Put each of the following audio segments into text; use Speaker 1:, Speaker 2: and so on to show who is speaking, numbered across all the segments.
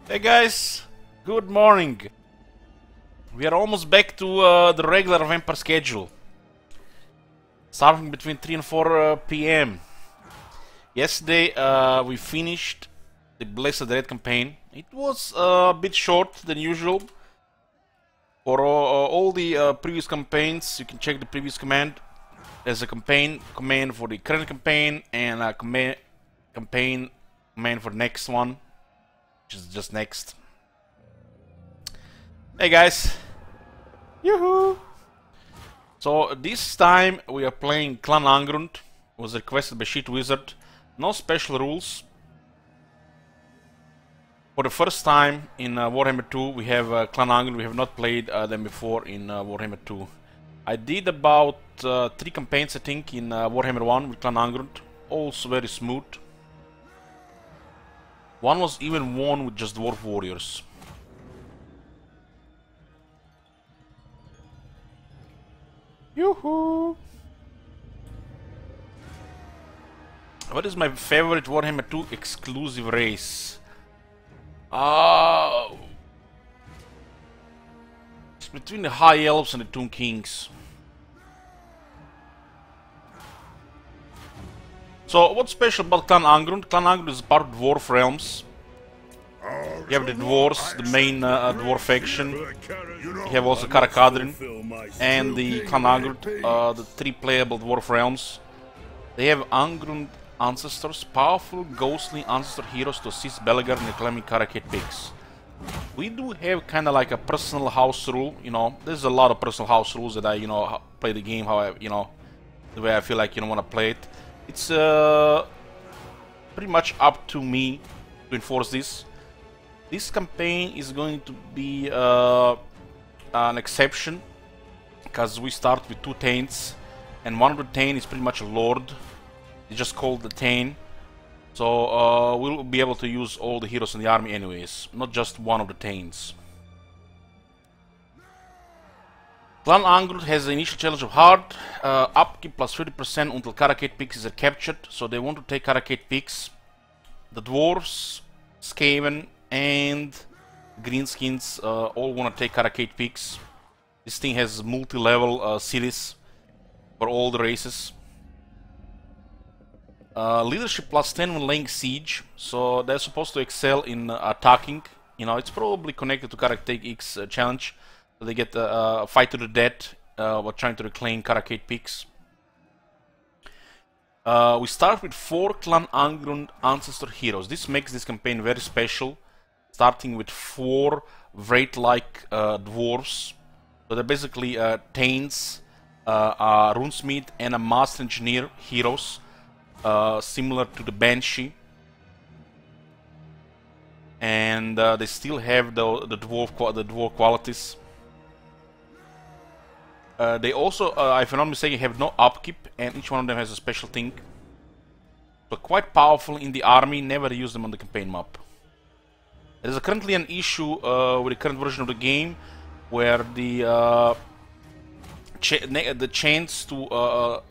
Speaker 1: Hey guys, good morning. We are almost back to the regular vampire schedule, starting between 3 and 4 p.m. Yesterday we finished the Blessed Red campaign. It was a bit short than usual. For all the previous campaigns, you can check the previous command. There's a command for the current campaign and a command for the next one, which is just next. Hey guys! Yoo-hoo! So this time we are playing Clan Angrund. It was requested by Shit Wizard. No special rules. For the first time in Warhammer 2 we have Clan Angrund. We have not played them before in Warhammer 2. I did about 3 campaigns I think in Warhammer 1 with Clan Angrund. Also very smooth. One was even won with just Dwarf Warriors. Yoo-hoo! What is my favorite Warhammer 2 exclusive race? It's between the High Elves and the Tomb Kings. So, what's special about Clan Angrund? Clan Angrund is part of Dwarf Realms. You have the Dwarves, the main Dwarf faction. You have also Karakadrin and the Clan Angrund, the 3 playable Dwarf Realms. They have Angrund ancestors, powerful ghostly ancestor heroes to assist Belegar in reclaiming Karakate Peaks. We do have kind of like a personal house rule, you know. There's a lot of personal house rules that I, play the game how I, the way I feel like want to play it. It's pretty much up to me to enforce this. This campaign is going to be an exception, because we start with 2 Taints, and one of the Tain is pretty much a Lord. It's just called the Tain. So we'll be able to use all the heroes in the army anyways, not just one of the Tains. Clan Angrund has the initial challenge of hard, upkeep plus 30% until Karakate Peaks is captured, so they want to take Karakate Peaks. The Dwarves, Skaven and Greenskins all want to take Karakate Peaks. This thing has multi-level cities for all the races. Leadership plus 10 when laying siege, so they're supposed to excel in attacking. It's probably connected to Karakate X challenge. So they get a fight to the death while trying to reclaim Karakate Peaks. We start with 4 Clan Angrund ancestor heroes. This makes this campaign very special. Starting with 4 Wraith-like dwarves. So they're basically Taints, a Runesmith and a Master Engineer heroes. Similar to the Banshee. And they still have the dwarf qualities. They also, if I'm not mistaken, have no upkeep, and each one of them has a special thing. So quite powerful in the army, never use them on the campaign map. There is currently an issue with the current version of the game, where the chance to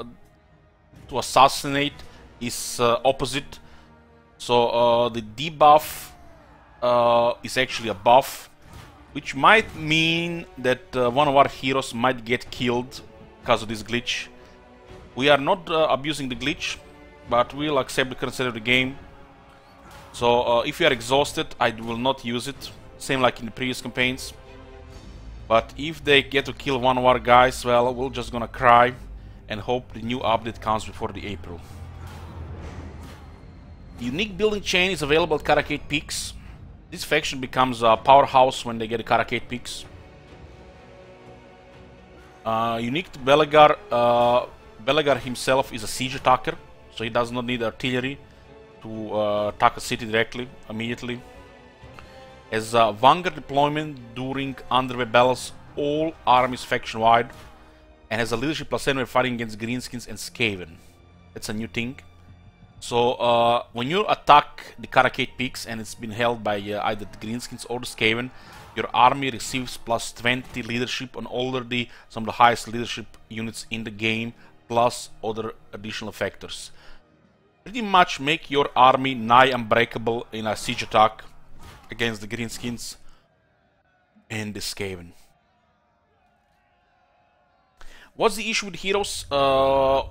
Speaker 1: assassinate is opposite. So the debuff is actually a buff, which might mean that one of our heroes might get killed because of this glitch. We are not abusing the glitch, but we'll accept the current state of the game. So if you are exhausted, I will not use it, same like in the previous campaigns. But if they get to kill one of our guys, well, we're just gonna cry and hope the new update comes before the April. Unique building chain is available at Karakate Peaks. This faction becomes a powerhouse when they get the Karakate Peaks. Unique to Belegar, Belegar himself is a siege attacker, so he does not need artillery to attack a city directly, immediately. As a vanguard deployment during underway battles, all armies faction-wide, and has a leadership plus 10 when fighting against Greenskins and Skaven. That's a new thing. So when you attack the Karakate Peaks and it's been held by either the Greenskins or the Skaven, your army receives plus 20 leadership on some of the highest leadership units in the game, plus other additional factors. Pretty much make your army nigh unbreakable in a siege attack. against the greenskins in this Skaven. What's the issue with heroes?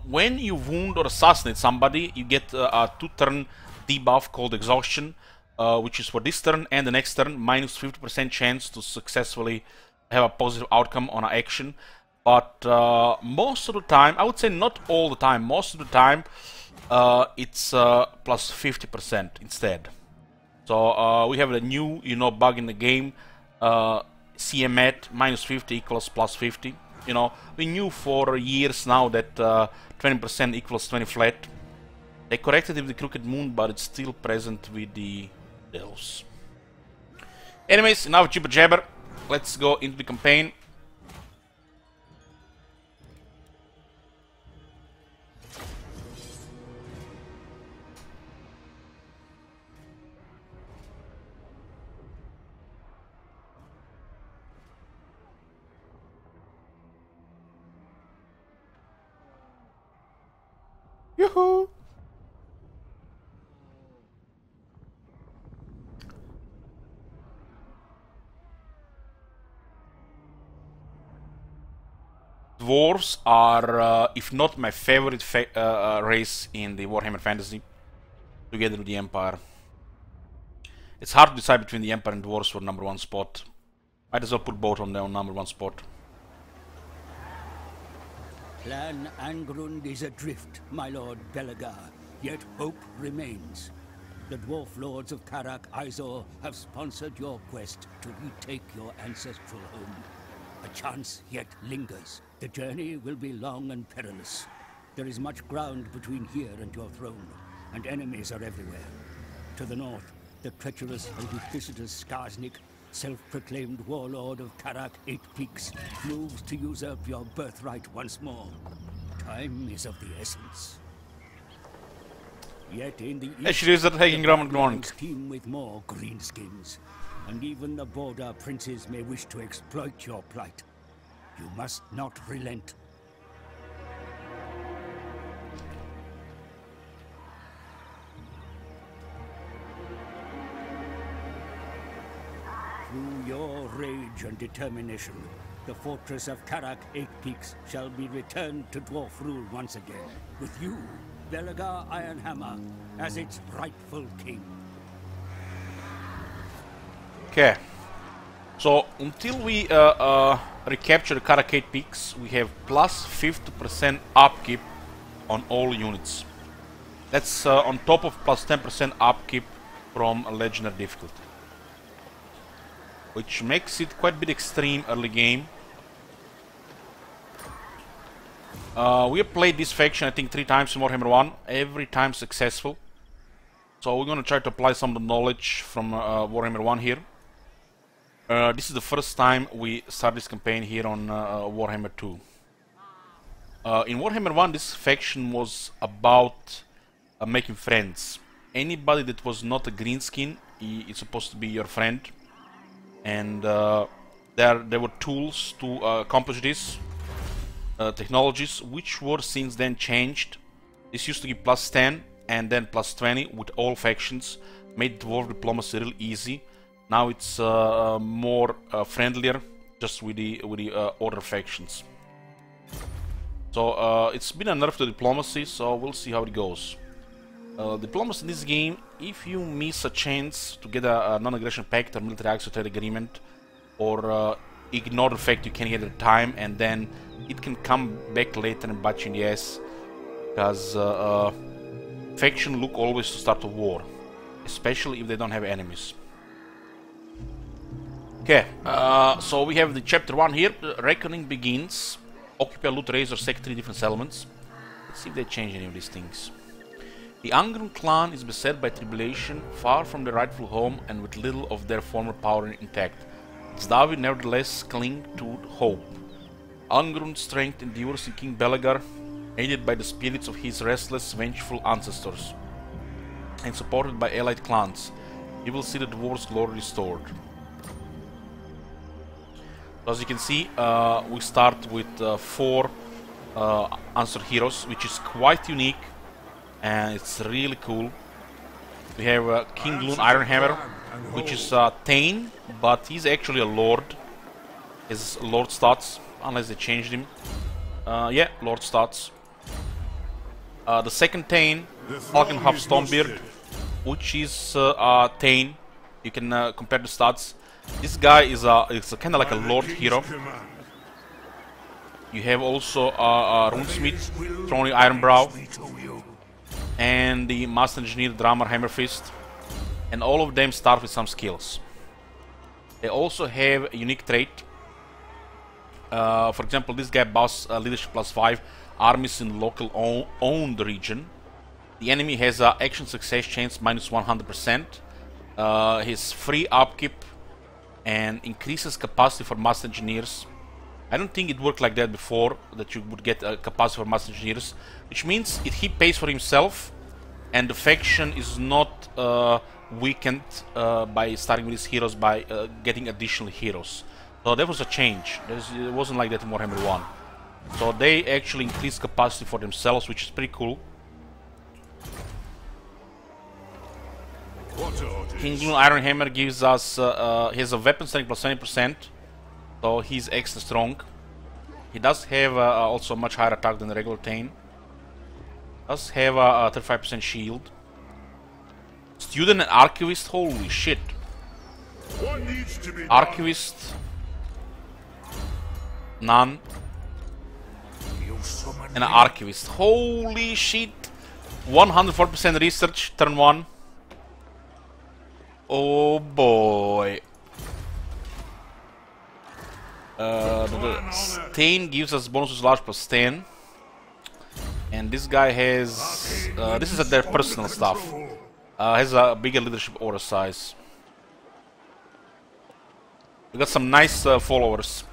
Speaker 1: When you wound or assassinate somebody, you get a 2-turn debuff called Exhaustion, which is for this turn and the next turn, minus 50% chance to successfully have a positive outcome on an action. But most of the time, I would say not all the time, most of the time, it's plus 50% instead. So we have a new, bug in the game. CMAT minus 50 equals plus 50. We knew for years now that 20% equals 20 flat. They corrected it with the Crooked Moon, but it's still present with the Delves. Anyways, enough jibber jabber. Let's go into the campaign. Yoo-hoo! Dwarves are, if not my favorite race in the Warhammer Fantasy, together with the Empire. It's hard to decide between the Empire and Dwarves for #1 spot. Might as well put both on their #1 spot.
Speaker 2: Clan Angrund is adrift, my lord Belegar, yet hope remains. The dwarf lords of Karak Izor have sponsored your quest to retake your ancestral home. A chance yet lingers. The journey will be long and perilous. There is much ground between here and your throne, and enemies are everywhere. To the north, the treacherous and duplicitous Skarsnik, self-proclaimed warlord of Karak 8 Peaks, moves to usurp your birthright once more. Time is of the essence. Yet in the east, the team with more greenskins, and even the border princes may wish to exploit your plight. You must not relent. Through your rage and determination, the fortress of Karak 8 Peaks shall be returned to dwarf rule once again, with you, Belegar Ironhammer, as its rightful king.
Speaker 1: Okay. So, until we recapture the Karak 8 Peaks, we have plus 50% upkeep on all units. That's on top of plus 10% upkeep from a legendary difficulty, which makes it quite a bit extreme early game. We have played this faction I think 3 times in Warhammer 1, every time successful. So we're gonna try to apply some of the knowledge from Warhammer 1 here. This is the first time we start this campaign here on Warhammer 2. In Warhammer 1 this faction was about making friends. Anybody that was not a greenskin is supposed to be your friend. And there were tools to accomplish this, technologies which were since then changed. This used to give plus 10 and then plus 20 with all factions, made dwarf diplomacy real easy. Now it's more friendlier just with the order factions. So it's been a nerf to diplomacy, so we'll see how it goes. Diplomacy in this game, if you miss a chance to get a non-aggression pact or military access trade agreement, or ignore the fact you can get at time, and then it can come back later and bite you in the ass, because faction look always to start a war, especially if they don't have enemies. Okay, so we have the chapter 1 here. Reckoning begins. Occupy, loot, raise, or sack 3 different settlements. Let's see if they change any of these things. The Angrund clan is beset by tribulation, far from their rightful home and with little of their former power intact. Its Davi nevertheless cling to hope. Angrund's strength endures in King Belegar, aided by the spirits of his restless, vengeful ancestors, and supported by allied clans. You will see the dwarves' glory restored. As you can see, we start with 4 answered heroes, which is quite unique. And it's really cool. We have King Loon Ironhammer, which is Thane, but he's actually a lord. His lord stats, unless they changed him. Yeah, lord stats. The second Thane, Falkenhub Stonebeard, which is Thane. You can compare the stats. This guy is kind of like a lord hero. You have also Runesmith, Throny Ironbrow, and the Master Engineer Drummer Hammerfist, and all of them start with some skills. They also have a unique trait. For example, this guy boss leadership +5, armies in local owned region. The enemy has action success chance -100%. His free upkeep and increases capacity for Master Engineers. I don't think it worked like that before, that you would get a capacity for Master Engineers, which means he pays for himself, and the faction is not weakened by starting with his heroes by getting additional heroes. So that was a change. It wasn't like that in Warhammer 1. So they actually increased capacity for themselves, which is pretty cool. Angrund Iron Hammer gives us, he has a weapon strength +20%, so he's extra strong. He does have also much higher attack than the regular Thane. Does have a 35% shield. Student and Archivist, holy shit. Archivist, none. And an Archivist, holy shit. 104% research, turn 1. Oh boy. The Thane gives us bonuses large +10. And this guy has... this is their personal stuff. Has a bigger leadership aura size. We got some nice followers.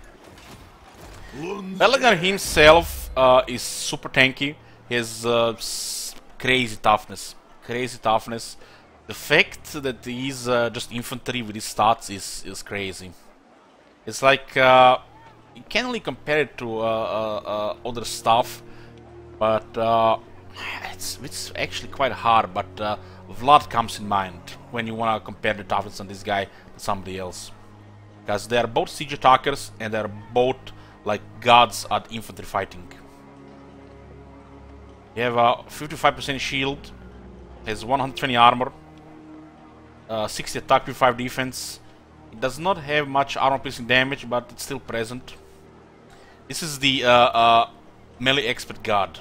Speaker 1: Belegar himself is super tanky. He has crazy toughness. Crazy toughness. The fact that he's just infantry with his stats is crazy. It's like you can't really compare it to other stuff, but it's actually quite hard. But Vlad comes in mind when you want to compare the toughness on this guy to somebody else, because they are both siege attackers and they are both like gods at infantry fighting. You have a 55% shield, has 120 armor, 60 attack, 55 defense. It does not have much armor piercing damage, but it's still present. This is the melee expert god.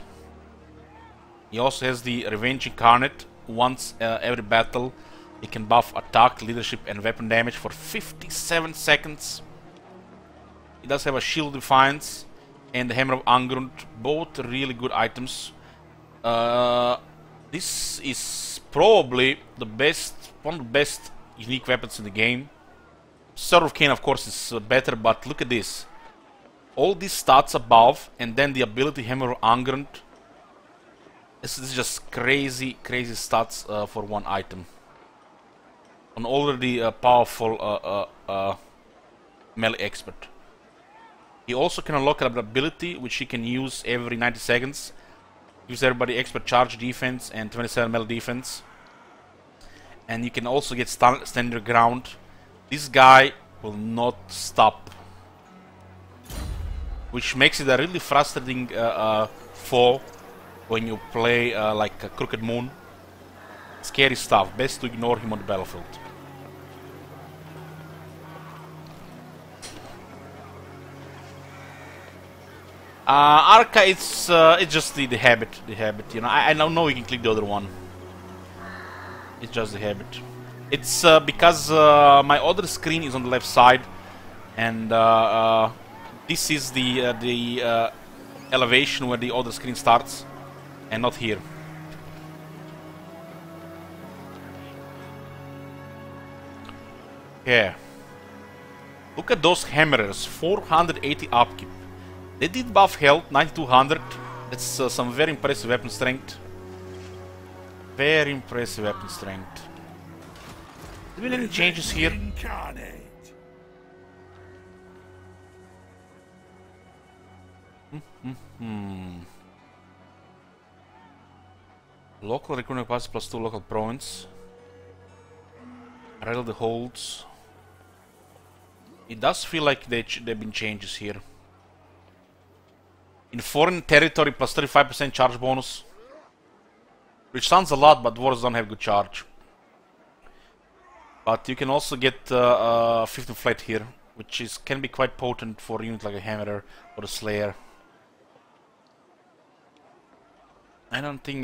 Speaker 1: He also has the Revenge Incarnate. Once every battle, he can buff attack, leadership, and weapon damage for 57 seconds. He does have a Shield Defiance and the Hammer of Angrund, both really good items. This is probably the best, one of the best unique weapons in the game. Sword of Cain, of course, is better, but look at this. All these stats above, and then the ability Hammer of Angrund. This is just crazy, crazy stats for one item. An already powerful melee expert. He also can unlock an ability which he can use every 90 seconds. Gives everybody expert charge defense and 27 melee defense. And you can also get stand your ground. This guy will not stop, which makes it a really frustrating foe when you play like a Crooked Moon. Scary stuff. Best to ignore him on the battlefield. Arca, it's just the habit. The habit, you know. I don't know you can click the other one. It's just the habit. It's because my other screen is on the left side, and this is the elevation where the other screen starts, and not here. Yeah. Look at those hammerers, 480 upkeep. They did buff health, 9200. That's some very impressive weapon strength. Very impressive weapon strength. Did we have any changes here? Local recruiting capacity +2 local province. Rail the holds. It does feel like there have been changes here. In foreign territory, plus 35% charge bonus. Which sounds a lot, but dwarves don't have good charge. But you can also get 15 flat here, which can be quite potent for a unit like a Hammerer or a Slayer. I don't think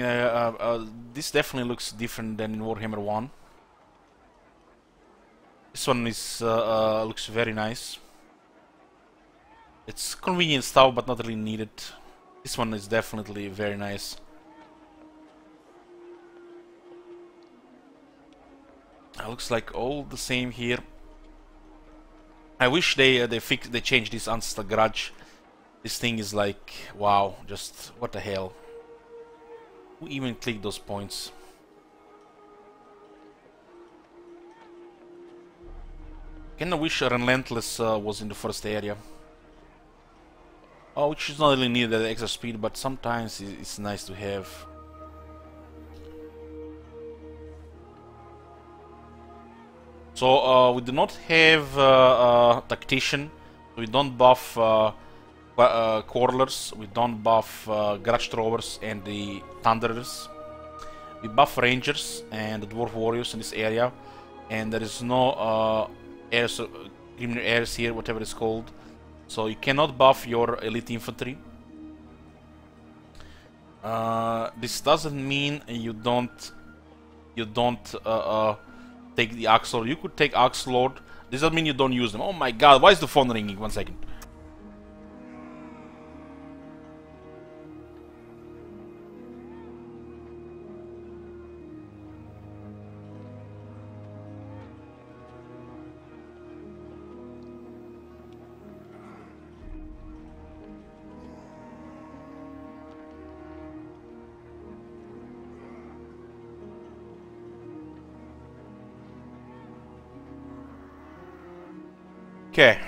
Speaker 1: this definitely looks different than in Warhammer 1. This one is looks very nice. It's convenient stuff, but not really needed. This one is definitely very nice. Looks like all the same here. I wish they changed this Ancestor Grudge. This thing is like, wow, just what the hell. Who even clicked those points? Kinda wish Relentless was in the first area. Oh, which is not really needed that extra speed, but sometimes it's nice to have. So we do not have Tactician. We don't buff Quarrelers. We don't buff Grudge Throwers and the Thunderers. We buff Rangers and the Dwarf Warriors in this area, and there is no Criminal Heirs here, whatever it's called. So you cannot buff your Elite Infantry. This doesn't mean you don't take the Axe Lord. You could take Axe Lord. This doesn't mean you don't use them. Oh my god, why is the phone ringing? 1 second. Okay,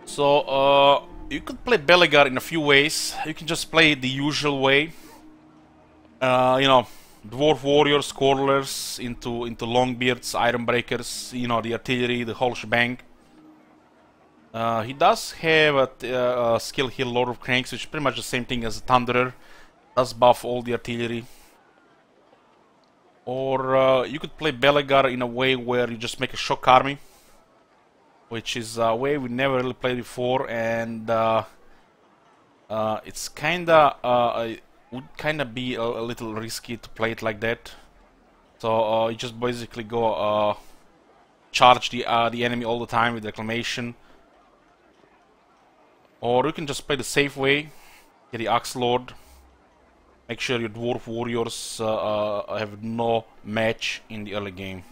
Speaker 1: so you could play Belegar in a few ways. You can just play the usual way. You know, Dwarf Warriors, Quarrelers into Longbeards, Ironbreakers. You know, the artillery, the whole shebang. He does have a skill here, Lord of Cranks, which is pretty much the same thing as a Thunderer. Does buff all the artillery. Or you could play Belegar in a way where you just make a shock army, which is a way we never really played before, and it's would kinda be a little risky to play it like that. So you just basically go charge the enemy all the time with Reclamation, or you can just play the safe way, get the Axe Lord, make sure your Dwarf Warriors have no match in the early game.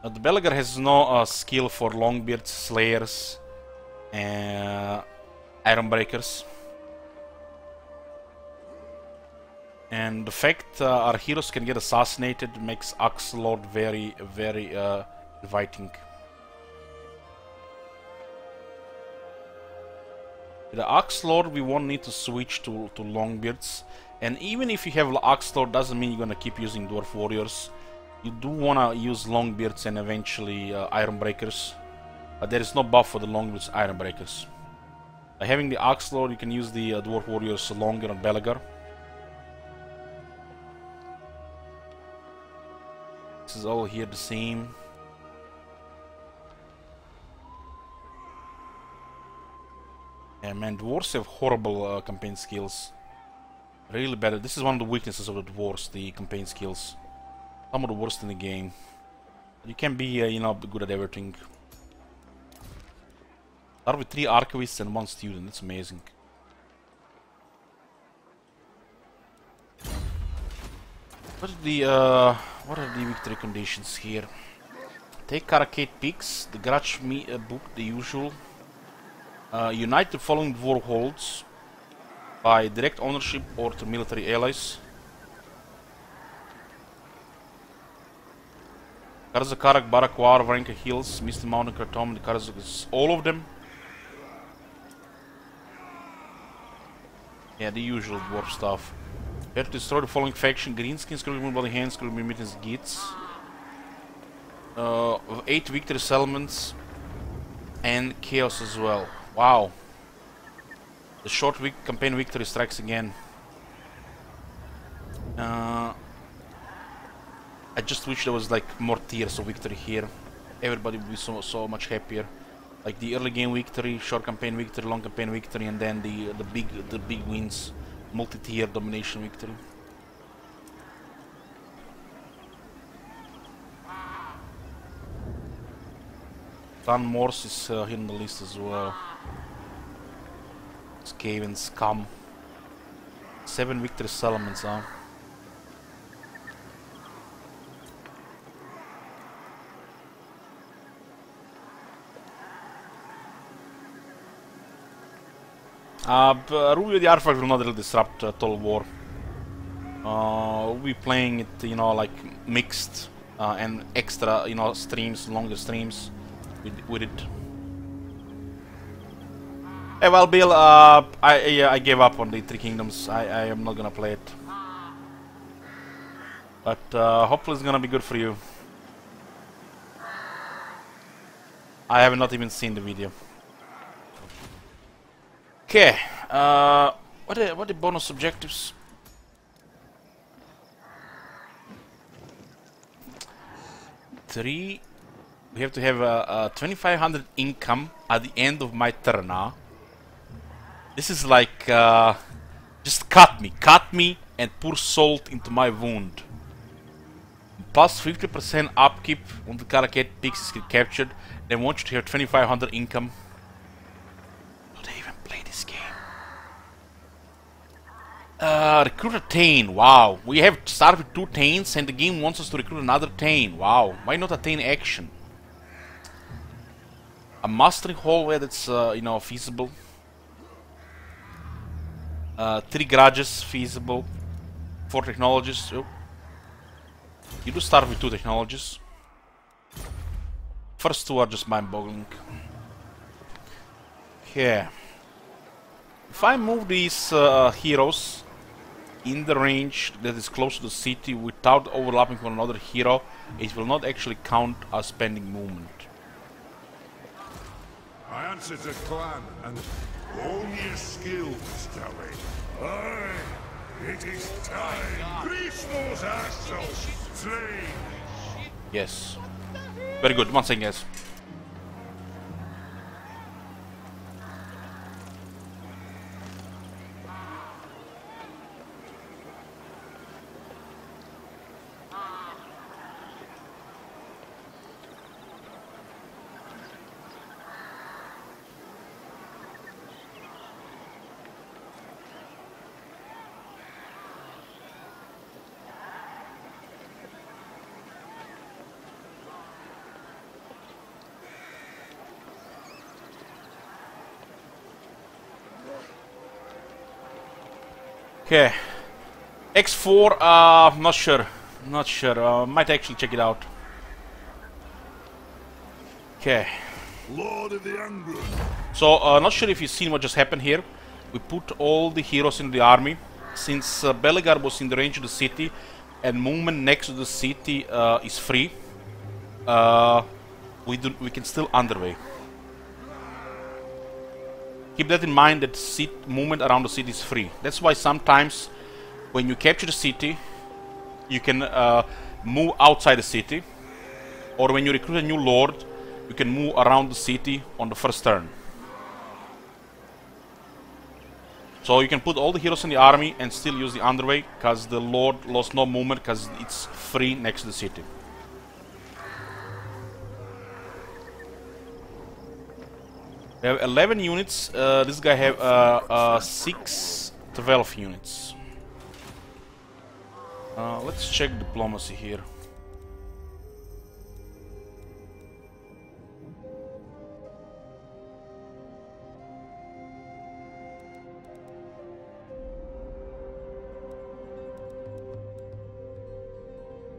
Speaker 1: The Belegar has no skill for Longbeards, Slayers, and Ironbreakers. And the fact our heroes can get assassinated makes Axe Lord very, very inviting. With the Axe Lord, we won't need to switch to Longbeards. And even if you have Axe Lord, doesn't mean you're gonna keep using Dwarf Warriors. You do wanna use Longbeards and eventually Ironbreakers, but there is no buff for the Longbeards Ironbreakers. By having the Axe Lord, you can use the Dwarf Warriors longer on Belegar. This is all here the same. Yeah, man, dwarves have horrible campaign skills. Really bad. This is one of the weaknesses of the dwarves, the campaign skills. Some of the worst in the game. You can be, you know, good at everything. Start with 3 archivists and 1 student. That's amazing. What are the victory conditions here? Take Caracade Peaks, the Grudge book, the usual. Unite the following dwarf holds by direct ownership or to military allies. Karzakarak, Barakwar, Varenka Hills, Misty Mountain, Khartoum, the Karzak, all of them. Yeah, the usual dwarf stuff. You have to destroy the following faction: greenskins, Screwed Body Hands, Screwed Mittens, Gits. 8 victory settlements and chaos as well. Wow. The short campaign victory strikes again. I just wish there was like more tiers of victory here. Everybody would be so much happier. Like the early game victory, short campaign victory, long campaign victory, and then the big wins, multi-tier domination victory. Van Morse is here on the list as well. Skaven Scum. 7 victory settlements, huh? Rubio the Artifact will not really disrupt Total War. We'll be playing it, you know, like mixed and extra, you know, streams, longer streams with it. Hey, well, Bill, I gave up on the Three Kingdoms. I am not gonna play it. But hopefully it's gonna be good for you. I have not even seen the video. Okay, what are the bonus objectives? We have to have 2500 income at the end of my turn now. This is like, just cut me and pour salt into my wound. Plus 50% upkeep on the Karakat pixies get captured. They want you to have 2500 income. Do they even play this game? Recruit a Thane. Wow. We have started with 2 Thanes and the game wants us to recruit another Thane. Wow. Why not a Thane action? A mastering hallway that's, you know, feasible. 3 grudges, feasible. 4 technologies. Oh. You do start with 2 technologies. First 2 are just mind-boggling. Okay. If I move these heroes in the range that is close to the city without overlapping with another hero, it will not actually count as spending movement.
Speaker 3: I answer to clan and own your skills, Telly. Aye, it is time. Grease those assholes, slain.
Speaker 1: Yes. Very good. One second, guys. Okay. X4, not sure. Not sure. Might actually check it out. Okay.
Speaker 3: Lord of the Angrund.
Speaker 1: So, not sure if you've seen what just happened here. We put all the heroes in the army. Since Belegar was in the range of the city and movement next to the city is free, we can still underway. Keep that in mind, that movement around the city is free. That's why sometimes when you capture the city, you can move outside the city, or when you recruit a new lord, you can move around the city on the first turn. So you can put all the heroes in the army and still use the underway, because the lord lost no movement because it's free next to the city. We have 11 units. This guy have 12 units. Let's check diplomacy here.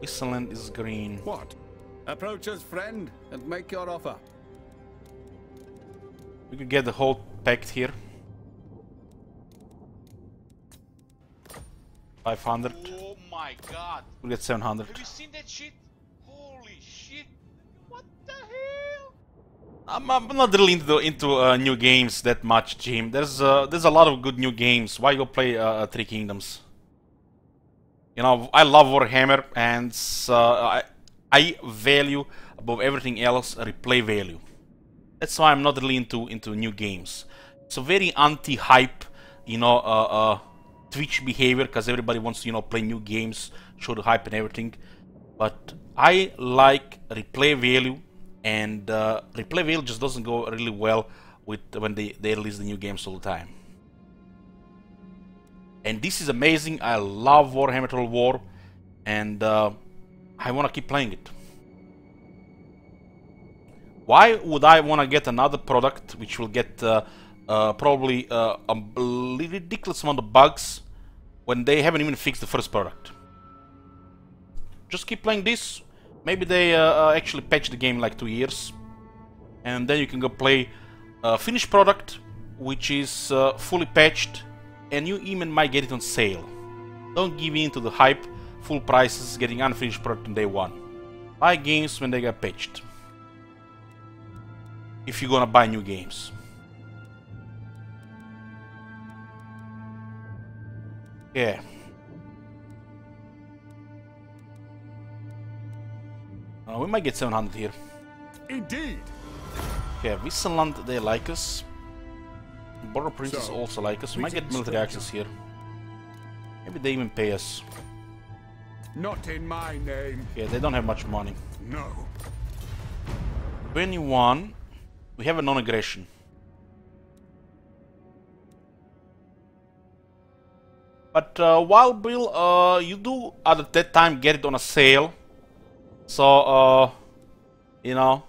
Speaker 1: Iceland is green.
Speaker 4: What? Approach us, friend, and make your offer.
Speaker 1: We could get the whole pact here. 500.
Speaker 5: Oh my god.
Speaker 1: We'll get 700.
Speaker 5: Have you seen that shit? Holy shit. What the hell?
Speaker 1: I'm not really into new games that much, Jim. There's a lot of good new games. Why go play Three Kingdoms? You know, I love Warhammer, and I value above everything else replay value. That's why I'm not really into new games. It's a very anti-hype, you know, Twitch behavior, because everybody wants to, you know, play new games, show the hype and everything. But I like replay value, and replay value just doesn't go really well with when they release the new games all the time. And this is amazing. I love Warhammer Total War, and I want to keep playing it. Why would I want to get another product which will get probably a ridiculous amount of bugs when they haven't even fixed the first product? Just keep playing this. Maybe they actually patch the game in like 2 years, and then you can go play a finished product which is fully patched, and you even might get it on sale. Don't give in to the hype, full prices, getting unfinished product on day one. Buy games when they get patched, if you're gonna buy new games. Yeah. We might get 700 here.
Speaker 3: Indeed.
Speaker 1: Yeah, Wissenland, they like us. Border Princes
Speaker 3: So,
Speaker 1: also like us. We might get military access here. Maybe they even pay us.
Speaker 3: Not in my name.
Speaker 1: Yeah, they don't have much money.
Speaker 3: No.
Speaker 1: 21. We have a non-aggression. But Wild Bill, you do at that time get it on a sale. So, you know,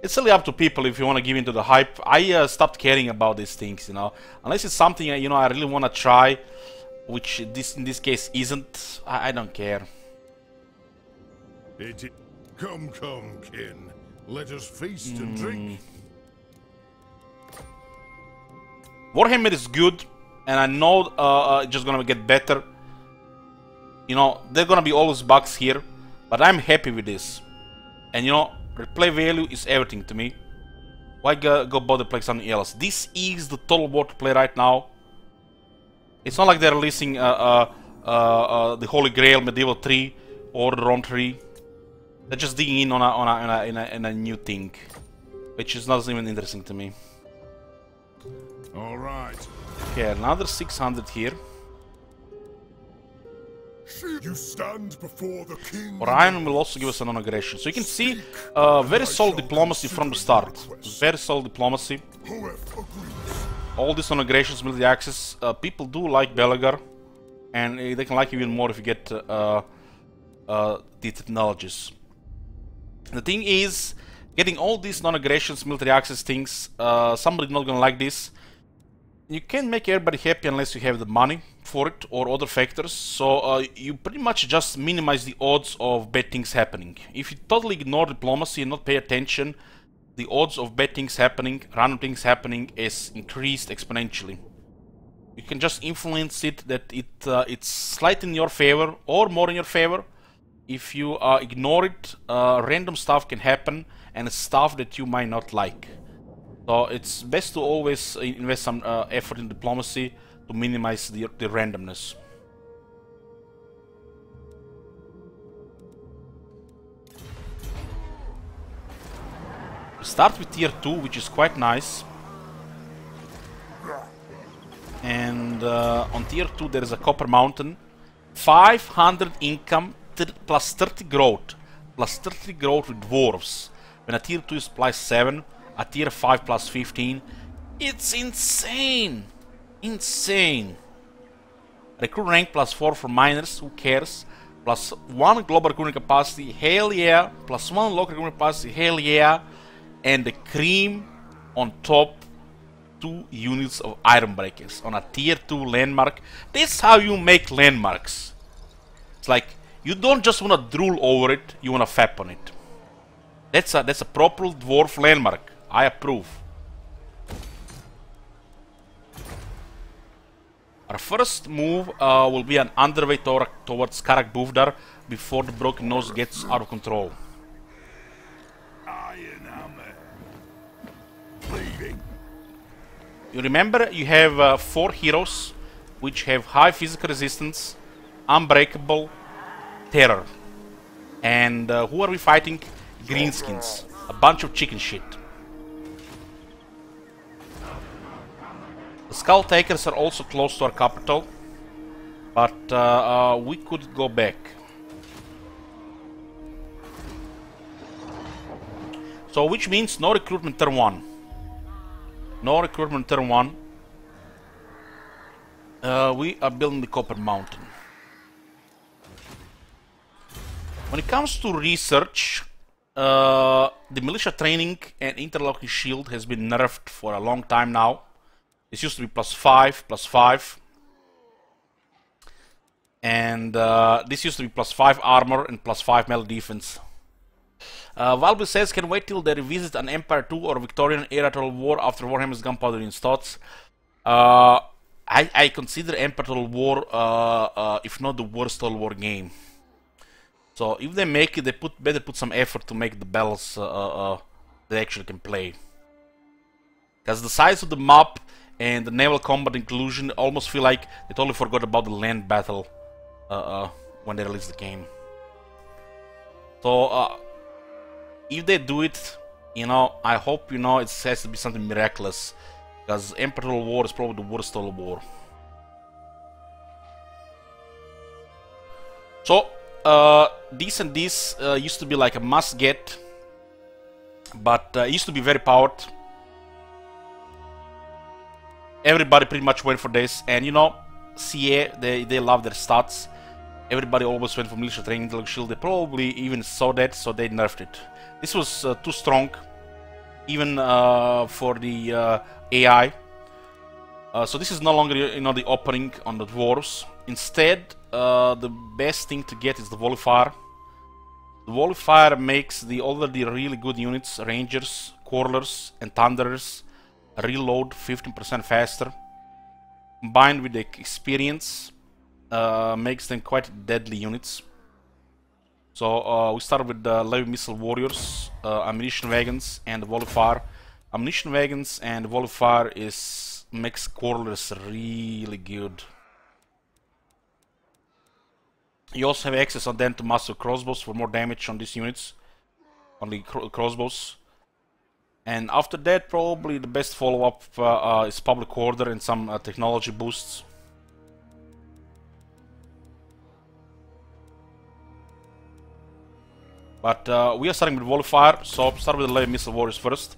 Speaker 1: it's really up to people if you want to give into the hype. I stopped caring about these things, you know, unless it's something you know I really want to try, which in this case isn't. I don't care.
Speaker 3: Come, kin. Let us feast and drink.
Speaker 1: Warhammer is good, and I know it's just gonna get better. You know, there are gonna be always bugs here, but I'm happy with this. And you know, replay value is everything to me. Why go bother playing something else? This is the Total War to play right now. It's not like they're releasing the Holy Grail Medieval 3 or the Rome 3. They're just digging in on a new thing, which is not even interesting to me.
Speaker 3: All right.
Speaker 1: Okay, another 600 here.
Speaker 3: You stand before the king.
Speaker 1: Orion will also give us a non-aggression. So you can see very solid diplomacy from the start. Very solid diplomacy. All these non-aggressions, military access. People do like Belegar, and they can like even more if you get the technologies. The thing is, getting all these non-aggressions, military access things, somebody's not gonna like this. You can't make everybody happy unless you have the money for it or other factors, so you pretty much just minimize the odds of bad things happening. If you totally ignore diplomacy and not pay attention, the odds of bad things happening, random things happening, is increased exponentially. You can just influence it that it's slightly in your favor or more in your favor. If you ignore it, random stuff can happen, and it's stuff that you might not like. So it's best to always invest some effort in diplomacy to minimize the randomness. We start with tier 2, which is quite nice. And on tier 2 there is a Copper Mountain. 500 income plus 30 growth. Plus 30 growth with dwarves. When a tier 2 is plus 7. A tier 5 plus 15. It's insane! Insane! Recruit rank plus 4 for miners, who cares? Plus 1 global recruiting capacity, hell yeah! Plus 1 local recruiting capacity, hell yeah! And the cream on top, 2 units of iron breakers on a tier 2 landmark. That's how you make landmarks. It's like, you don't just wanna drool over it, you wanna fap on it. That's a proper dwarf landmark. I approve. Our first move will be an underway towards Karak Buvdar before the Broken Nose gets out of control.
Speaker 3: Iron hammer. Bleeding.
Speaker 1: You remember you have 4 heroes which have high physical resistance, unbreakable, terror. And who are we fighting? Greenskins. A bunch of chicken shit. The Skull Takers are also close to our capital, but we could go back. So which means no recruitment turn 1. No recruitment turn 1. We are building the Copper Mountain. When it comes to research, the militia training and interlocking shield has been nerfed for a long time now. This used to be +5, and this used to be +5 armor and +5 melee defense. Valby says, can wait till they revisit an Empire 2 or Victorian era Total War after Warhammer's Gunpowder in thoughts. I consider Empire Total War, if not the worst Total War game. So if they make it, they better put some effort to make the battles they actually can play. Because the size of the map and the naval combat inclusion almost feel like they totally forgot about the land battle when they released the game. So if they do it, you know, I hope, you know, it has to be something miraculous, because Empire Total War is probably the worst Total War. So this and this used to be like a must get, but it used to be very powered. Everybody pretty much went for this, and you know, CA, they love their stats. Everybody always went for militia training, intellectual shield. They probably even saw that, so they nerfed it. This was too strong, even for the AI. So this is no longer, you know, the opening on the dwarves. Instead, the best thing to get is the Volifier. The Volifier makes the already really good units, Rangers, Quarrelers, and Thunderers, reload 15% faster. Combined with the experience, makes them quite deadly units. So we start with the Levy Missile Warriors, Ammunition Wagons, and the Volifier. Ammunition Wagons and the Volifier makes Quarrelers really good. You also have access on them to Master Crossbows for more damage on these units, on the crossbows. And after that, probably the best follow-up is Public Order and some technology boosts. But we are starting with Volifier, so start with the Levy Missile Warriors first.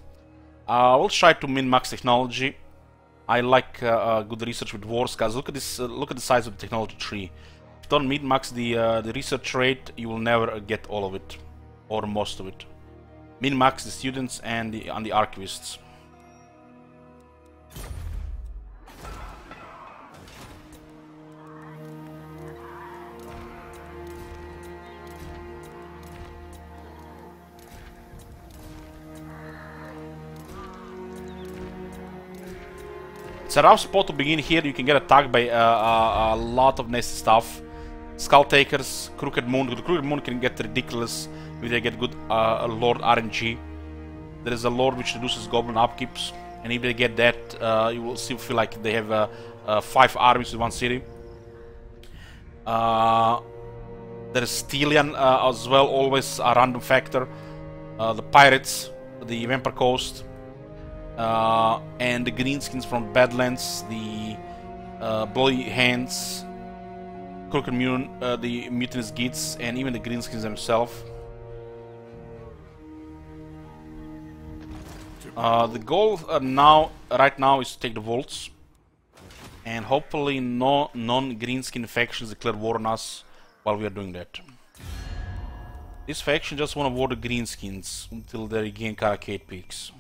Speaker 1: We'll try to min-max technology. I like good research with wars, guys. Look at this. Look at the size of the technology tree. If you don't min-max the research rate, you will never get all of it, or most of it. Min-max the students and the archivists. It's a rough spot to begin here. You can get attacked by a lot of nasty stuff. Skull Takers, Crooked Moon. The Crooked Moon can get ridiculous if they get good Lord RNG. There is a Lord which reduces Goblin upkeeps, and if they get that, you will still feel like they have 5 armies in one city. There is Stelian as well, always a random factor. The Pirates, the Vampire Coast, and the Greenskins from Badlands, the Bloody Hands, Crooked Moon, the Mutinous Gits, and even the Greenskins themselves. The goal right now is to take the vaults, and hopefully no non-Greenskin factions declare war on us while we are doing that. This faction just want to war the Greenskins until they regain Karakate Peaks.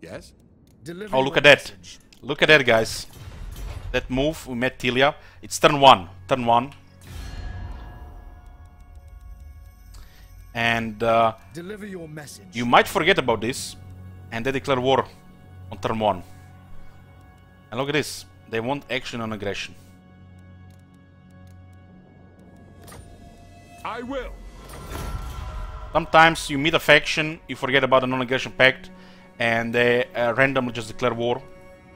Speaker 3: Yes?
Speaker 1: Oh, look at that. Look at that, guys. That move, we met Tilia. It's turn 1. Turn 1. And
Speaker 6: deliver your message.
Speaker 1: You might forget about this, and they declare war on turn 1. And look at this. They want action on aggression.
Speaker 3: I will.
Speaker 1: Sometimes you meet a faction, you forget about the non-aggression pact, and they randomly just declare war.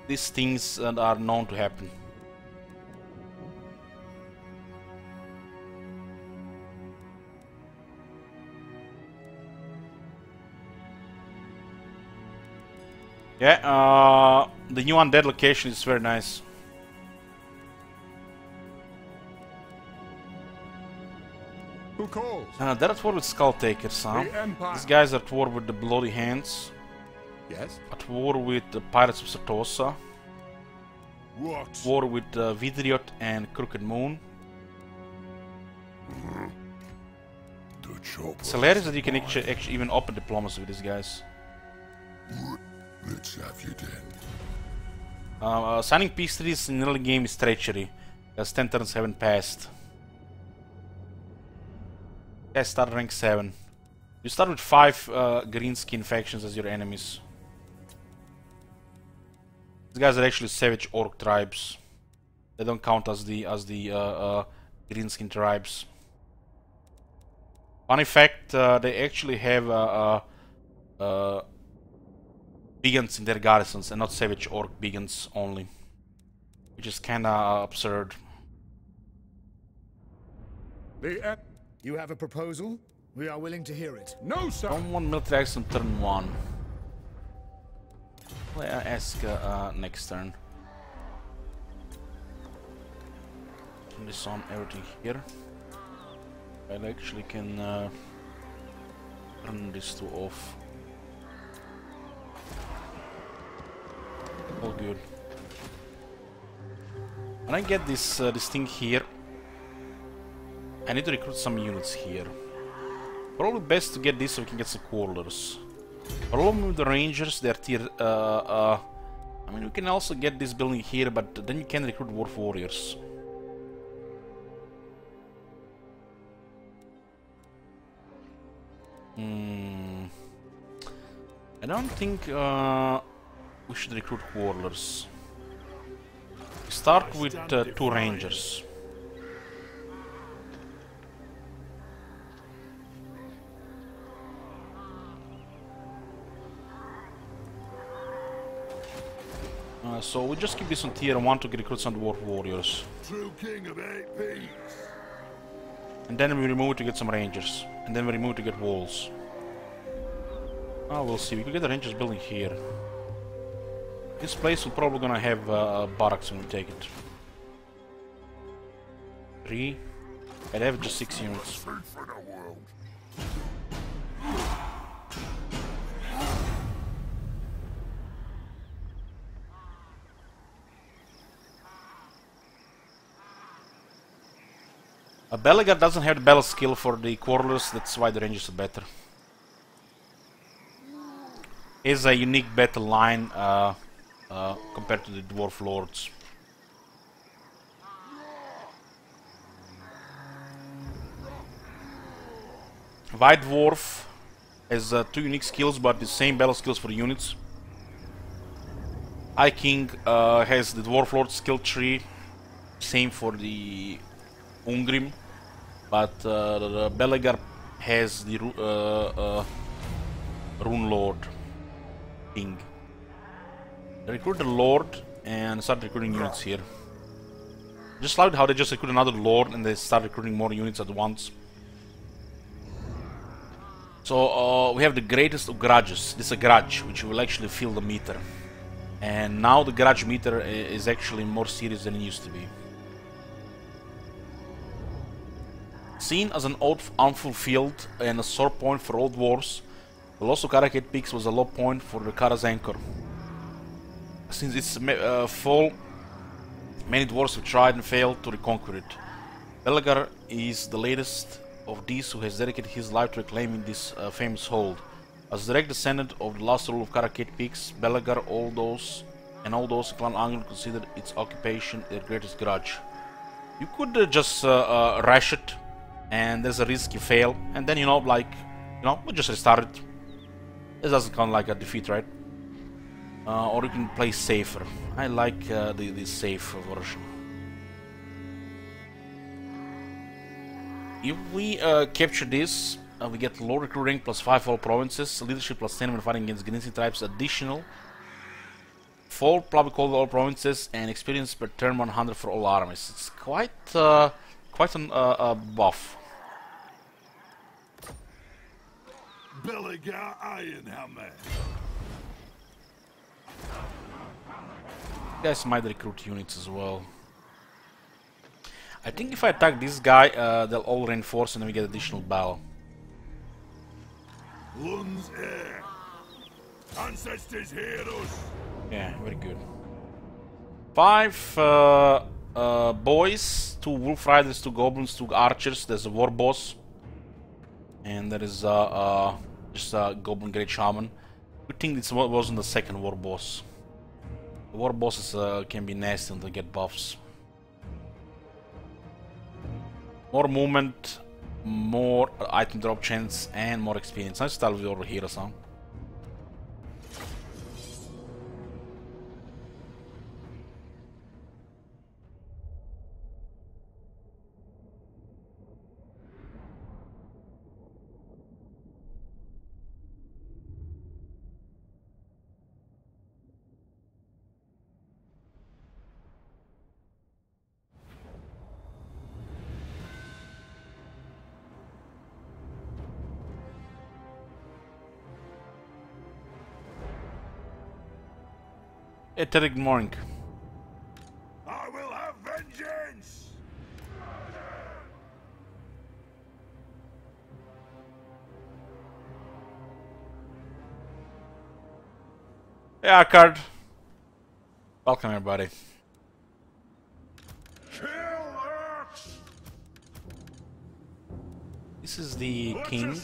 Speaker 1: These things are known to happen. Yeah, the new undead location is very nice.
Speaker 3: Who calls?
Speaker 1: They're at war with Skull Takers, huh?
Speaker 3: The Empire.
Speaker 1: These guys are at war with the Bloody Hands.
Speaker 3: Yes.
Speaker 1: At war with the Pirates of Sartosa.
Speaker 3: What?
Speaker 1: War with Vidriot and Crooked Moon.
Speaker 3: The chopper.
Speaker 1: It's hilarious that you can actually even open diplomacy with these guys.
Speaker 3: Let's have you then.
Speaker 1: Signing peace treaties in the early game is treachery, as 10 turns haven't passed. I start rank 7. You start with 5 green skin factions as your enemies. These guys are actually savage orc tribes. They don't count as the green skin tribes. Funny fact, they actually have Vegans in their garrisons and not savage orc vegans only, which is kinda absurd.
Speaker 6: You have a proposal? We are willing to hear it.
Speaker 3: No, sir.
Speaker 1: Don't want military action turn 1. Let I ask next turn. Turn this on everything here. I actually can turn this to off. All good. When I get this this thing here, I need to recruit some units here. Probably best to get this so we can get some quarters. Problem with the Rangers, they're tier. I mean, we can also get this building here, but then you can recruit Dwarf Warriors. I don't think we should recruit Warlords. We start with 2 Rangers. So we just keep this on tier 1 to recruit some Dwarf Warriors.
Speaker 3: True king of 8 peaks.
Speaker 1: And then we remove it to get some Rangers. And then we remove it to get walls. Oh, we'll see. We could get the Rangers building here. This place will probably gonna have barracks when we take it. 3. I'd have just 6 units.
Speaker 3: Food for the world.
Speaker 1: Belegar doesn't have the battle skill for the quarters, that's why the Rangers are better. Is a unique battle line compared to the Dwarf Lords. White Dwarf has 2 unique skills, but the same battle skills for units. High King has the Dwarf Lord skill tree, same for the Ungrim, but the Belegar has the Rune Lord King. Recruit the Lord and start recruiting units here. Just like how they just recruit another Lord and they start recruiting more units at once. So we have the greatest of grudges. This is a grudge which will actually fill the meter. And now the grudge meter is actually more serious than it used to be. Seen as an old unfulfilled and a sore point for old wars, the loss of Karakate Peaks was a low point for the Kara's Anchor. Since its fall, many dwarves have tried and failed to reconquer it. Belegar is the latest of these who has dedicated his life to reclaiming this famous hold. As direct descendant of the last rule of Karakate Peaks, Belegar, all those in Clan Angrund considered its occupation their greatest grudge. You could just rush it, and there's a risk you fail, and then we'll just restart it. This doesn't count like a defeat, right? Or you can play safer. I like the safe version. If we capture this, we get low recruit rank plus 5 all provinces, leadership plus 10 when fighting against Grinning tribes additional, full public hold all provinces, and experience per turn 100 for all armies. It's quite an buff.
Speaker 3: Belegar Ironhammer.
Speaker 1: You guys might recruit units as well. I think if I attack this guy, they'll all reinforce and then we get additional battle.
Speaker 3: Lun's heir. Ancestors heroes.
Speaker 1: Yeah, very good. 5 boys, 2 wolf riders, 2 goblins, 2 archers. There's a war boss, and there is just a goblin great shaman. Good thing this wasn't the second war boss. The war bosses can be nasty and they get buffs. More movement, more item drop chance, and more experience. Nice style with over here, huh? Good morning.
Speaker 3: I will have vengeance.
Speaker 1: Hey, Arkard. Welcome, everybody.
Speaker 3: Kill Earth.
Speaker 1: This is the king,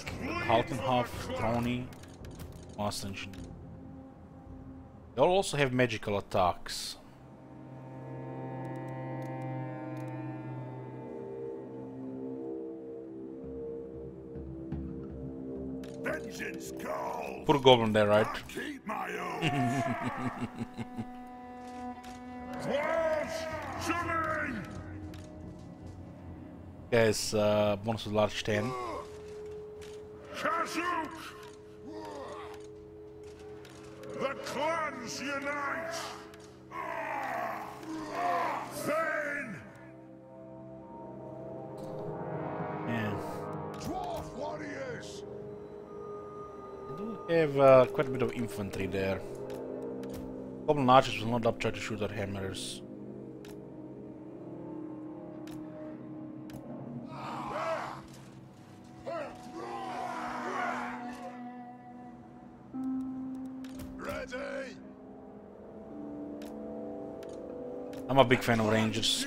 Speaker 1: Haltenhof, Throny, Master Engineer. They'll also have magical attacks.
Speaker 3: Vengeance calls.
Speaker 1: Poor goblin there, right?
Speaker 3: Keep my oath. Dwarves, to me.
Speaker 1: Guys, bonus with large 10.
Speaker 3: Kazuk. The clans unite! Thane!
Speaker 1: Yeah.
Speaker 3: Dwarf warriors!
Speaker 1: I do have quite a bit of infantry there. Goblin archers will not try to shoot at hammers. I'm a big fan of rangers.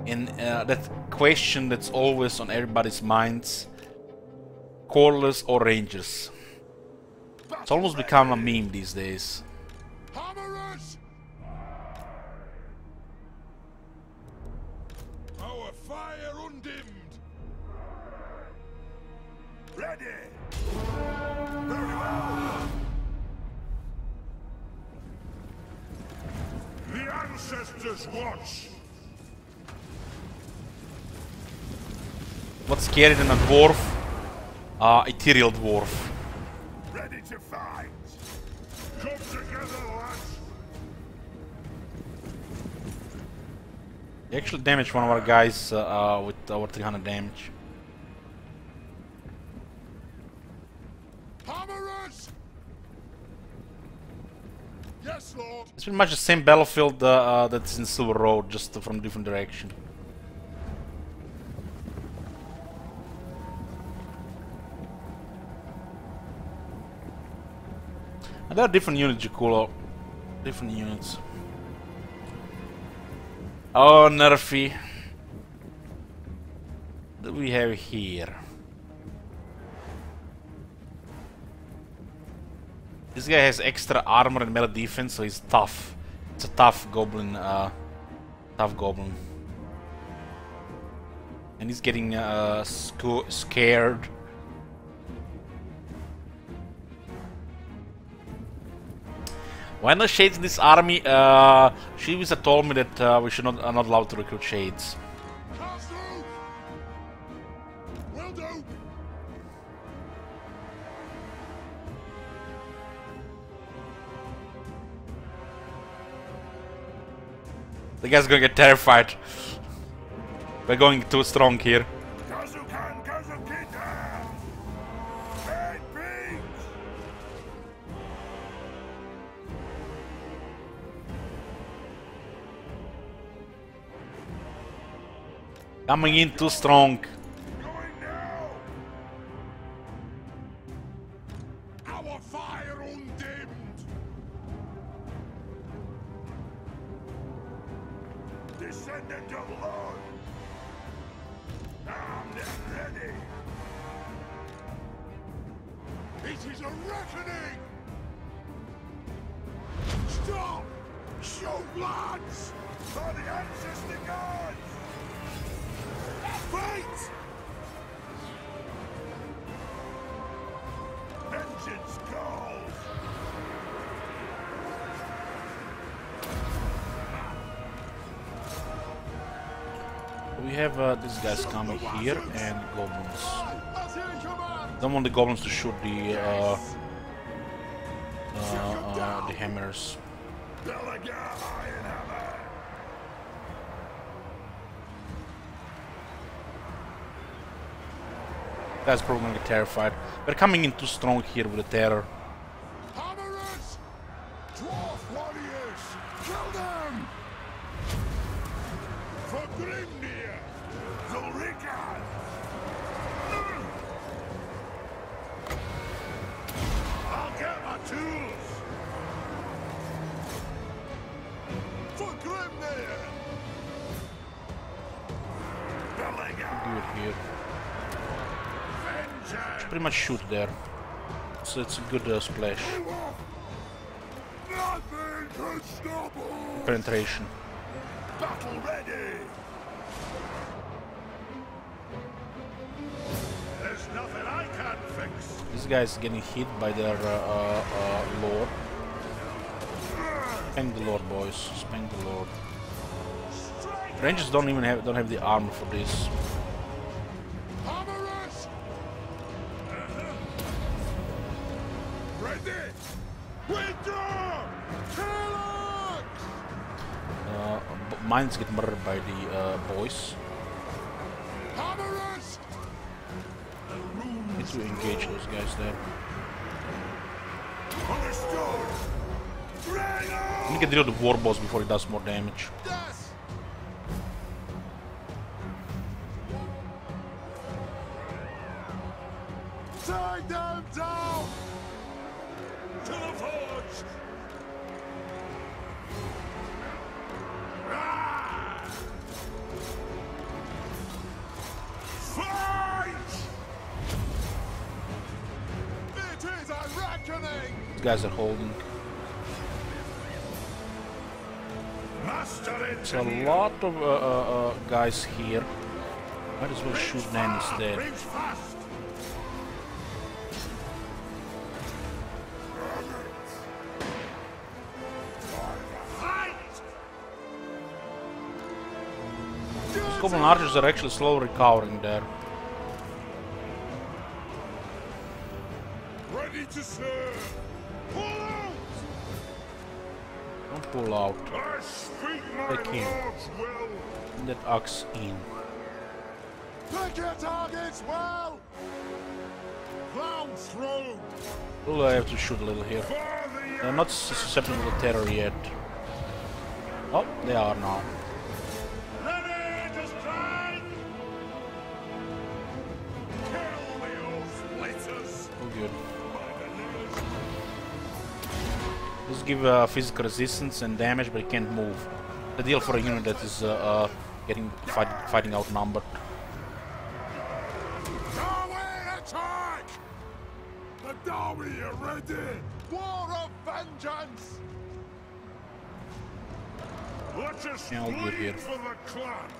Speaker 1: And that question that's always on everybody's minds: cordless or rangers? It's almost become a meme these days.
Speaker 3: Hammerers! Our fire undimmed! Ready! Very well! The ancestors watch!
Speaker 1: What's scarier than a dwarf? Ethereal dwarf.
Speaker 3: Ready to fight! Come together, lads!
Speaker 1: He actually damaged one of our guys with over 300 damage.
Speaker 3: Hammerers! Yes, Lord!
Speaker 1: It's pretty much the same battlefield that's in Silver Road, just from a different direction. And there are different units, Jakulo. Different units. Oh, Nerfy. What do we have here? This guy has extra armor and melee defense, so he's tough. It's a tough goblin, And he's getting scared. When the Shades in this army, Shivisa told me that we should not are not allowed to recruit Shades.
Speaker 3: Castle! Will do!
Speaker 1: The guy's gonna get terrified. We're going too strong here.
Speaker 3: Kazukan Kazukita! Eight beats!
Speaker 1: Coming in too strong.
Speaker 3: Going now! Our fire undimmed! Descendant of Lord! Armed and ready! It is a reckoning! Stop! Shoot, lads! For the ancestor gods! Fight! Vengeance calls!
Speaker 1: We have these guys coming here and goblins. Don't want the goblins to shoot the hammers.
Speaker 3: Belagar Ironhammer!
Speaker 1: Guys probably gonna get terrified. We're coming in too strong here with the terror.
Speaker 3: Hammerers! Dwarf warriors! Kill them! For Grimnir! Zulrika! I'll get my tools! For Grimnir! Belagar!
Speaker 1: Do it here.
Speaker 3: Vengeance!
Speaker 1: Pretty much shoot there. So it's a good splash.
Speaker 3: Nothing can stop us!
Speaker 1: Penetration.
Speaker 3: Battle ready! There's nothing I can't fix!
Speaker 1: This guy is getting hit by their lord. Spank the lord, boys. Spank the lord. Rangers don't have the armor for this.
Speaker 3: Hammerers! Ready! Withdraw! Kill
Speaker 1: Mines get murdered by the boys.
Speaker 3: Hammerers!
Speaker 1: Need to engage those guys there.
Speaker 3: Understood! Bring
Speaker 1: Let me get rid of the war boss before he does more damage.
Speaker 3: Yes! Take them down! To the forge! Ah! Fight! It is a reckoning!
Speaker 1: These guys are holding.
Speaker 3: Master
Speaker 1: There's a lot of guys here. Might as well shoot them instead.
Speaker 3: Reach fast! Fight!
Speaker 1: These goblin archers are actually slowly recovering there.
Speaker 3: Ready to serve! Pull out!
Speaker 1: Don't pull out.
Speaker 3: I speak my
Speaker 1: Take him.
Speaker 3: lord's will!
Speaker 1: Let axe in.
Speaker 3: Pick your targets well! Plow through!
Speaker 1: Well, I have to shoot a little here.
Speaker 3: For the
Speaker 1: They're not susceptible to terror yet. Oh, they are now.
Speaker 3: ready to strike! Kill the old flighters!
Speaker 1: Oh, good.
Speaker 3: By the nails!
Speaker 1: This give physical resistance and damage, but it can't move. The deal for a unit that is fighting outnumbered.
Speaker 3: Darwin, attack! The Darwin are ready! War of vengeance! Let us
Speaker 1: Yeah, I'll do it here.
Speaker 3: bleed for the clan!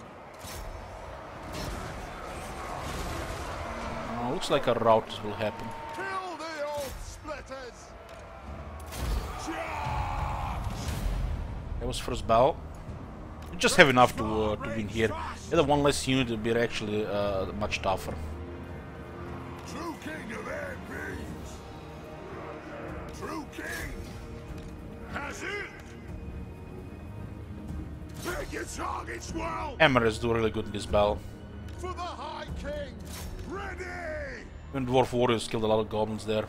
Speaker 1: Looks like a rout will happen.
Speaker 3: Kill the old splitters! Charge!
Speaker 1: That was first battle. We just have enough to win here. The one less unit will be actually much tougher.
Speaker 3: True king of air beings. True king. Has it? Pick your targets well.
Speaker 1: Emeralds do really good in this battle.
Speaker 3: For the High King. Ready.
Speaker 1: Even Dwarf Warriors killed a lot of goblins there.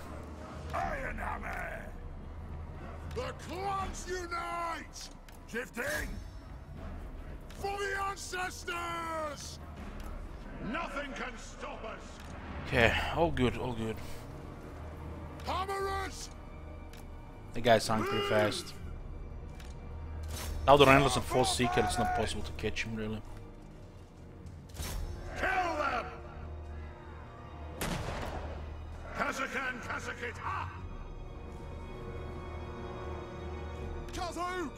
Speaker 3: Iron Hammer. The clans unite. Shifting. For the ancestors. Nothing can stop us.
Speaker 1: Okay, all good, all good.
Speaker 3: Hammerers.
Speaker 1: The guy's sunk pretty fast. Now the Randless and Force Seeker, it's not possible to catch him really.
Speaker 3: Kill them. Kazakan, Kazakit, ha! Kazook!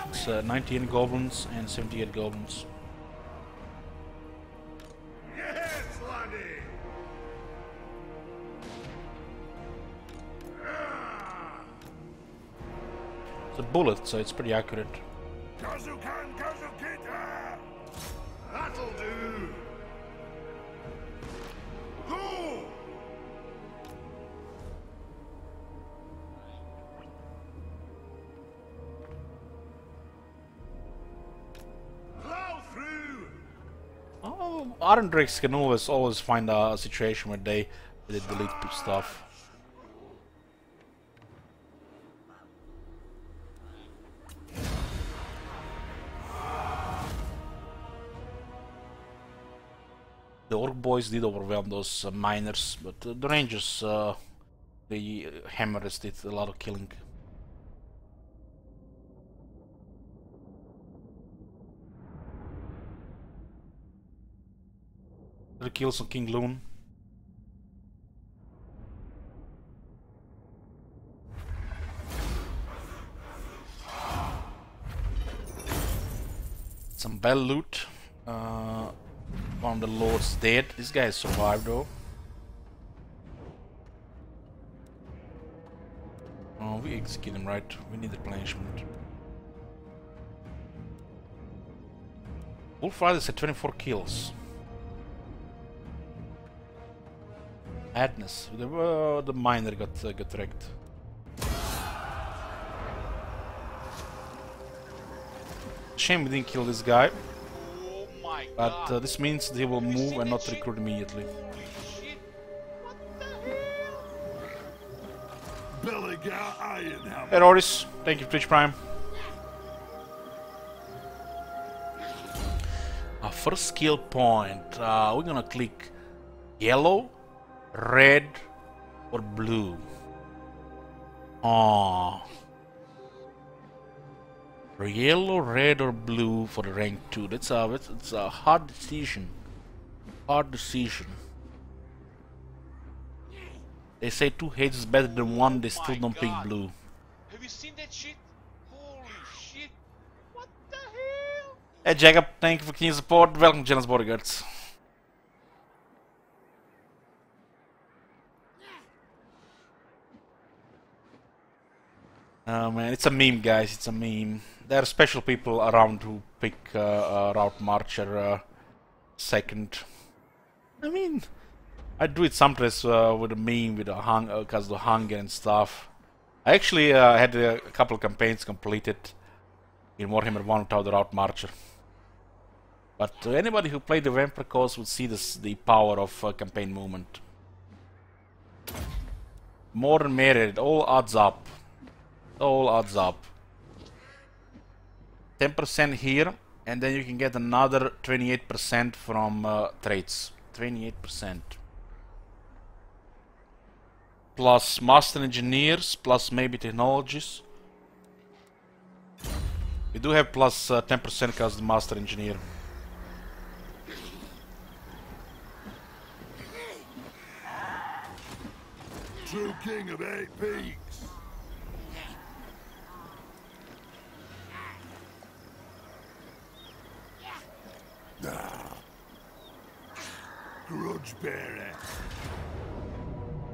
Speaker 1: It's 98 goblins and 78 goblins.
Speaker 3: Yes, laddie!
Speaker 1: It's a bullet, so it's pretty accurate.
Speaker 3: Kazukan, Kazukit, ha! That'll do! Go! Plow through!
Speaker 1: Oh, Arendrix can always find a situation where they delete stuff. The Orc boys did overwhelm those miners, but the Rangers, the Hammers did a lot of killing. The kills on King Loon. Some bell loot. One of the lords dead. This guy survived though. Oh, we execute him, right? We need replenishment. Wolf Riders had 24 kills. Madness. The miner got wrecked. Shame we didn't kill this guy.
Speaker 5: Oh my
Speaker 1: But
Speaker 5: god.
Speaker 1: this means they will move and not recruit immediately.
Speaker 5: Holy shit. What the hell?
Speaker 3: Belligar Iron Hammer.
Speaker 1: Hey Roris, thank you for Twitch Prime. Our first skill point. We're gonna click yellow, red, or blue. Yellow, red, or blue for the rank 2. It's a hard decision. Hard decision. They say 2 heads is better than 1. They still don't pick blue.
Speaker 5: Have you seen that shit? Holy shit. What the hell?
Speaker 1: Hey Jacob, thank you for keen support. Welcome to Channel's Bodyguards. Oh man, it's a meme, guys. It's a meme. There are special people around who pick Route Marcher second. I mean, I do it sometimes with a meme, with a because of the hunger and stuff. I actually had a couple of campaigns completed in Warhammer 1 without the Route Marcher. But anybody who played the Vampire Cause would see the power of campaign movement. More than merit, it all adds up. All adds up. 10% here, and then you can get another 28% from traits. 28%. Plus master engineers, plus maybe technologies. We do have plus 10% because the master engineer.
Speaker 3: True king of 8 peaks. Grudge bearer.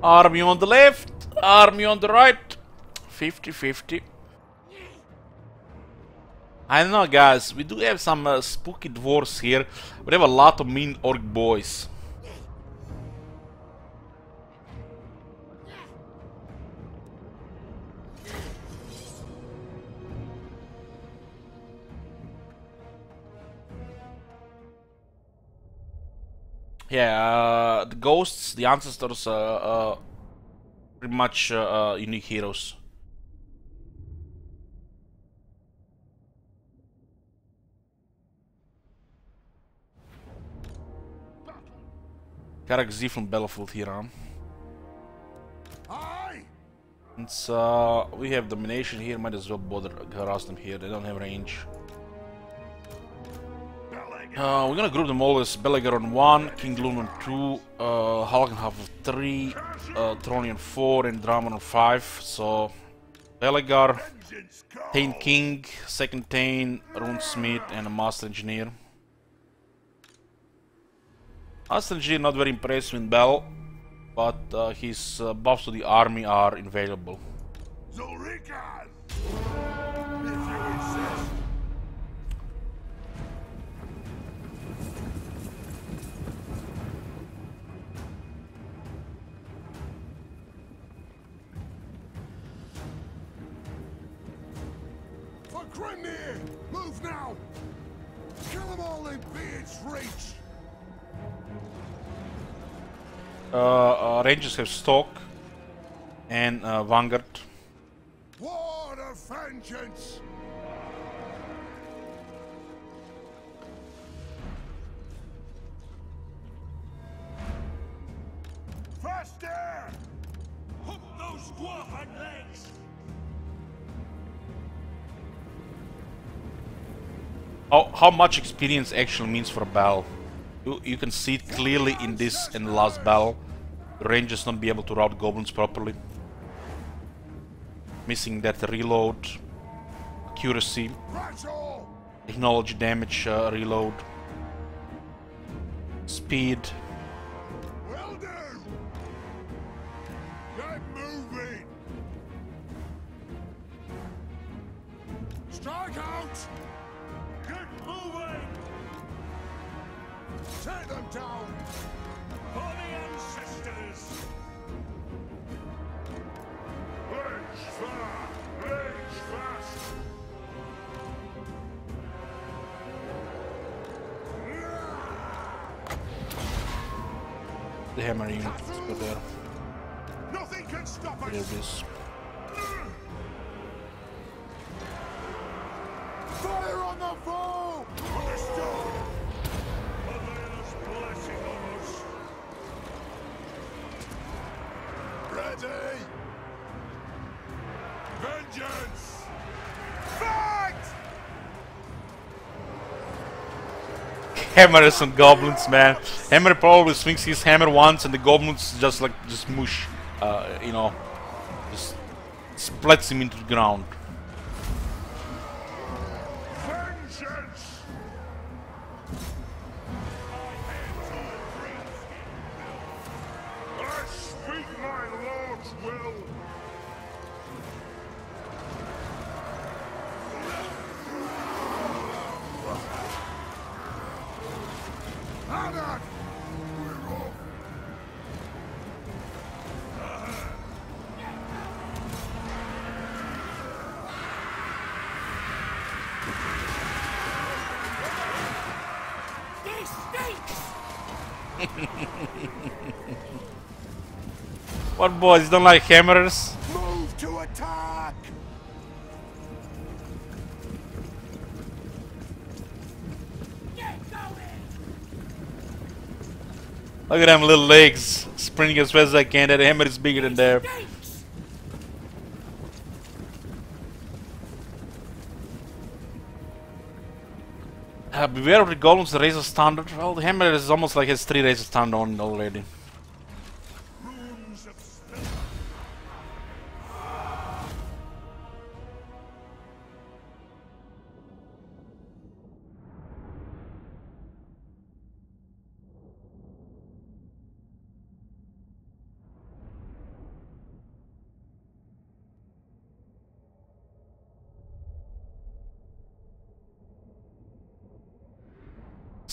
Speaker 1: Army on the left, army on the right. 50-50. I don't know, guys. We do have some spooky dwarves here. We have a lot of mean orc boys. Yeah, the ghosts, the ancestors, pretty much unique heroes. Karak Z from Battlefield here, huh? It's, we have domination here, might as well bother harass them here, they don't have range. We're gonna group them all as Belegar on 1, King Gloom on 2, Halkan half of 3, Trony on 4, and Draman on 5. So, Belegar, Tain King, second Tain, Runesmith, and a Master Engineer. Master Engineer not very impressed with Bell, but his buffs to the army are invaluable.
Speaker 3: Grimnir! Move now! Kill them all in Beard's reach!
Speaker 1: Rangers have Stalk and Vanguard.
Speaker 3: War of vengeance! Faster! Hook those dwarven legs!
Speaker 1: How much experience actually means for a battle. You can see it clearly in this and the last battle. Rangers not be able to route goblins properly. Missing that reload, accuracy, technology damage reload, speed.
Speaker 3: Will do! Get moving! Strike out! Get moving! Tear them down! For the ancestors! Rage far! Rage fast!
Speaker 1: The hammer unit, let's go there.
Speaker 3: Nothing can stop us!
Speaker 1: There it is.
Speaker 3: Fire on the foe! Understood! Availa's blessing on us! Ready! Vengeance! Fight!
Speaker 1: Hammers and goblins, man. Hammer probably swings his hammer once and the goblins just mush, you know, just splits him into the ground.
Speaker 3: Vengeance! I speak my lord's will! Anna! We're off!
Speaker 1: What boys, don't like hammers?
Speaker 3: Move to attack!
Speaker 1: Look at them little legs, sprinting as fast as I can. That hammer is bigger than there. Beware of the golems, the razor standard. Well, the hammer is almost like has 3 razor standard on it already.
Speaker 3: Runes of spell.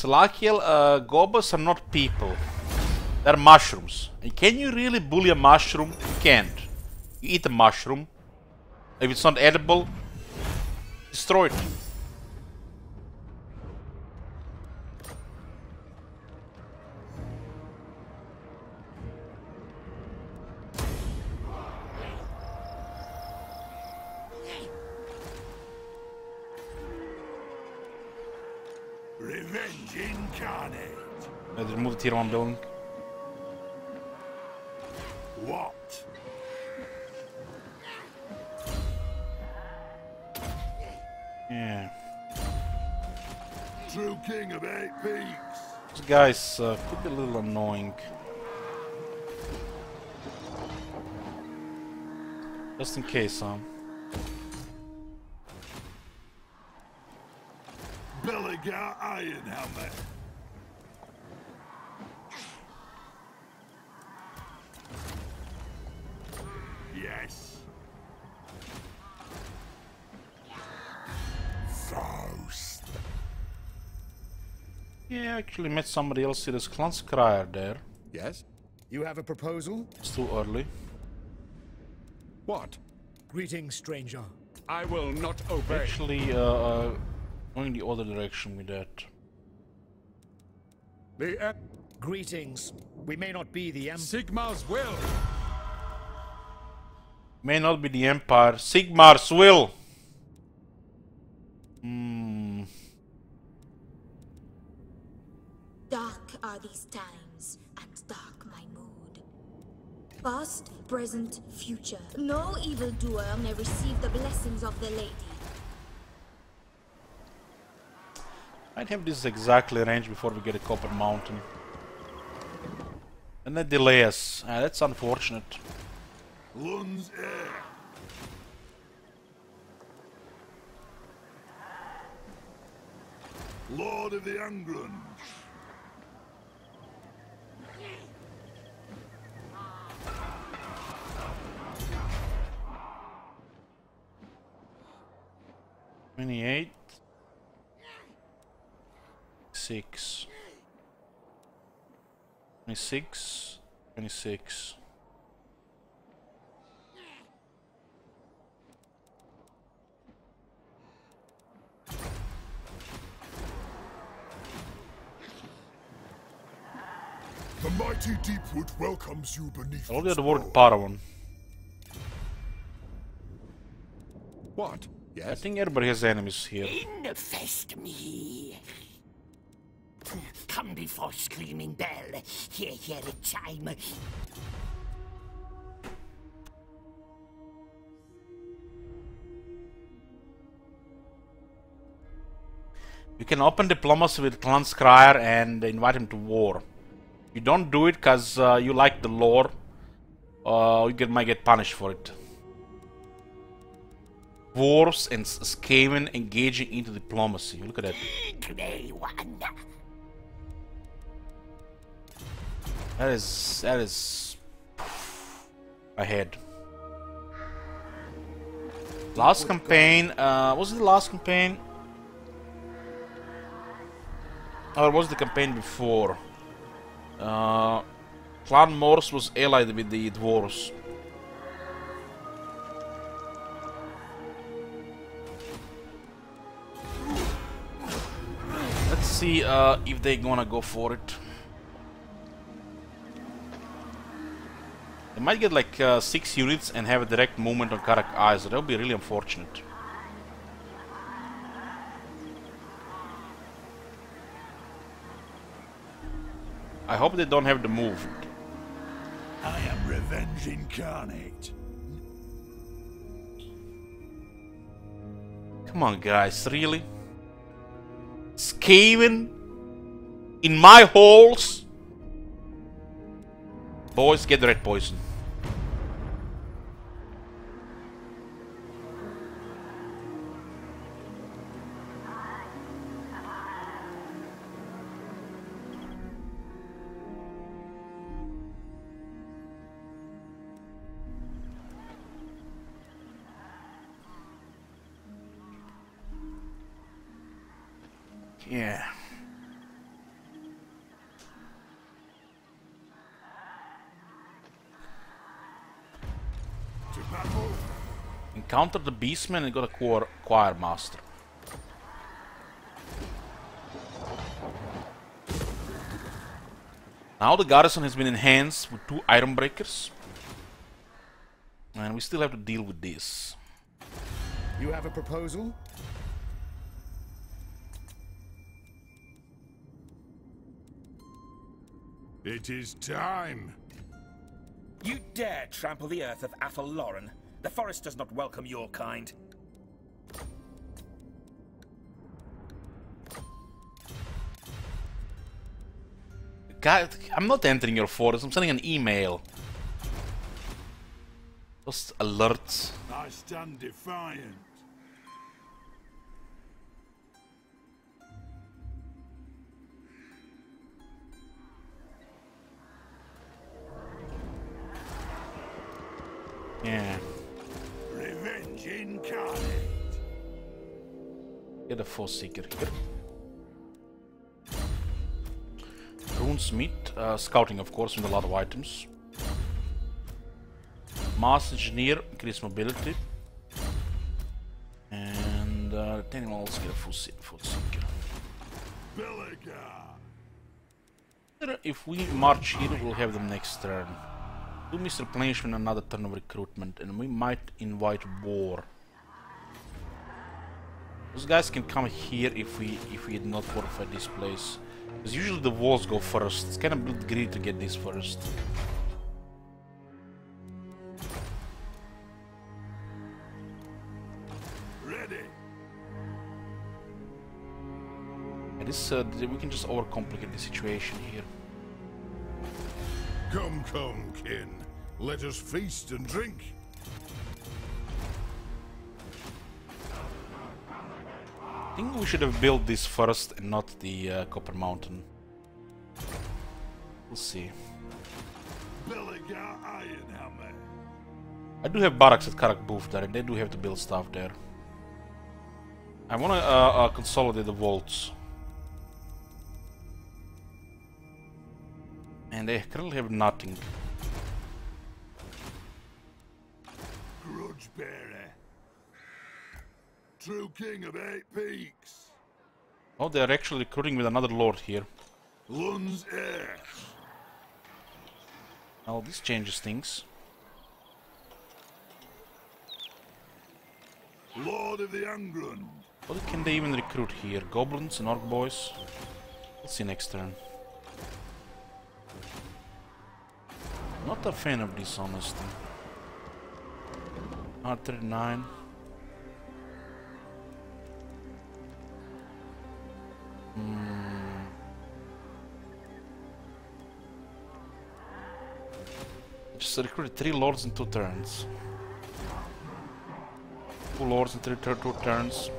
Speaker 1: Salakiel, gobas are not people. They're mushrooms. And can you really bully a mushroom? You can't. You eat a mushroom. If it's not edible, destroy it.
Speaker 3: Revenge incarnate.
Speaker 1: Let's remove the tier 1 building.
Speaker 3: What?
Speaker 1: Yeah.
Speaker 3: True king of 8 peaks.
Speaker 1: These guys could be a little annoying. Just in case, huh?
Speaker 3: Belagar Iron Helmet. Yes. Faust.
Speaker 1: Yeah, I actually met somebody else here. There's Clanskrier there.
Speaker 4: Yes?
Speaker 6: You have a proposal?
Speaker 1: It's too early.
Speaker 4: What?
Speaker 6: Greetings, stranger.
Speaker 4: I will not obey.
Speaker 1: Actually, going the other direction with that.
Speaker 4: The
Speaker 6: Greetings. We may not be the
Speaker 4: Sigmar's will.
Speaker 1: May not be the Empire. Sigmar's will!
Speaker 7: Dark are these times, and dark my mood. Past, present, future. No evildoer may receive the blessings of the lady.
Speaker 1: Might have this exactly arranged before we get a Copper Mountain. And they delay us. That's unfortunate.
Speaker 3: Lund's heir. Lord of the Angrund.
Speaker 1: $28. 6. 26. 26.
Speaker 3: The mighty Deepwood welcomes you beneath
Speaker 1: I already
Speaker 3: its
Speaker 1: had the word
Speaker 3: wall.
Speaker 1: Paragon.
Speaker 4: What?
Speaker 1: I
Speaker 4: Yes?
Speaker 1: think everybody has enemies here.
Speaker 8: Infest me. Come before screaming bell. Hear it chime.
Speaker 1: You can open diplomacy with Clanskrier and invite him to war. You don't do it because you like the lore. Might get punished for it. Dwarves and Skaven engaging into diplomacy. Look at that.
Speaker 8: Grey one.
Speaker 1: That is ahead. Last campaign, was it the last campaign? Or was the campaign before? Clan Morse was allied with the dwarves. Let's see if they're gonna go for it. They might get like 6 units and have a direct movement on Karak Eyes. That would be really unfortunate. I hope they don't have the move.
Speaker 3: I am revenge incarnate.
Speaker 1: Come on, guys, really? Skaven in my halls? Boys, get the red poison. Yeah. countered the Beastman and got a Choir Master. Now the garrison has been enhanced with 2 Iron Breakers. And we still have to deal with this.
Speaker 6: You have a proposal?
Speaker 3: It is time.
Speaker 9: You dare trample the earth of Athel Lauren? The forest does not welcome your kind.
Speaker 1: God, I'm not entering your forest, I'm sending an email. Just alerts.
Speaker 3: I stand defiant.
Speaker 1: Yeah.
Speaker 3: Revenge incarnate.
Speaker 1: Get a Forseeker here. Runesmith, scouting of course with a lot of items. Mass Engineer, increase mobility. And then we'll also get a Forseeker. If we march here, we'll have them next turn. 2 miss replenishment, another turn of recruitment, and we might invite war. Those guys can come here if we had not fortified this place. Because usually the walls go first. It's kind of a bit greedy to get this first.
Speaker 3: Ready.
Speaker 1: And this we can just overcomplicate the situation here.
Speaker 3: Come, come, kin. Let us feast and drink.
Speaker 1: I think we should have built this first and not the Copper Mountain. We'll see. I do have barracks at Karak Booth there, and they do have to build stuff there. I want to consolidate the vaults. And they currently have nothing.
Speaker 3: Grudge bearer. True king of 8 peaks.
Speaker 1: Oh, they're actually recruiting with another lord here.
Speaker 3: Lun's heir.
Speaker 1: Oh, this changes things.
Speaker 3: Lord of the Angrund.
Speaker 1: What can they even recruit here? Goblins and orc boys? Let's see next turn. Not a fan of this, honestly. R39. Just recruited 3 lords in 2 turns. 2 lords in 2 turns.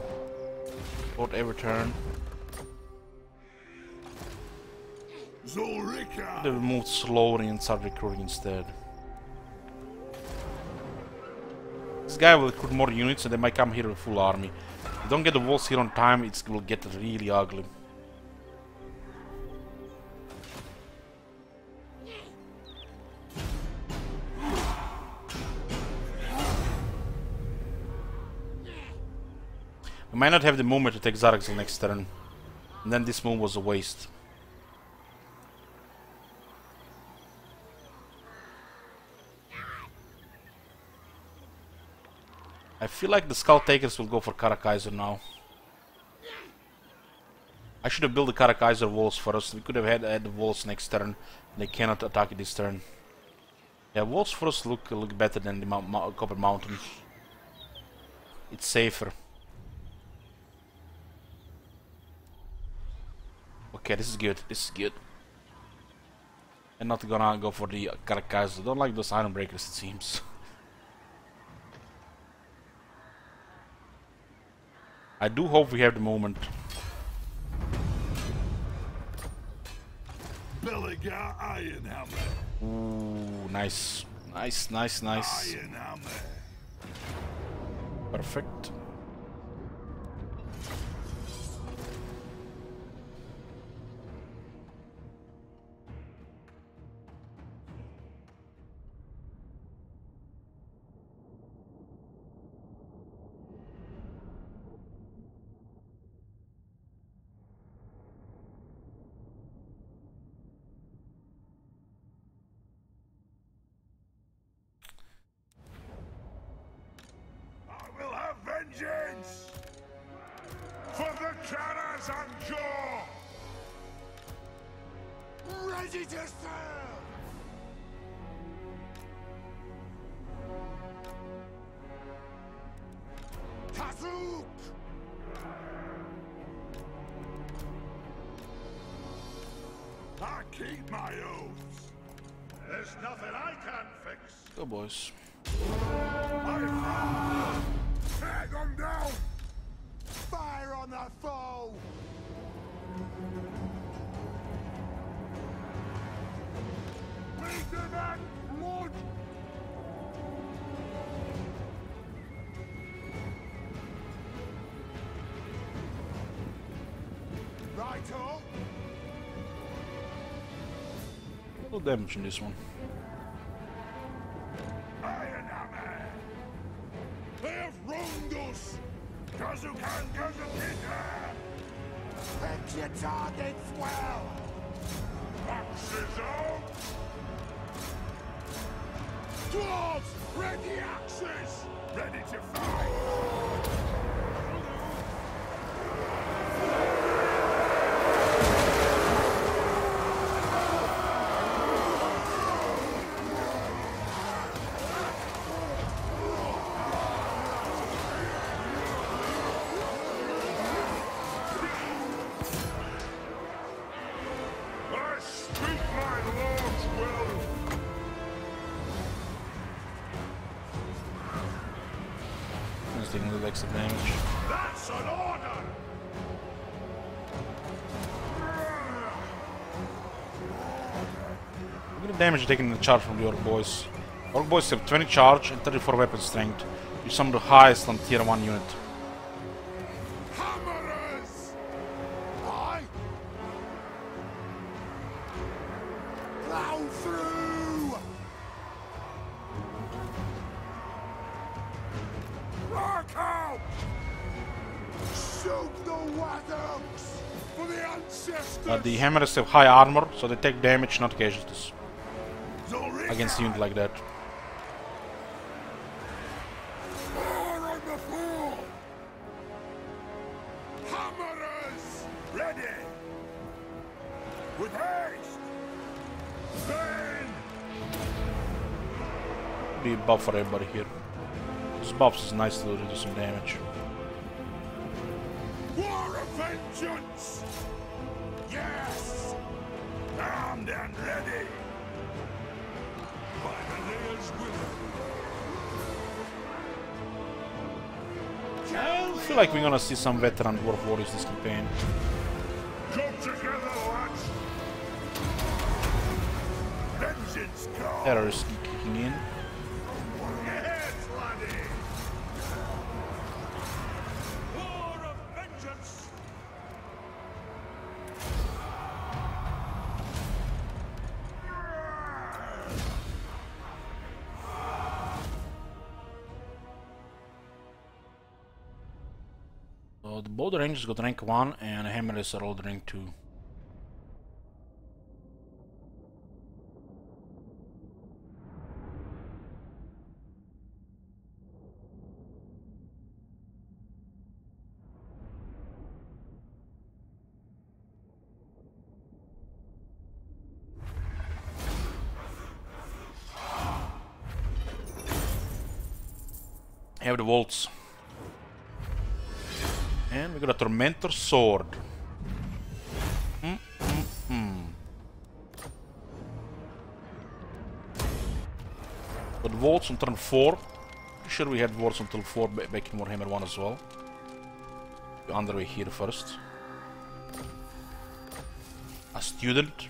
Speaker 1: Lord every turn.
Speaker 3: Zulrika.
Speaker 1: They will move slowly and start recruiting instead. This guy will recruit more units and they might come here with a full army. If you don't get the walls here on time, it will get really ugly. We might not have the movement to take Zaraxel next turn. And then this move was a waste. I feel like the Skull Takers will go for Karakaiser now. I should have built the Karakaiser walls first. We could have had the walls next turn. They cannot attack it this turn. Yeah, walls first look better than the Copper Mountain. It's safer. Okay, this is good. This is good. I'm not gonna go for the Karakaiser. I don't like those Iron Breakers, it seems. I do hope we have the moment.
Speaker 3: Belligar Ironhammer.
Speaker 1: Ooh, nice. Nice, nice, nice.
Speaker 3: Ironhammer.
Speaker 1: Perfect.
Speaker 3: Ready to serve! Kazuk! I keep my oaths. There's nothing I can't fix.
Speaker 1: Go, boys.
Speaker 3: Drag them down! Fire on the foe! Lead them at blood! Righto!
Speaker 1: No damage in this one.
Speaker 3: Iron Hammer! They have wronged us! Kazukan Kazukita! Pick your targets well! Axes out! Dwarves! Ready axes! Ready to fight! I speak my lord's will!
Speaker 1: Just taking a little extra damage.
Speaker 3: That's an order!
Speaker 1: Look at the damage taken in the charge from the Orc boys. Orc boys have 20 charge and 34 weapon strength. You're some of the highest on tier 1 unit.
Speaker 3: Hammerers! I plow through! Rock out! Soak the waddocks for the ancestors!
Speaker 1: The hammers have high armor, so they take damage, not casualties. Against a unit like that.
Speaker 3: More on the floor! Hammerers! Ready! With haste! Then!
Speaker 1: Be a buff for everybody here. This buffs is nice to do some damage.
Speaker 3: War of vengeance! Yes! Armed and ready! By the Lea's will.
Speaker 1: I feel like we're gonna see some veteran dwarf warriors this campaign.
Speaker 3: Come together, lads! Vengeance comes!
Speaker 1: Terrorists kicking in.
Speaker 3: Yes, laddie! War of vengeance!
Speaker 1: So the Boulder Rangers got rank 1 and the Hammerers are all rank 2. I have the Volts. And we got a Tormentor Sword. But Volts on turn 4. Pretty sure we had Volts until 4 back in Warhammer 1 as well. Underway here first. A student.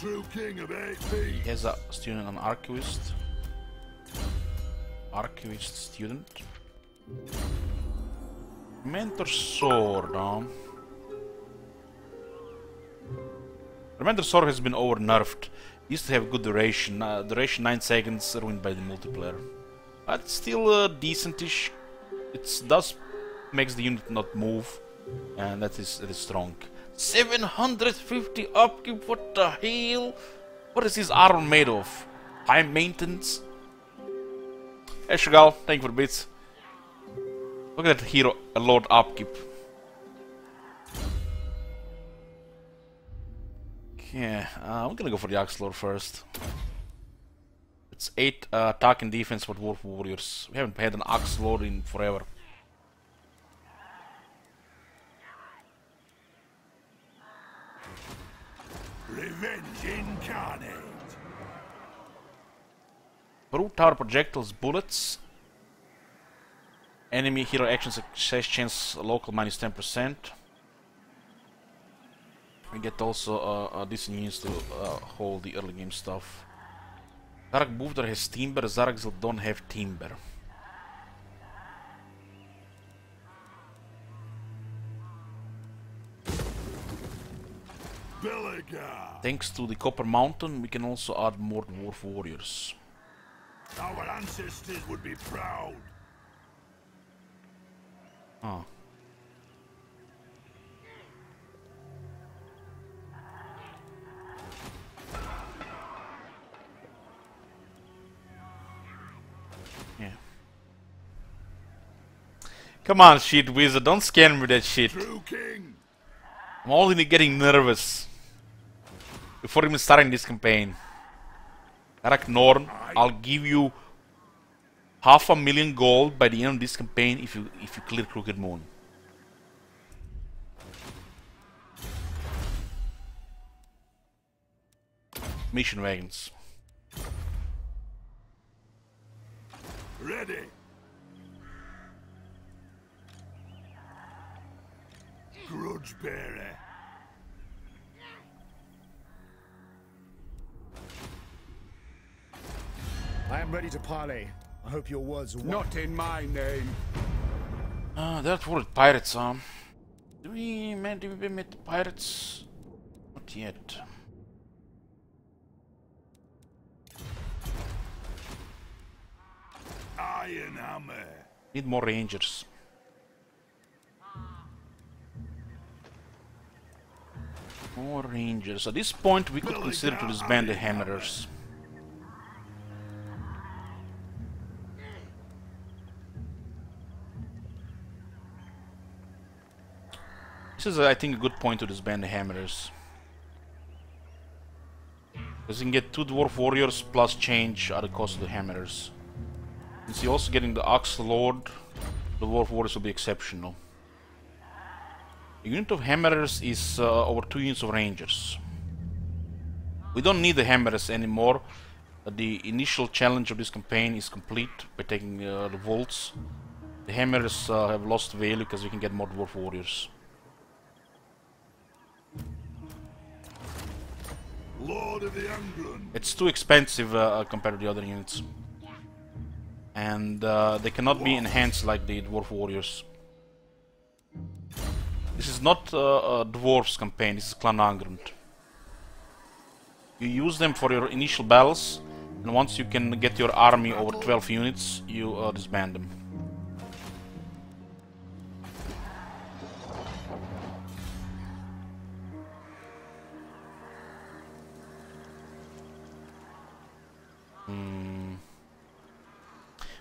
Speaker 3: True king of 8 feet.
Speaker 1: He has a student, an archivist. Archivist student. Mentor Sword, Mentor Sword has been over nerfed. Used to have good duration. Duration 9 seconds, ruined by the multiplayer. But still decentish. It does makes the unit not move, and that is strong. 750 upkeep. What the hell? What is this armor made of? High maintenance. Hey Shagal, thank you for the bits. Look at that hero, a Lord upkeep. Yeah, we're gonna go for the Axe Lord first. It's 8 attack and defense for Dwarf Warriors. We haven't had an Axe Lord in forever.
Speaker 3: Revenge incarnate.
Speaker 1: Brute Tower projectiles, bullets. Enemy hero action success chance local minus 10%. We get also decent units to hold the early game stuff. Zarak Boofder has Timber, Zarakzil don't have Timber.
Speaker 3: Belegar.
Speaker 1: Thanks to the Copper Mountain, we can also add more Dwarf Warriors.
Speaker 3: Our ancestors would be proud.
Speaker 1: Ah. Yeah. Come on, shit wizard, don't scare me with that shit.
Speaker 3: True king.
Speaker 1: I'm already getting nervous before even starting this campaign. Arak Norn, I'll give you 500,000 gold by the end of this campaign if you clear Crooked Moon. Mission wagons.
Speaker 3: Ready. Grudge bearer.
Speaker 6: I am ready to parley. I hope your words are
Speaker 4: Not in my name.
Speaker 1: That's what pirates are. Did we meet the pirates? Not yet.
Speaker 3: Iron hammer.
Speaker 1: Need more rangers. More rangers. At this point, we could consider to disband the hammerers. This is, I think, a good point to disband the hammerers. Because you can get 2 Dwarf Warriors plus change at the cost of the hammerers. Since you're also getting the Axe Lord, the Dwarf Warriors will be exceptional. A unit of hammerers is over 2 units of rangers. We don't need the hammerers anymore. The initial challenge of this campaign is complete by taking the vaults. The hammerers have lost value because we can get more Dwarf Warriors.
Speaker 3: Lord of the Angrund.
Speaker 1: It's too expensive compared to the other units. And they cannot be enhanced like the Dwarf Warriors. This is not a Dwarves campaign, this is Clan Angrund. You use them for your initial battles, and once you can get your army over 12 units, you disband them.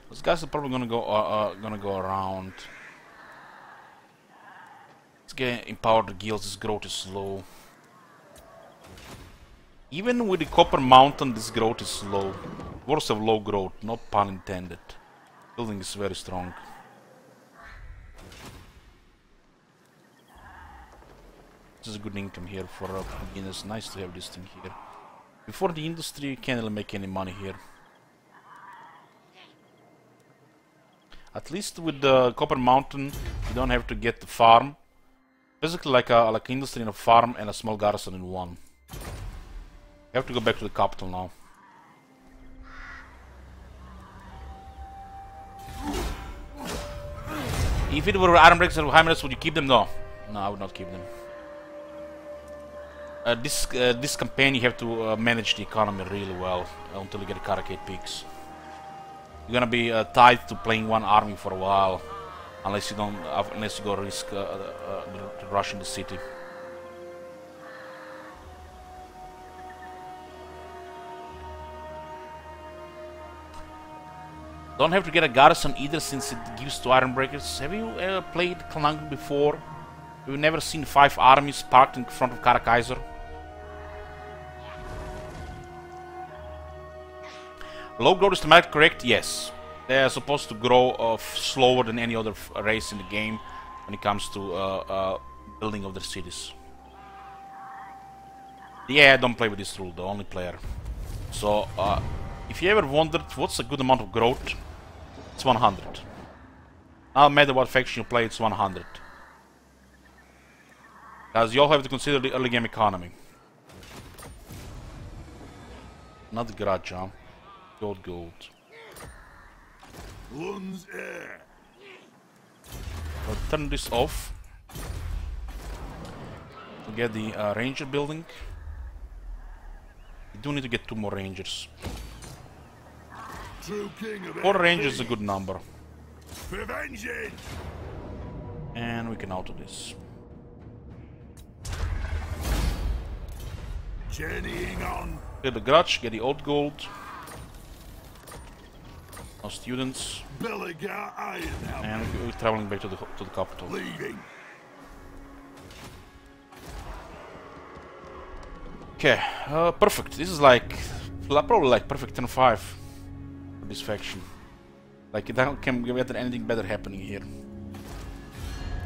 Speaker 1: Those guys are probably gonna go around. Let's get empowered guilds. This growth is slow. Even with the Copper Mountain, this growth is slow. Dwarves have low growth, no pun intended. Building is very strong. This is a good income here for beginners. Nice to have this thing here. Before the industry, you can't really make any money here. At least with the Copper Mountain, you don't have to get the farm. Basically like industry in a farm and a small garrison in one. You have to go back to the capital now. If it were Iron Breakers or Hammerers, would you keep them? No. No, I would not keep them. This campaign you have to manage the economy really well until you get the Karakate Peaks. You're gonna be tied to playing one army for a while, unless you go risk rushing the city. Don't have to get a garrison either, since it gives to Iron Breakers. Have you played Clan Angrund before? Have you never seen 5 armies parked in front of Karakaiser? Low growth is thematically correct? Yes. They are supposed to grow slower than any other race in the game when it comes to building of their cities. Yeah, I don't play with this rule, the only player. So, if you ever wondered what's a good amount of growth, it's 100. No matter what faction you play, it's 100. Because you all have to consider the early game economy. Not the garage, huh? Gold.
Speaker 3: Lun's air.
Speaker 1: I'll turn this off to get the ranger building. We do need to get 2 more rangers. 4 rangers is a good number. And we can auto this.
Speaker 3: Journeying on.
Speaker 1: Get the grudge, get the old gold. Our students. And we're traveling back to the capital.
Speaker 3: Leaving.
Speaker 1: Okay, perfect. This is like probably like perfect turn 5 for this faction. Like it can't get anything better happening here.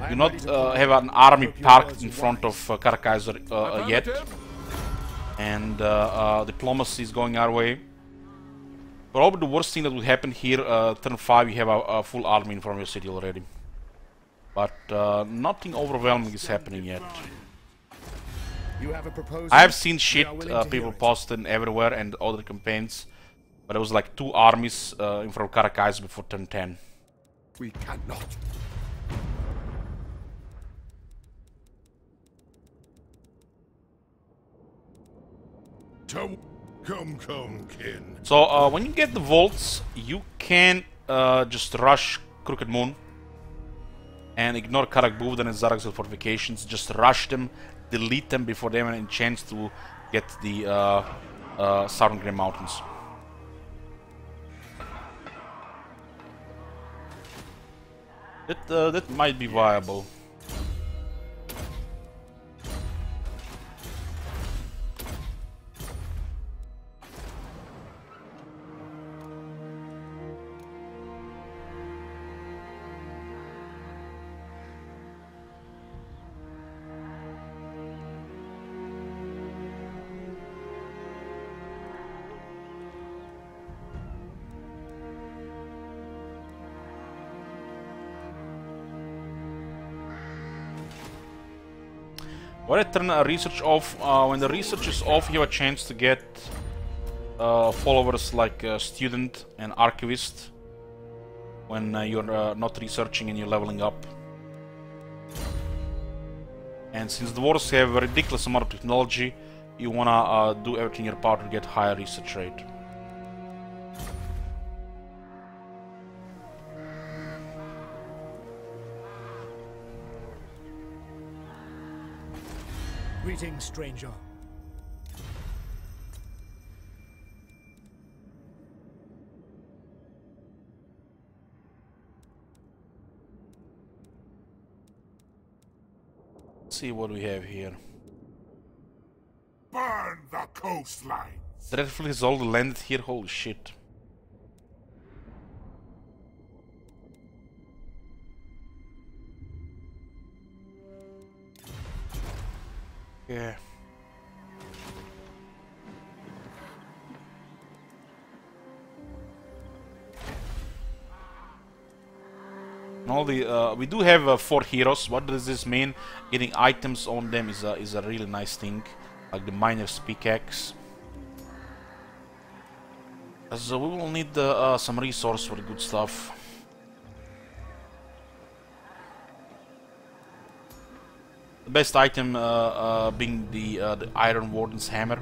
Speaker 1: Do not have an army parked in front of Karakaiser yet, and diplomacy is going our way. Probably the worst thing that would happen here, turn 5, you have a full army in front of your city already. But nothing overwhelming is happening yet.
Speaker 6: You have a proposal?
Speaker 1: I have seen shit people posted everywhere and other campaigns, but it was like 2 armies in front of Karakaiser before turn 10.
Speaker 3: We cannot. Come, kin.
Speaker 1: So when you get the vaults, you can just rush Crooked Moon and ignore Karak Buvdan and Zaraxil fortifications. Just rush them, delete them before they have any chance to get the Southern Grey Mountains. That might be viable. When I turn research off, when the research is off, you have a chance to get followers like Student and Archivist when you're not researching and you're leveling up. And since the wars have a ridiculous amount of technology, you wanna do everything in your power to get higher research rate.
Speaker 6: Greetings, stranger.
Speaker 1: Let's see what we have here.
Speaker 3: Burn the coastline.
Speaker 1: Dreadfully is all landed here, holy shit. Yeah. All the we do have 4 heroes. What does this mean? Getting items on them is a really nice thing, like the miner's pickaxe. So we will need some resource for the good stuff. The best item being the Iron Warden's hammer.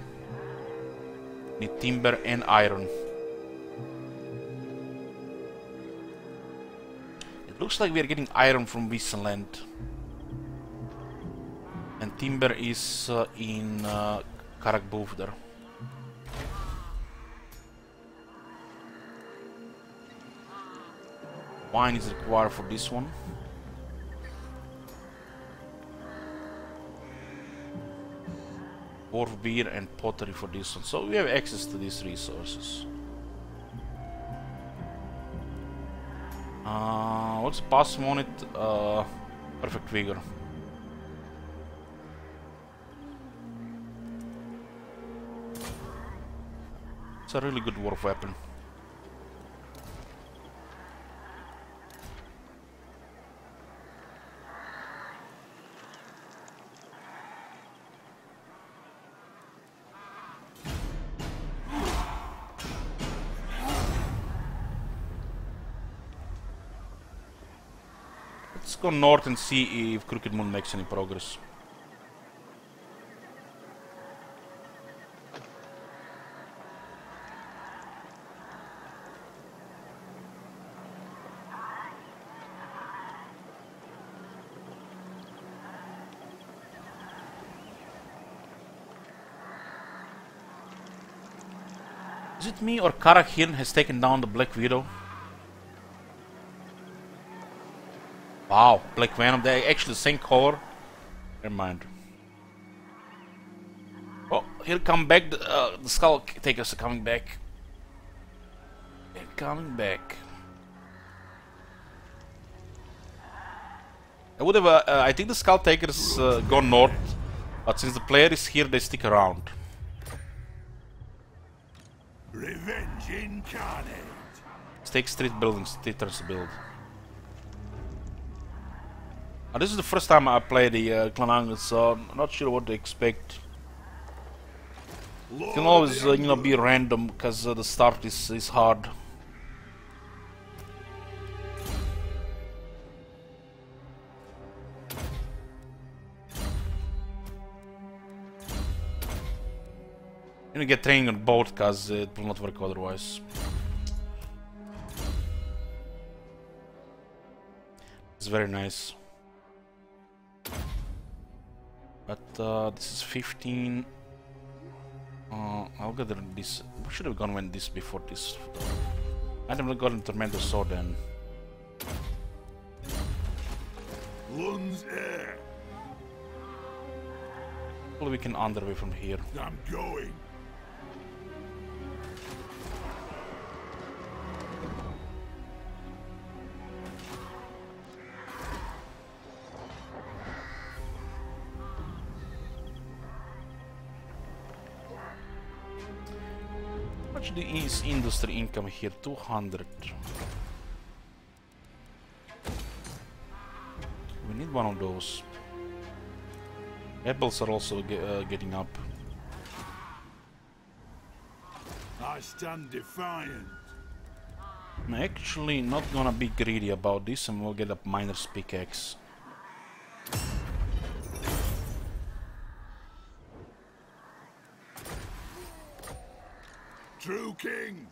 Speaker 1: Need timber and iron. It looks like we are getting iron from Wissenland. And timber is in Karakbuvdar. Wine is required for this one. Dwarf beer and pottery for this one. So we have access to these resources. What's the passive on it? Perfect vigor. It's a really good dwarf weapon. Let's go north and see if Crooked Moon makes any progress. Is it me or Karakhin has taken down the Black Widow? Wow, Black Venom, they're actually the same color. Never mind. Oh, he'll come back. The Skull Takers are coming back. They're coming back. I would have. I think the Skull Takers go north, but since the player is here, they stick around.
Speaker 3: Revenge incarnate.
Speaker 1: Let's take street buildings. Street turns to build. This is the first time I play the Clan Angrund, so I'm not sure what to expect. It can always, be random because the start is hard. You get training on both because it will not work otherwise. It's very nice. But this is 15. I'll get this. We should have gone with this before this. I haven't gotten Tormentor Sword then.
Speaker 3: Lungs air.
Speaker 1: Hopefully we can underway from here.
Speaker 3: I'm going.
Speaker 1: How much is industry income here? 200. We need one of those. Apples are also getting up.
Speaker 3: I stand defiant.
Speaker 1: I'm actually not gonna be greedy about this and we'll get a miner's pickaxe.
Speaker 3: True king.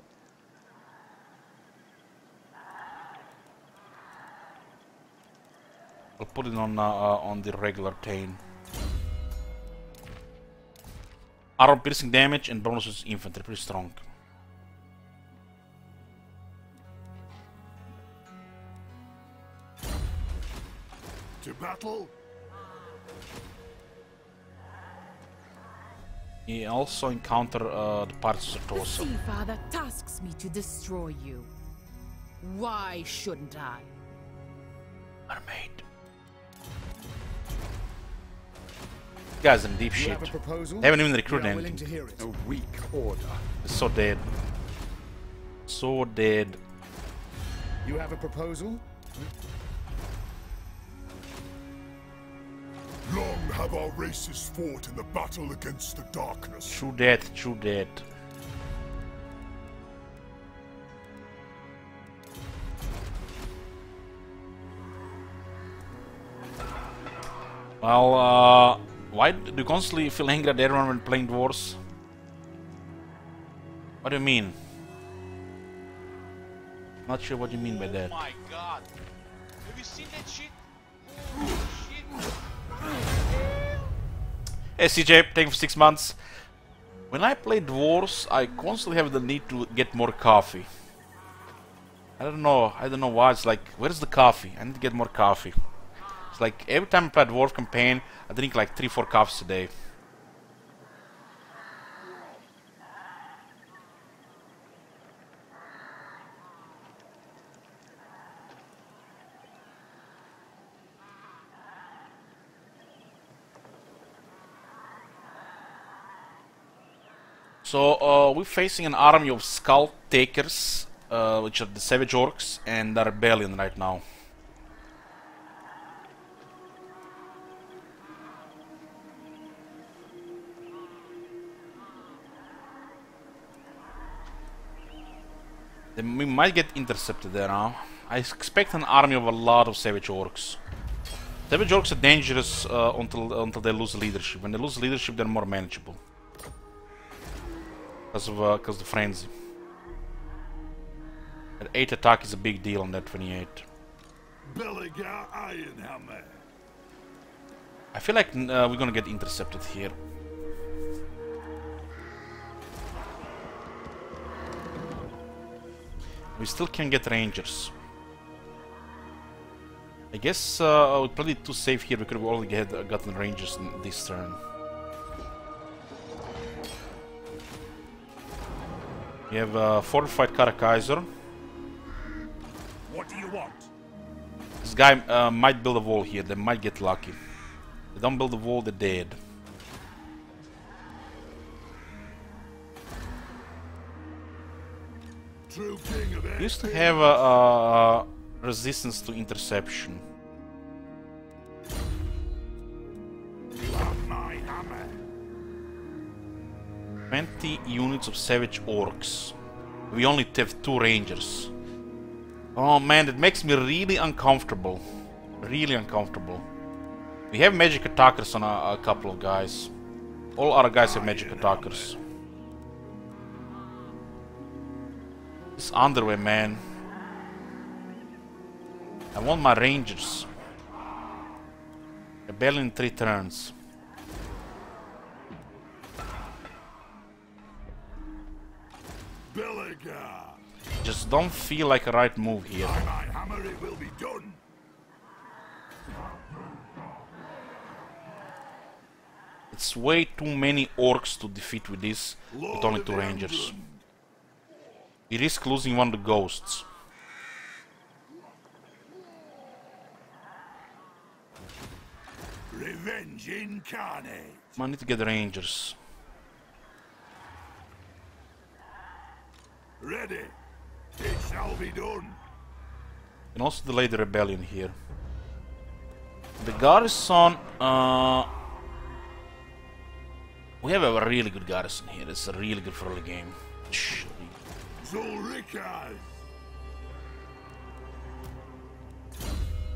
Speaker 1: I'll put it on the regular Tane. Armor piercing damage and bonuses infantry, pretty strong.
Speaker 3: To battle.
Speaker 1: He also encounter the parts of
Speaker 10: The
Speaker 1: torso.
Speaker 10: Sea Father tasks me to destroy you. Why shouldn't I?
Speaker 1: Mermaid. Guys in deep shit. They haven't even recruited anything.
Speaker 6: A weak order.
Speaker 1: It's so dead. So dead.
Speaker 6: You have a proposal?
Speaker 3: Long have our races fought in the battle against the darkness.
Speaker 1: True dead, true dead. Well, why do you constantly feel angry at everyone when playing dwarves? What do you mean? Not sure what you mean by that.
Speaker 5: Oh my god! Have you seen that shit? Holy shit!
Speaker 1: Hey CJ, thank you for 6 months. When I play dwarves, I constantly have the need to get more coffee. I don't know why. It's like, where's the coffee? I need to get more coffee. It's like every time I play a dwarf campaign, I drink like 3-4 coffees a day. So we're facing an army of Skull Takers, which are the Savage Orcs and the Rebellion right now. Then we might get intercepted there now. I expect an army of a lot of Savage Orcs. Savage Orcs are dangerous until they lose leadership. When they lose leadership, they're more manageable. Because of the frenzy. That 8 attack is a big deal on that 28.
Speaker 3: Belegar Ironhammer.
Speaker 1: I feel like we're gonna get intercepted here. We still can get rangers. I guess we played it too safe here. We could have already gotten rangers in this turn. We have fortified Karakaiser.
Speaker 3: What do you want?
Speaker 1: This guy might build a wall here. They might get lucky. If they don't build a wall, they're dead.
Speaker 3: True king of
Speaker 1: We used to have a resistance to interception.
Speaker 3: my hammer.
Speaker 1: 20 units of Savage Orcs. We only have 2 Rangers. Oh man, that makes me really uncomfortable. Really uncomfortable. We have magic attackers on a couple of guys. All our guys have magic attackers. This underway, man. I want my Rangers. Rebellion 3 turns.
Speaker 3: Belegar.
Speaker 1: Just don't feel like a right move here.
Speaker 3: By my hammer it will be done.
Speaker 1: It's way too many orcs to defeat with this, with only 2 rangers. We risk losing one of the ghosts.
Speaker 3: Revenge incarnate.
Speaker 1: I need to get rangers.
Speaker 3: Ready. It shall be done.
Speaker 1: And also delay the rebellion here. The garrison, we have a really good garrison here. It's a really good for early game.
Speaker 3: Zulrikaz.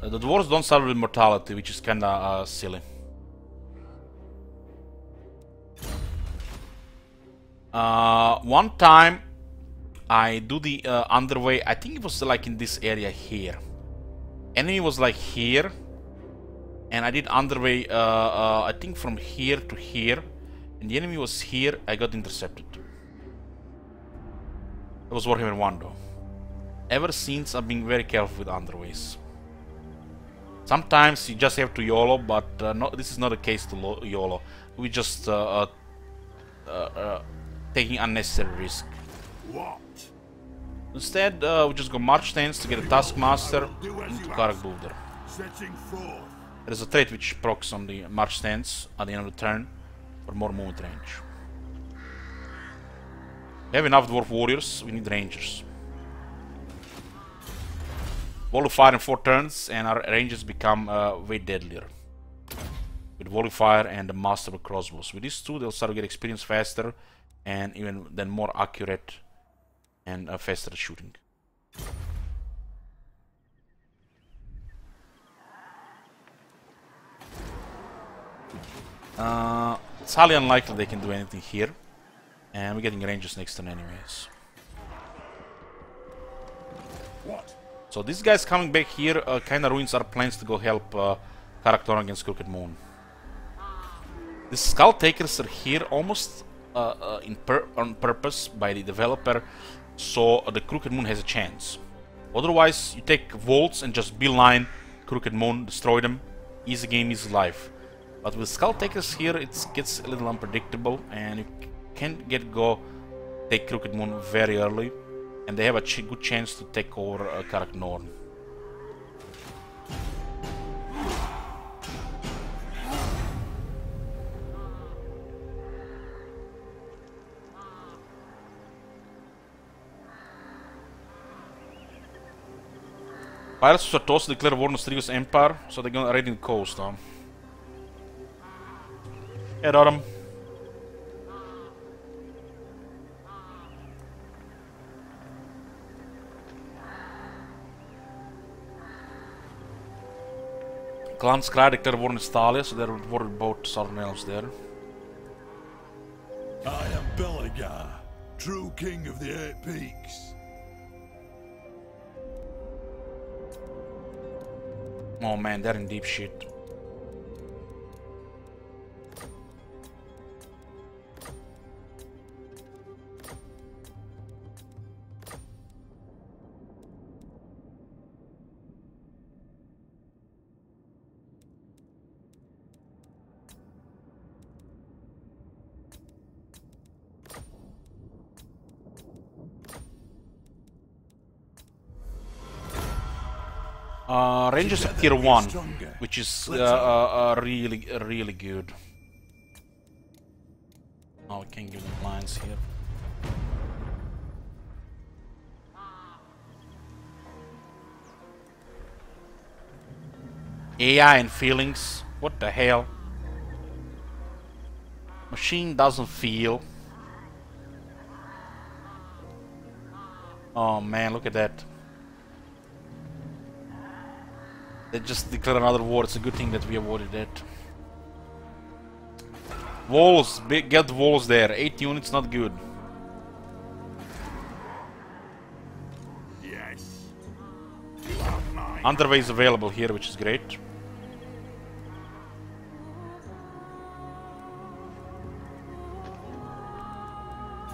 Speaker 1: The dwarves don't start with mortality, which is kinda silly. One time I do the underway, I think it was like in this area here. Enemy was like here, and I did underway, I think from here to here, and the enemy was here. I got intercepted. It was Warhammer 1 though. Ever since, I've been very careful with underways. Sometimes you just have to YOLO, but no, this is not a case to YOLO. We just taking unnecessary risk.
Speaker 3: What?
Speaker 1: Instead, we just go March Stance to get a Taskmaster into Karak Boulder.
Speaker 3: Setting forth.
Speaker 1: There's a trait which procs on the March Stance at the end of the turn for more movement range. We have enough Dwarf Warriors, we need Rangers. Wall of Fire in 4 turns, and our Rangers become way deadlier. With Wall of Fire and the Master of Crossbows. With these 2, they'll start to get experience faster, and even then more accurate and faster at shooting. It's highly unlikely they can do anything here, and we're getting Rangers next turn anyways.
Speaker 3: What?
Speaker 1: So this guy's coming back here kinda ruins our plans to go help Karak against Crooked Moon. The Skull Takers are here almost on purpose by the developer, so the Crooked Moon has a chance. Otherwise, you take Volts and just beeline Crooked Moon, destroy them, easy game, easy life. But with Skull Takers here, it gets a little unpredictable, and you can take Crooked Moon very early, and they have a good chance to take over Karak Norn. Pirates of Satoshi declare war on Strigo's Empire, so they're gonna raid the coast, huh? Yeah, Adam. Clan Scry declare war on Estalia, so they're war with both southern elves there.
Speaker 3: I am Belegar, true king of the Eight Peaks.
Speaker 1: Oh man, they're in deep shit. Rangers at tier 1, which is really good. Oh, we can give them lines here. AI and feelings, what the hell? Machine doesn't feel. Oh man, look at that. They just declared another war. It's a good thing that we avoided that. Walls, get walls there. 8 units, not good.
Speaker 3: Yes.
Speaker 1: Underway is available here, which is great.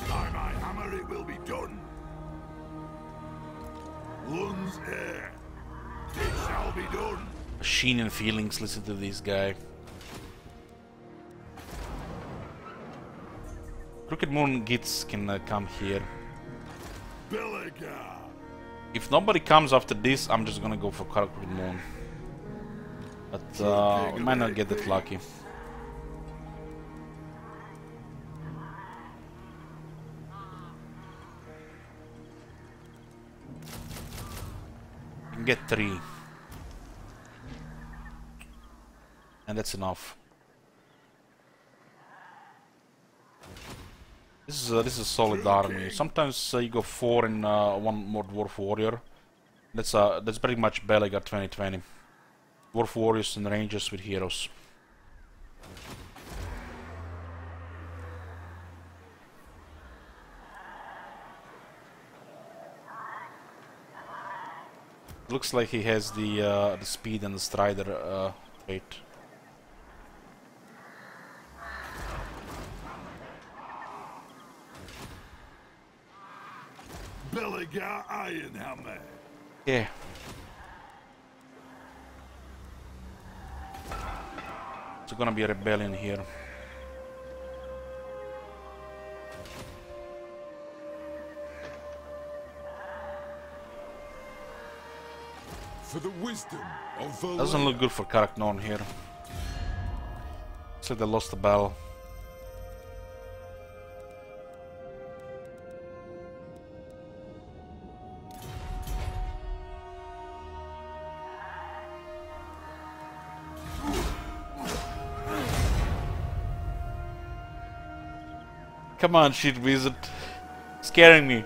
Speaker 3: By my hammer it will be done. Lun's air. It shall be done.
Speaker 1: Machine and feelings, listen to this guy. Crooked Moon Gits can come here.
Speaker 3: Belegar.
Speaker 1: If nobody comes after this, I'm just gonna go for Crooked Moon. But we might not get that lucky. We can get 3. And that's enough. This is a solid army. Sometimes you go 4 in one more Dwarf Warrior. That's pretty much Belegar 2020. Dwarf Warriors and Rangers with heroes. Looks like he has the speed and the strider trait.
Speaker 3: Belegar Ironhammer.
Speaker 1: Yeah. It's gonna be a rebellion here.
Speaker 3: For the wisdom of the
Speaker 1: Doesn't look good for Karaknon here. Looks like they lost the battle. Come on, shit wizard. Scaring me.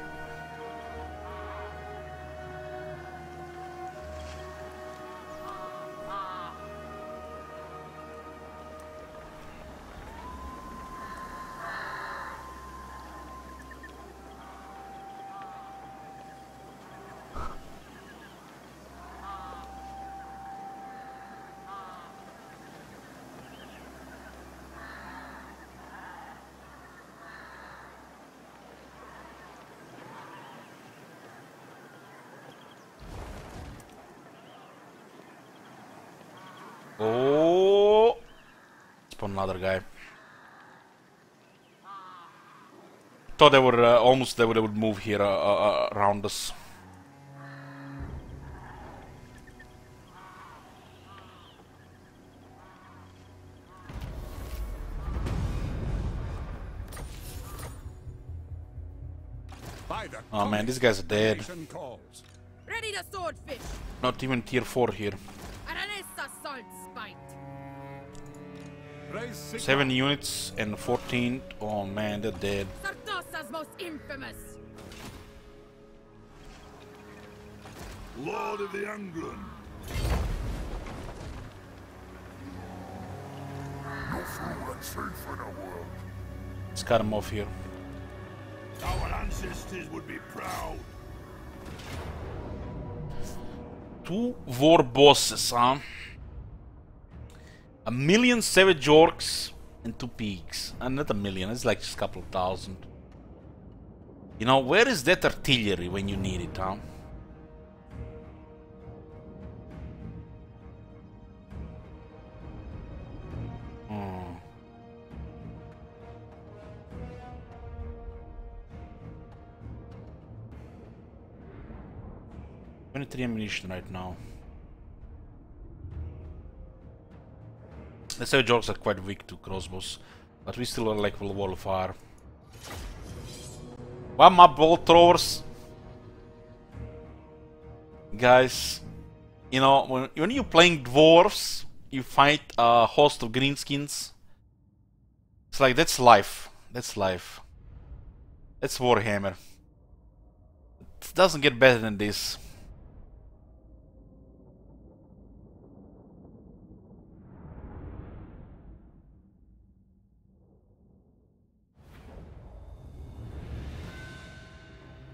Speaker 1: Oh, spawn another guy. Thought they were almost they would move here around us. Oh man, these guys are dead.
Speaker 10: Ready the swordfish.
Speaker 1: Not even tier 4 here.
Speaker 10: Aranessa salt spite.
Speaker 1: 7 units and 14. Oh man, they're dead.
Speaker 10: Sartosa's most infamous.
Speaker 3: Lord of the Angrund. No fool and safe in a world.
Speaker 1: Let's cut him off here.
Speaker 3: Our ancestors would be proud.
Speaker 1: 2 war bosses, huh? 1,000,000 savage orcs and 2 pigs. And not 1,000,000, it's like just a couple of thousand. You know, where is that artillery when you need it, huh? Hmm. $23 ammunition right now. The savage orcs are quite weak to crossbows, but we still are like wall of fire. One my bolt throwers, guys. You know, when you're playing dwarves, you fight a host of greenskins. It's like that's life. That's life. That's Warhammer. It doesn't get better than this.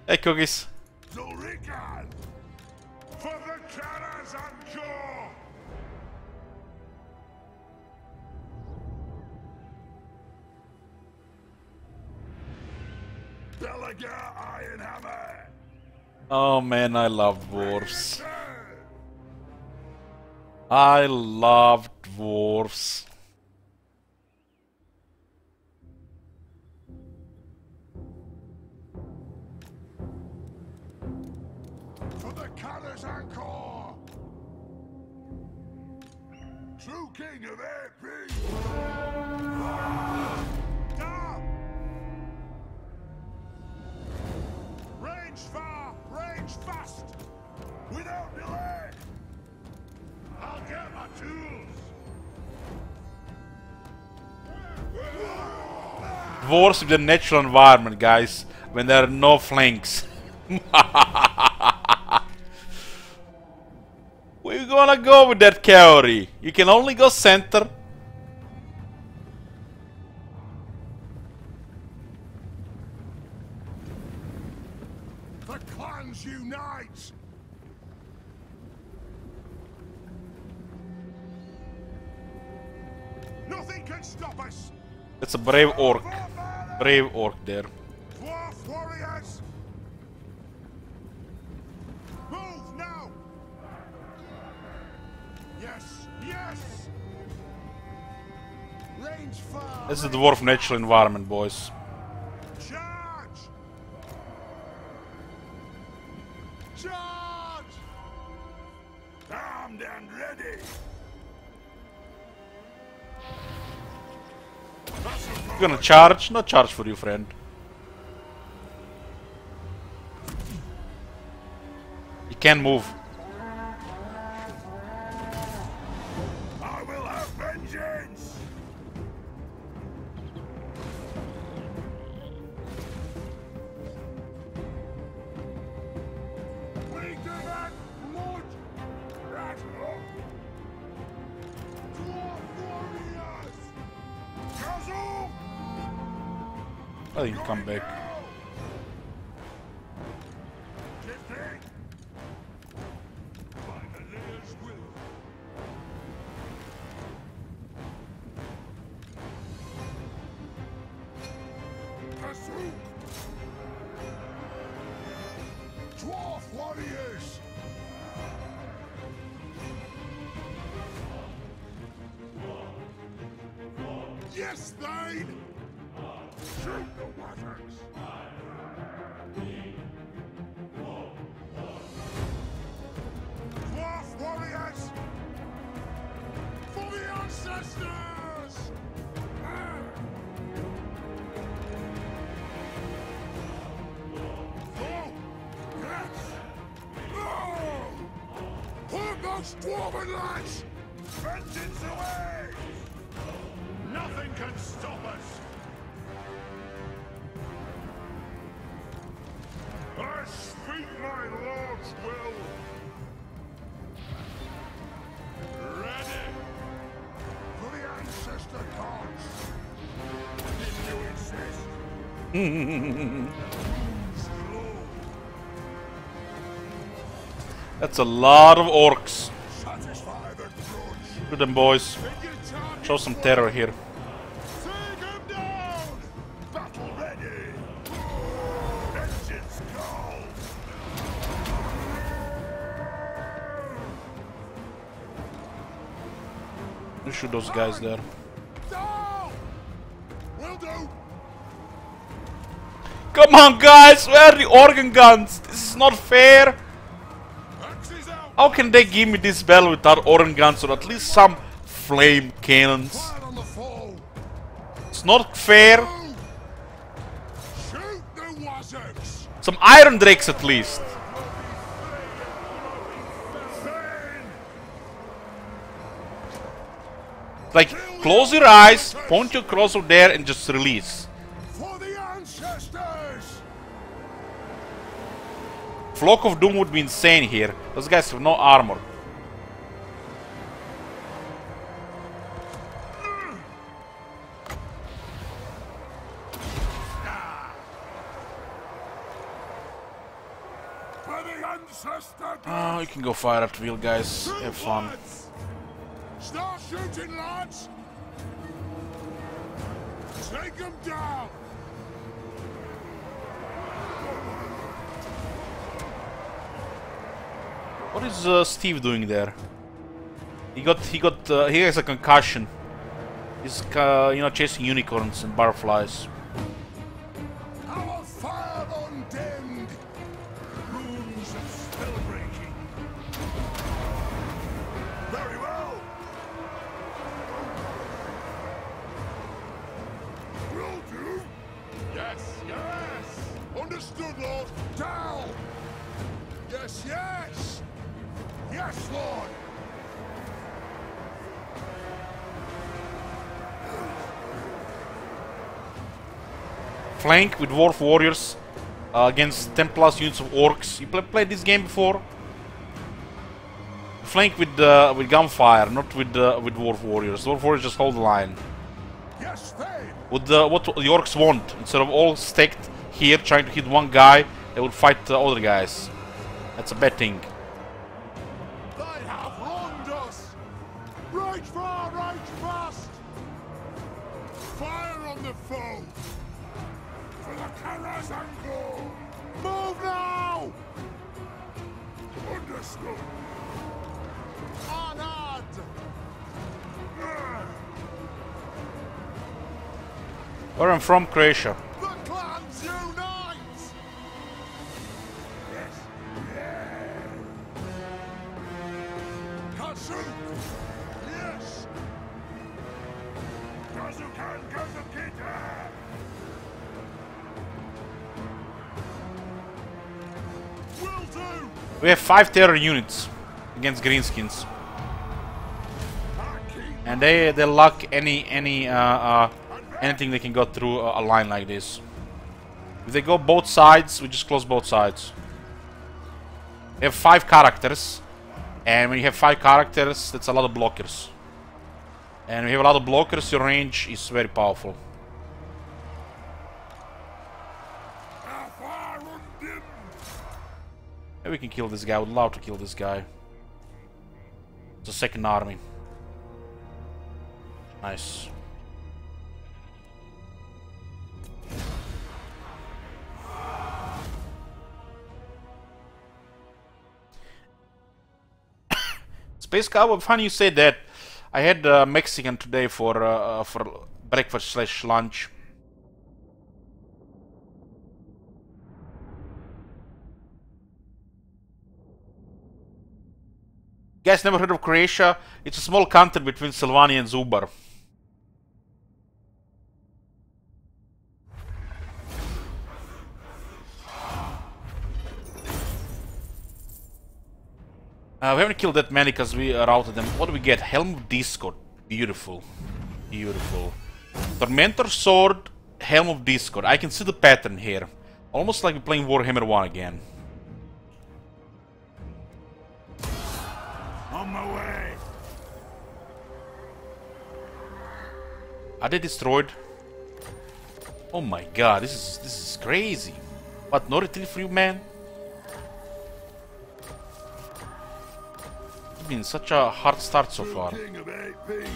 Speaker 1: Hey, cookies.
Speaker 3: Dorican! For the Karas Angrund! Belagar Ironhammer!
Speaker 1: Oh man, I love dwarves. I love dwarves.
Speaker 3: For the Karas Angrund! True king of AP! Down! Range far, range fast! Without delay! I'll get my tools!
Speaker 1: Dwarves in the natural environment, guys, when there are no flanks. Where you gonna go with that cavalry? You can only go center.
Speaker 3: The clans unite! Nothing can stop us!
Speaker 1: That's a brave orc. Brave orc there.
Speaker 3: Dwarf warriors! Move now! Yes, yes! Range far!
Speaker 1: This is the dwarf natural environment, boys.
Speaker 3: Charge! Charge! Armed and ready!
Speaker 1: You're gonna charge? No charge for you, friend. You can't move.
Speaker 3: I will have vengeance! We demand mud! Right up! Dwarf warriors! Kazoo!
Speaker 1: Oh, you can come back.
Speaker 3: Dwarf warriors! Yes, Thane! Shoot the waters! Dwarf warriors! For the ancestors! Oh! Yes! Oh! those dwarven lads! Vengeance away! Nothing can stop us! I speak my lord's will! Ready! For the ancestor gods! Did you insist?
Speaker 1: That's a lot of orcs.
Speaker 3: Satisfy the grudge!
Speaker 1: Look at them boys. Show some terror here.
Speaker 3: Take him down! Battle ready! Vengeance calls!
Speaker 1: You shoot those guys there.
Speaker 3: Down! Will do!
Speaker 1: Come on, guys! Where are the organ guns? This is not fair.
Speaker 3: Axes out!
Speaker 1: How can they give me this battle without organ guns or at least some flame cannons?
Speaker 3: Fire on the foe!
Speaker 1: It's not fair.
Speaker 3: Shoot the wazzocks!
Speaker 1: Some iron drakes at least. Like, close your eyes, point your crossbow there and just release.
Speaker 3: For the ancestors!
Speaker 1: Flock of Doom would be insane here. Those guys have no armor.
Speaker 3: For the ancestor
Speaker 1: Oh, you can go fire at will, guys. Have fun.
Speaker 3: Start shooting, lads! Take them down!
Speaker 1: What is Steve doing there? He has a concussion. He's you know, chasing unicorns and butterflies.
Speaker 3: Our fire undimmed! Runes of spell breaking. Very well! Will do! Yes, yes! Understood, Lord! Down! Yes, yes! Yes, Lord!
Speaker 1: Flank with dwarf warriors against 10 plus units of orcs. You played this game before? Flank with gunfire, not with dwarf warriors. Dwarf warriors just hold the line.
Speaker 3: Yes, Thane!
Speaker 1: What the orcs want, instead of all stacked here trying to hit one guy, they would fight the other guys. That's a bad thing.
Speaker 3: They have wronged us! Right far, right fast! Fire on the foe! For the Kara's angle! Move now! Understood! Honored!
Speaker 1: Where I'm from, Croatia.
Speaker 3: The clans unite! Yes! Yeah! Kazuk! Yes! Kazukan Kazukita! Will do!
Speaker 1: We have 5 terror units against greenskins. And they lack anything they can go through a line like this. If they go both sides, we just close both sides. We have 5 characters, and when you have 5 characters, that's a lot of blockers. And when you have a lot of blockers, your range is very powerful. Maybe we can kill this guy. I would love to kill this guy. It's a second army. Nice. Space Cowboy, funny you say that. I had Mexican today for breakfast slash lunch. You guys never heard of Croatia? It's a small country between Sylvania and Zubar. We haven't killed that many because we routed them. What do we get? Helm of Discord. Beautiful. Beautiful. Tormentor Sword, Helm of Discord. I can see the pattern here. Almost like we're playing Warhammer 1 again.
Speaker 3: On my way.
Speaker 1: Are they destroyed? Oh my god, this is crazy. What, no retreat for you, man? It's been such a hard start so far.
Speaker 3: King of 8 peas.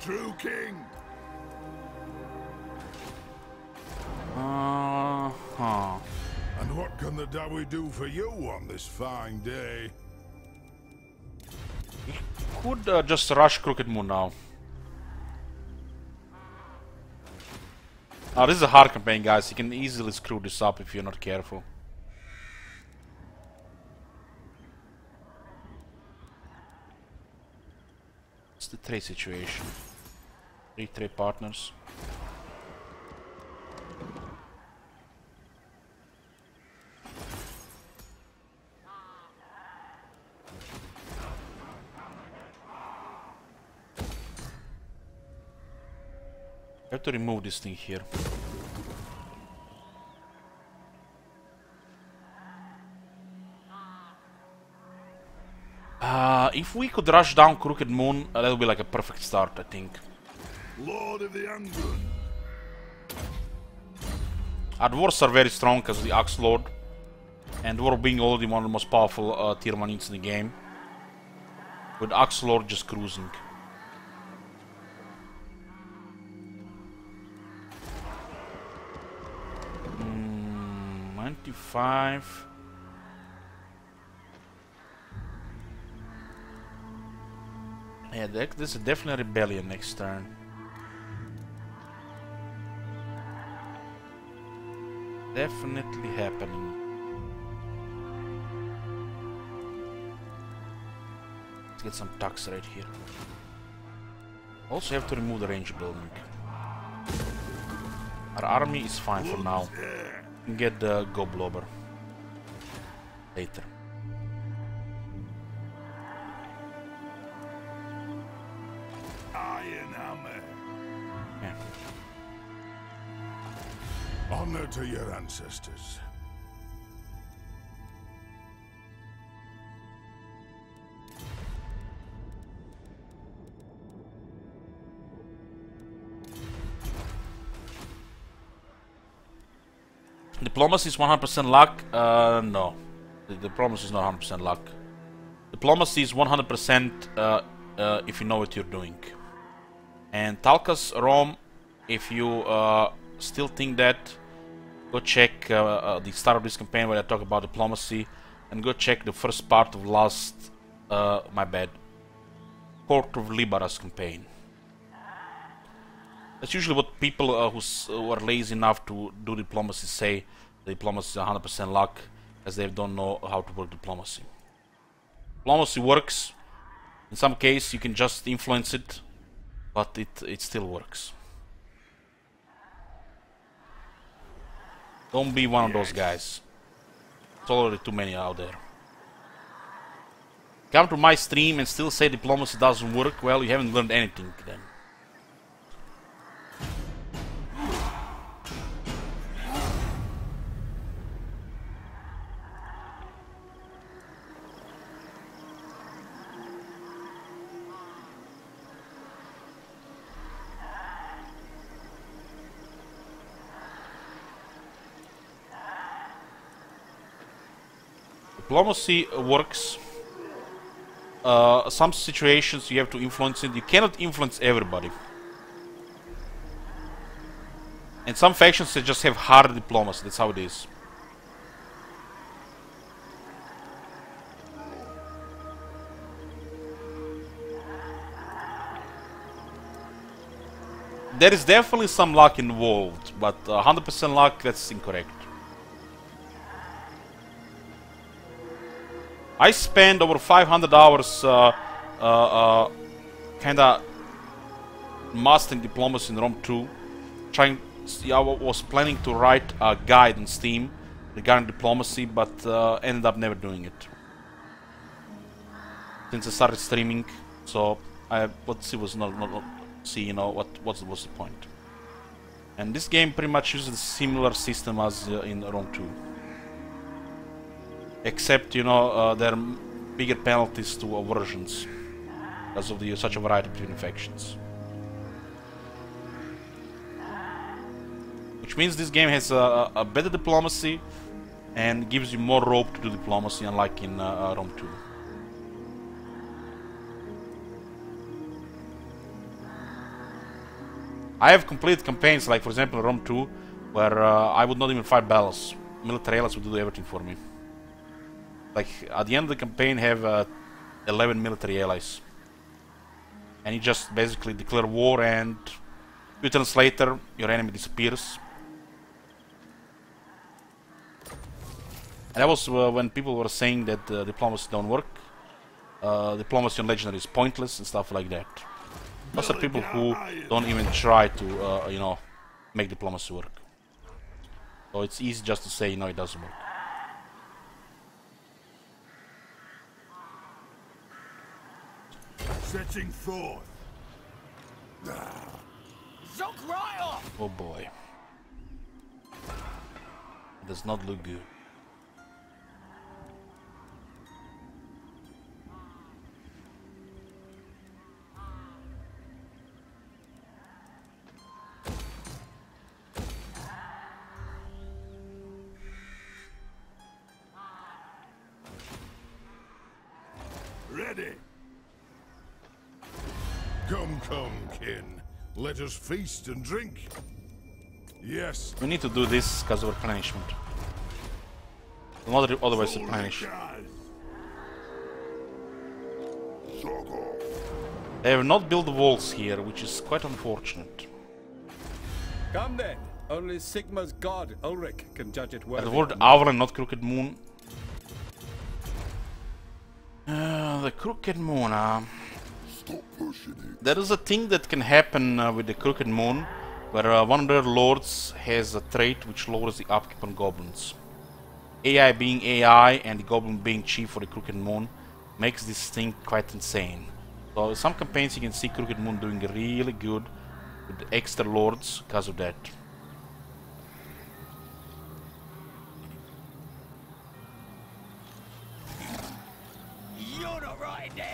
Speaker 3: True king. And what can the Dawi do for you on this fine day?
Speaker 1: Could just rush Crooked Moon now. This is a hard campaign, guys. You can easily screw this up if you're not careful. What's the trade situation? 3 trade partners. I have to remove this thing here. If we could rush down Crooked Moon, that would be like a perfect start, I think.
Speaker 3: Lord of the Angrund.
Speaker 1: Our dwarves are very strong because of the Axe Lord, and dwarf being already one of the most powerful tier 1 units in the game, with Axe Lord just cruising. Hmm, 95. Yeah, this is definitely a rebellion next turn. Definitely happening. Let's get some tucks right here. Also have to remove the range building. Our army is fine for now. We can get the Goblobber later.
Speaker 3: Iron hammer.
Speaker 1: Yeah.
Speaker 3: Honor to your ancestors.
Speaker 1: Diplomacy is 100% luck? No. The diplomacy is not 100% luck. Diplomacy is 100% if you know what you're doing. And Talkas, Rome, if you still think that, go check the start of this campaign where I talk about diplomacy, and go check the first part of last, my bad, Court of Libera's campaign. That's usually what people who are lazy enough to do diplomacy say. Diplomacy is 100% luck, as they don't know how to work diplomacy. Diplomacy works. In some cases you can just influence it, but it still works. Don't be one of those guys. There's already too many out there. Come to my stream and still say diplomacy doesn't work, well, you haven't learned anything then. Diplomacy works. Some situations you have to influence it. You cannot influence everybody. And some factions they just have hard diplomacy. That's how it is. There is definitely some luck involved, but 100% luck, that's incorrect. I spend over 500 hours kinda mastering diplomacy in Rome 2, trying I was planning to write a guide on Steam regarding diplomacy, but ended up never doing it since I started streaming. So what was not see, you know, what was the point. And this game pretty much uses a similar system as in Rome 2, except, you know, there are bigger penalties to aversions because of the such a variety between factions. Which means this game has a better diplomacy and gives you more rope to do diplomacy, unlike in Rome 2. I have completed campaigns, like for example in Rome 2, where I would not even fight battles. Military allies would do everything for me. Like at the end of the campaign, have 11 military allies, and you just basically declare war, and 2 turns later your enemy disappears. And that was when people were saying that diplomacy don't work, diplomacy on legendary is pointless and stuff like that. Those are people who don't even try to, you know, make diplomacy work. So it's easy just to say, no, it doesn't work.
Speaker 3: Setting forth.
Speaker 1: Oh boy. Does not look good.
Speaker 3: Ready. Come, kin. Let us feast and drink. Yes.
Speaker 1: We need to do this because of replenishment. Otherwise replenish. They have not built walls here, which is quite unfortunate.
Speaker 4: Come then. Only Sigma's god, Ulrich, can judge it well.
Speaker 1: The word owl and not crooked moon. The crooked moon. There is a thing that can happen with the crooked moon, where one of their lords has a trait which lowers the upkeep on goblins. AI being AI and the goblin being chief for the crooked moon makes this thing quite insane. So in some campaigns you can see crooked moon doing really good with the extra lords because of that.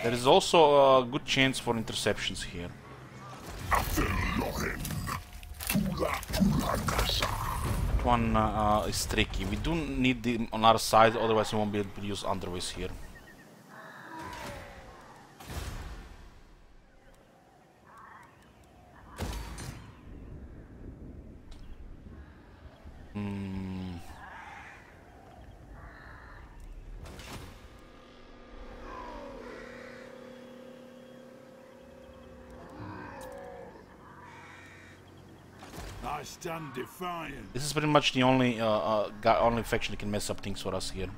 Speaker 1: There is also a good chance for interceptions here. That one is tricky. We do need them on our side, otherwise we won't be able to use underways here.
Speaker 3: I stand defiant.
Speaker 1: This is pretty much the only only faction that can mess up things for us here.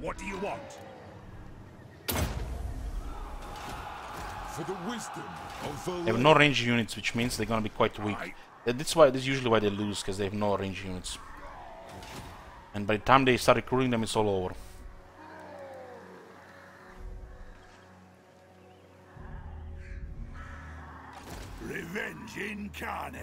Speaker 3: What do you want? For the wisdom of the
Speaker 1: They have no range units, which means they're gonna be quite weak. That's usually why they lose, because they have no range units. And by the time they start recruiting them, it's all over.
Speaker 3: Revenge incarnate.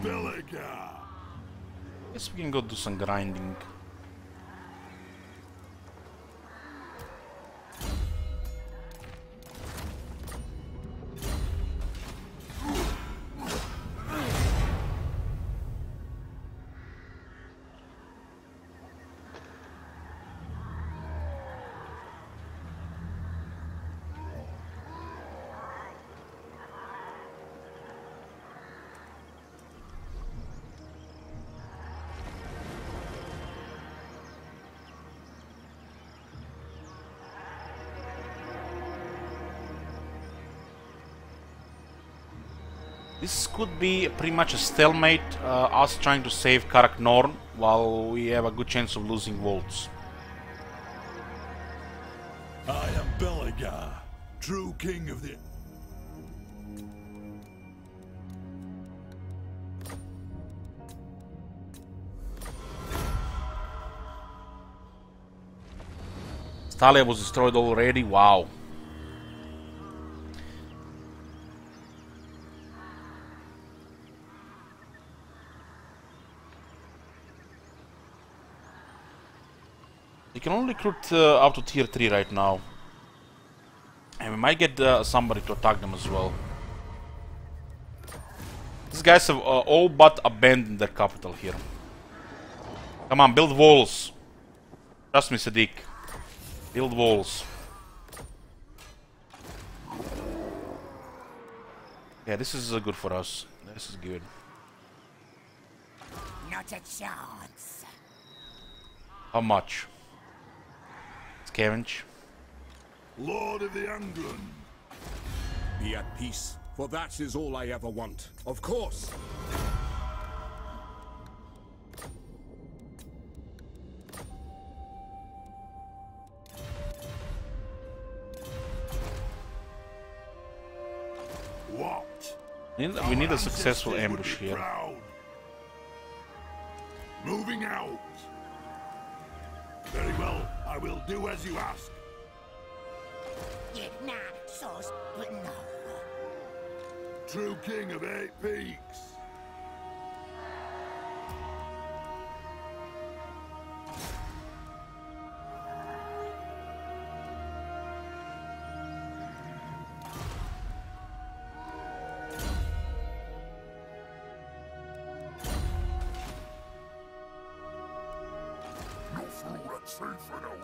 Speaker 3: Belagar.
Speaker 1: Guess we can go do some grinding. This could be pretty much a stalemate, us trying to save Karak Norn, while we have a good chance of losing Volts.
Speaker 3: I am Belegar, true king of the...
Speaker 1: Stalia was destroyed already? Wow. You can only recruit up to tier 3 right now. And we might get somebody to attack them as well. These guys have all but abandoned their capital here. Come on, build walls. Trust me, Sadiq. Build walls. Yeah, this is good for us. This is good.
Speaker 8: Not a chance.
Speaker 1: How much? Scavenge.
Speaker 3: Lord of the Angrund.
Speaker 4: Be at peace, for that is all I ever want. Of course.
Speaker 3: What?
Speaker 1: We need a successful ambush here.
Speaker 3: Proud. Moving out. Very well, I will do as you ask.
Speaker 8: Nah, so but no.
Speaker 3: True king of 8 peaks. No fool that's safe in our world.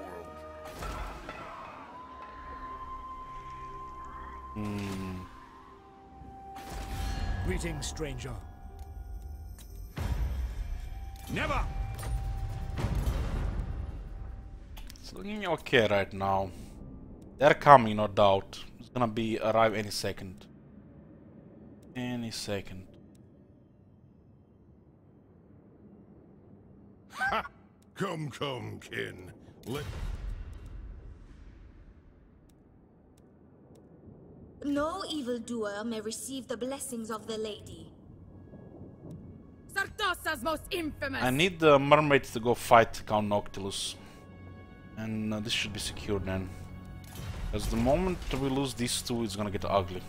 Speaker 6: Greetings, stranger.
Speaker 4: Never!
Speaker 1: It's looking okay right now. They're coming, no doubt. It's gonna be arrive any second. Any second.
Speaker 3: Ha! Come, kin.
Speaker 7: No evildoer may receive the blessings of the lady.
Speaker 10: Sartosa's most infamous!
Speaker 1: I need the mermaid to go fight Count Noctilus. And this should be secure then. Because the moment we lose these two, it's gonna get ugly.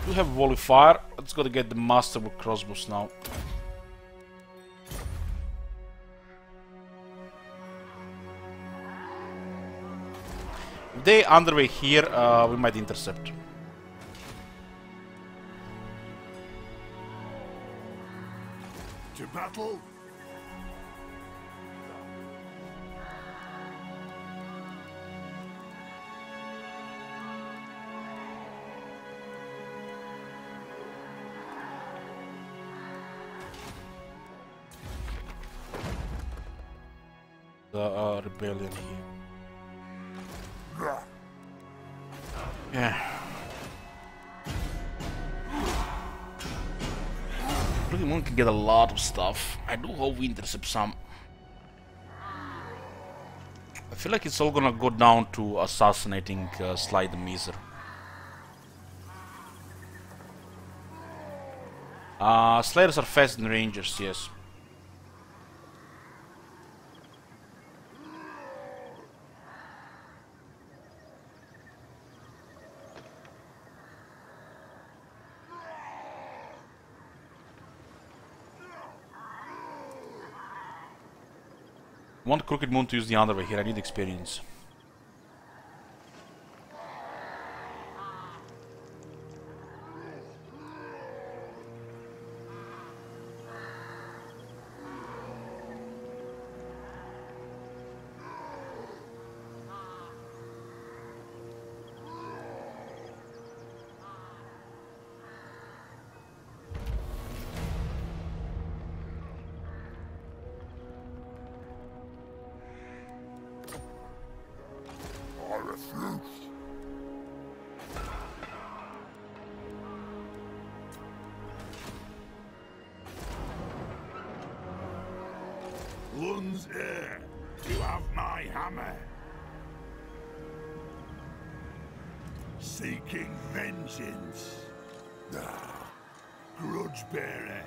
Speaker 1: We have volley fire. Let's go to get the master with crossbows now. If they underway here, we might intercept.
Speaker 3: To battle.
Speaker 1: The rebellion here. Yeah. Really, one can get a lot of stuff. I do hope we intercept some. I feel like it's all gonna go down to assassinating Sly the Miser. Slayers are faster than Rangers, yes. I want Crooked Moon to use the underway here, I need experience.
Speaker 3: Comes here. You have my hammer. Seeking vengeance. Ah, grudge bearer.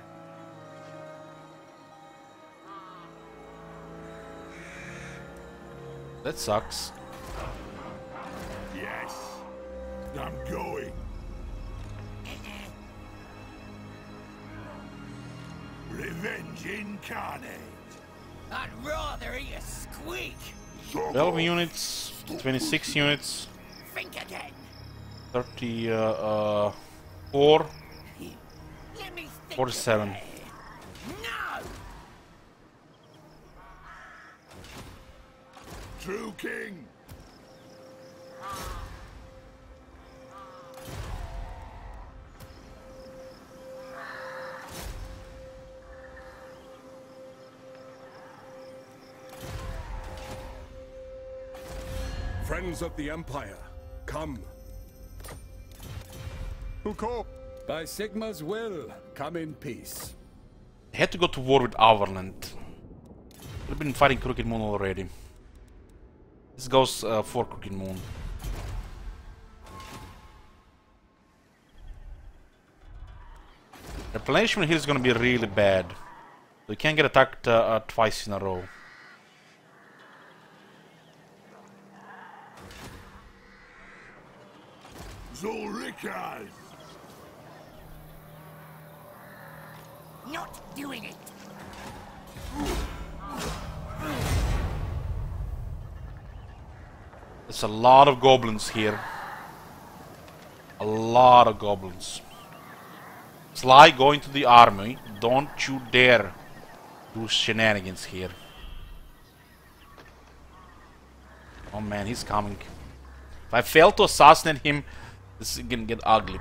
Speaker 1: That sucks.
Speaker 3: Yes, I'm going. Revenge incarnate.
Speaker 8: I'd rather eat a squeak.
Speaker 1: 12 units, 26 units,
Speaker 8: Think again.
Speaker 1: 34,
Speaker 8: Let me think
Speaker 1: 47.
Speaker 8: again. No!
Speaker 3: True king.
Speaker 4: Friends of the Empire, come.
Speaker 6: Who called?
Speaker 4: By Sigma's will, come in peace.
Speaker 1: They had to go to war with Overland. We've been fighting Crooked Moon already. This goes for Crooked Moon. Replenishment here is gonna be really bad. We can't get attacked twice in a row.
Speaker 3: Zulrikas.
Speaker 8: Not doing it.
Speaker 1: There's a lot of goblins here. A lot of goblins. Sly, go into the army. Don't you dare do shenanigans here. Oh man, he's coming. If I fail to assassinate him, this is gonna get ugly.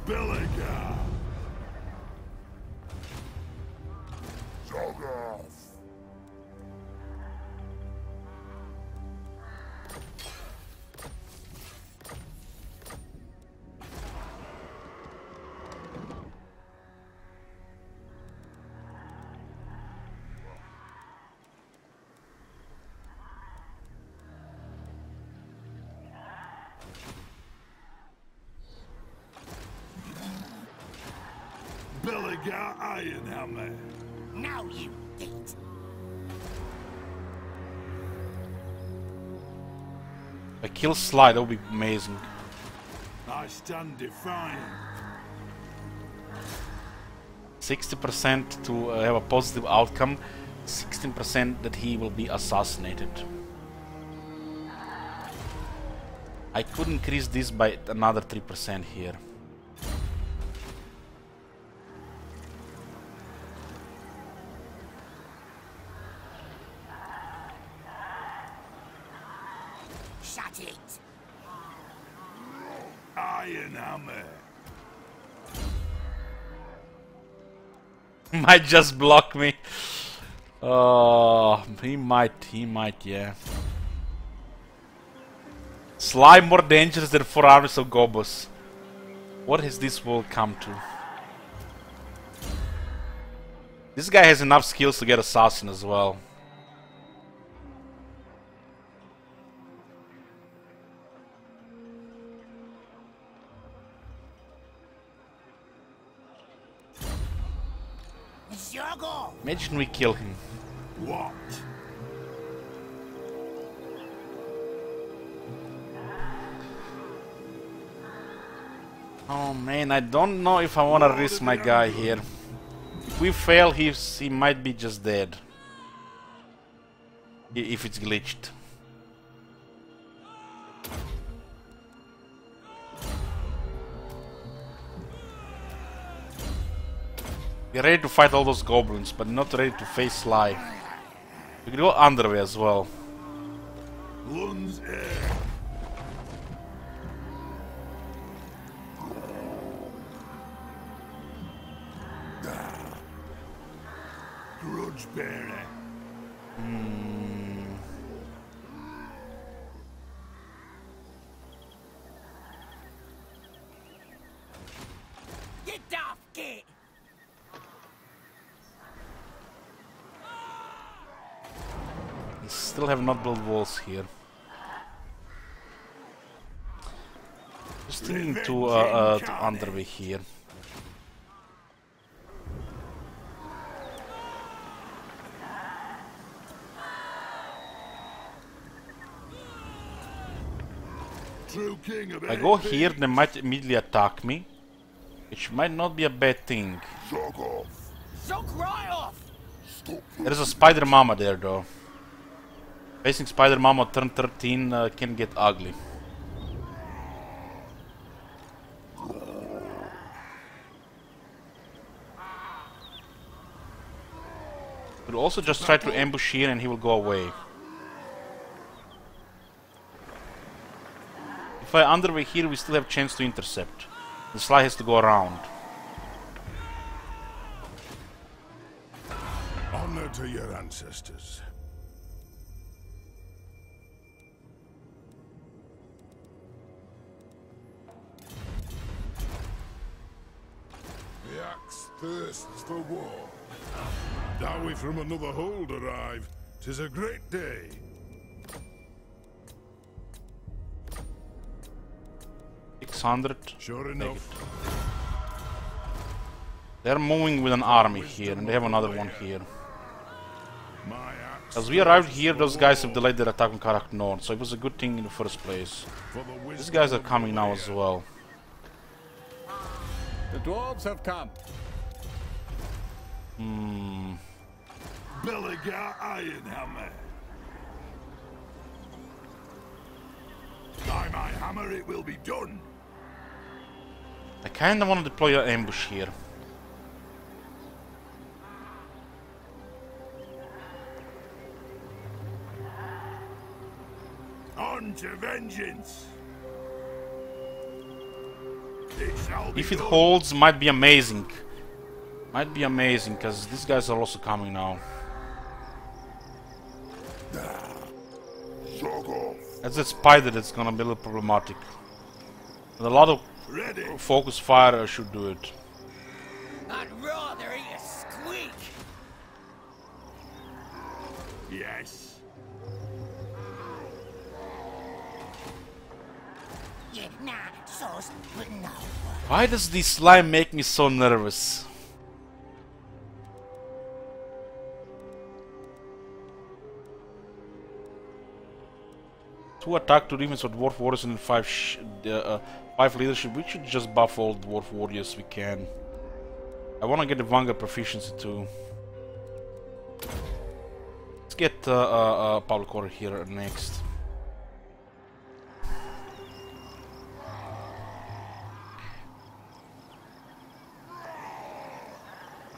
Speaker 3: Belagar. Zogoth. Belagar Ironhammer.
Speaker 8: Now you eat.
Speaker 1: A kill Sly, that would be amazing.
Speaker 3: I stand defiant.
Speaker 1: 60% to have a positive outcome, 16% that he will be assassinated. I could increase this by another 3% here.
Speaker 8: Shut it.
Speaker 3: Ironhammer.
Speaker 1: Might just block me. Oh, he might, yeah. Sly more dangerous than 4 armies of Gobos. What has this world come to? This guy has enough skills to get assassin as well. Imagine we kill him.
Speaker 3: What?
Speaker 1: Oh man, I don't know if I want to risk my guy here. If we fail, he might be just dead. If it's glitched. We're ready to fight all those goblins, but not ready to face Sly. We can go underway as well.
Speaker 3: Lun's air. Grudge bearer.
Speaker 8: Get off, git!
Speaker 1: We still have not built walls here. Just thinking to underway here. If I go here, they might immediately attack me, which might not be a bad thing.
Speaker 8: Soak right off!
Speaker 1: There's a Spider Mama there, though. Facing Spider Mama turn 13 can get ugly. We'll also just try to ambush here and he will go away. If I underway here, we still have a chance to intercept. The Sly has to go around.
Speaker 3: Honor to your ancestors. The axe thirsts for war. Now we from another hold arrive. 'Tis a great day. Sure enough.
Speaker 1: They're moving with an army here, and they have another one here. As we arrived here, those guys have delayed their attack on Karak North, so it was a good thing in the first place. These guys are coming now as well.
Speaker 4: The dwarves have come.
Speaker 3: Belagar Ironhammer. By my hammer it will be done.
Speaker 1: I kinda want to deploy an ambush here.
Speaker 3: On to vengeance.
Speaker 1: If it holds, might be amazing. Might be amazing, because these guys are also coming now. That's that spider that's gonna be a little problematic. But a lot of focus fire should do it.
Speaker 8: I'd rather eat a squeak!
Speaker 3: Yes.
Speaker 8: Yeah, nah, sauce, but no.
Speaker 1: Why does this slime make me so nervous? Two attack, 2 defense for dwarf warriors, and 5 leadership. We should just buff all dwarf warriors we can. I want to get the Vanguard proficiency too. Let's get public order here next.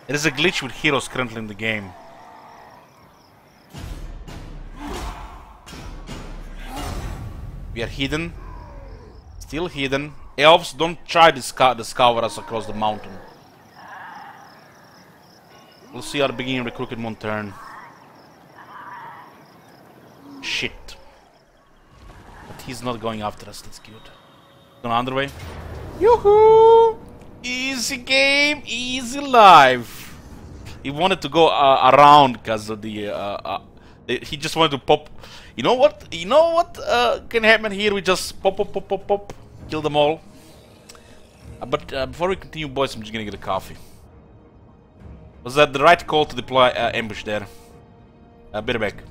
Speaker 1: There is a glitch with heroes currently in the game. We are hidden. Still hidden. Elves, don't try to discover us across the mountain. We'll see our beginning of the Crooked Moon turn. Shit. But he's not going after us, that's good. Going underway. Yoo-hoo! Easy game, easy life. He wanted to go around because of the he just wanted to pop. You know what? You know what can happen here? We just pop, kill them all. But before we continue, boys, I'm just gonna get a coffee. Was that the right call to deploy ambush there? Be right back.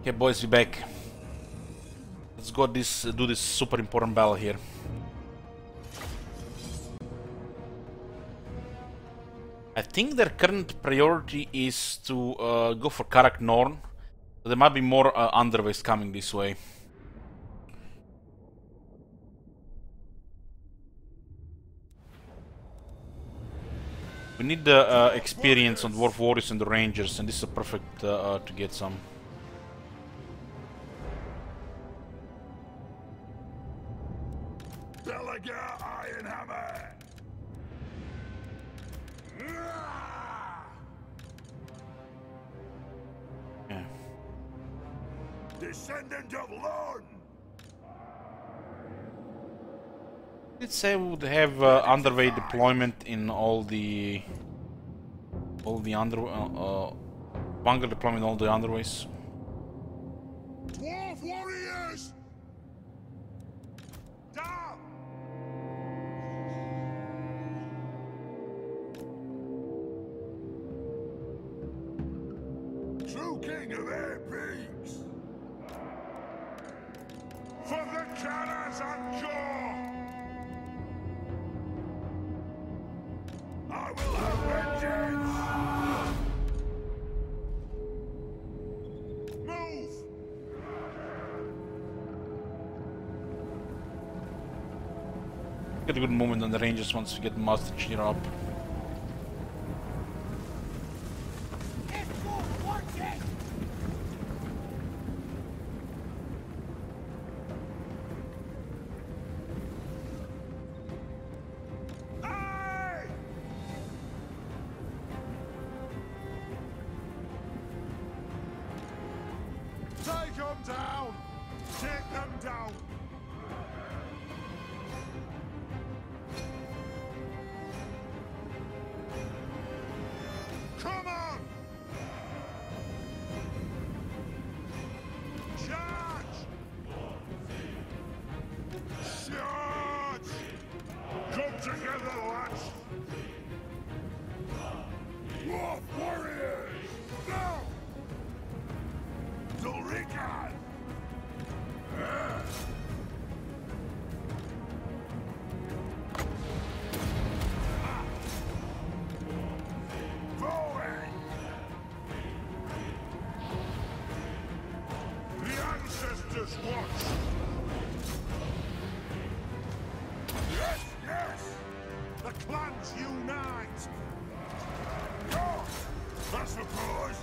Speaker 1: Okay, boys, we back. Let's go do this super important battle here. I think their current priority is to go for Karak Norn. So there might be more underways coming this way. We need the experience on Dwarf Warriors and the Rangers, and this is a perfect to get some.
Speaker 3: Belagar Ironhammer!
Speaker 1: Yeah.
Speaker 3: Descendant of Lorn!
Speaker 1: Let's say we would have underway deployment in all the bunker deployment in all the underways.
Speaker 3: Dwarf warriors! Down! True king of air beings! For the cannons and jaw! I will have vengeance! Move!
Speaker 1: Get a good moment on the Rangers once we get the Master Cheer up.
Speaker 3: Take them down! Take them down! Come on! Charge! Charge! Come together, lads! Dwarf warriors! Now! Dulrican! Forward! The ancestors watch! Yes, yes! The clans unite! Go! That's the cause!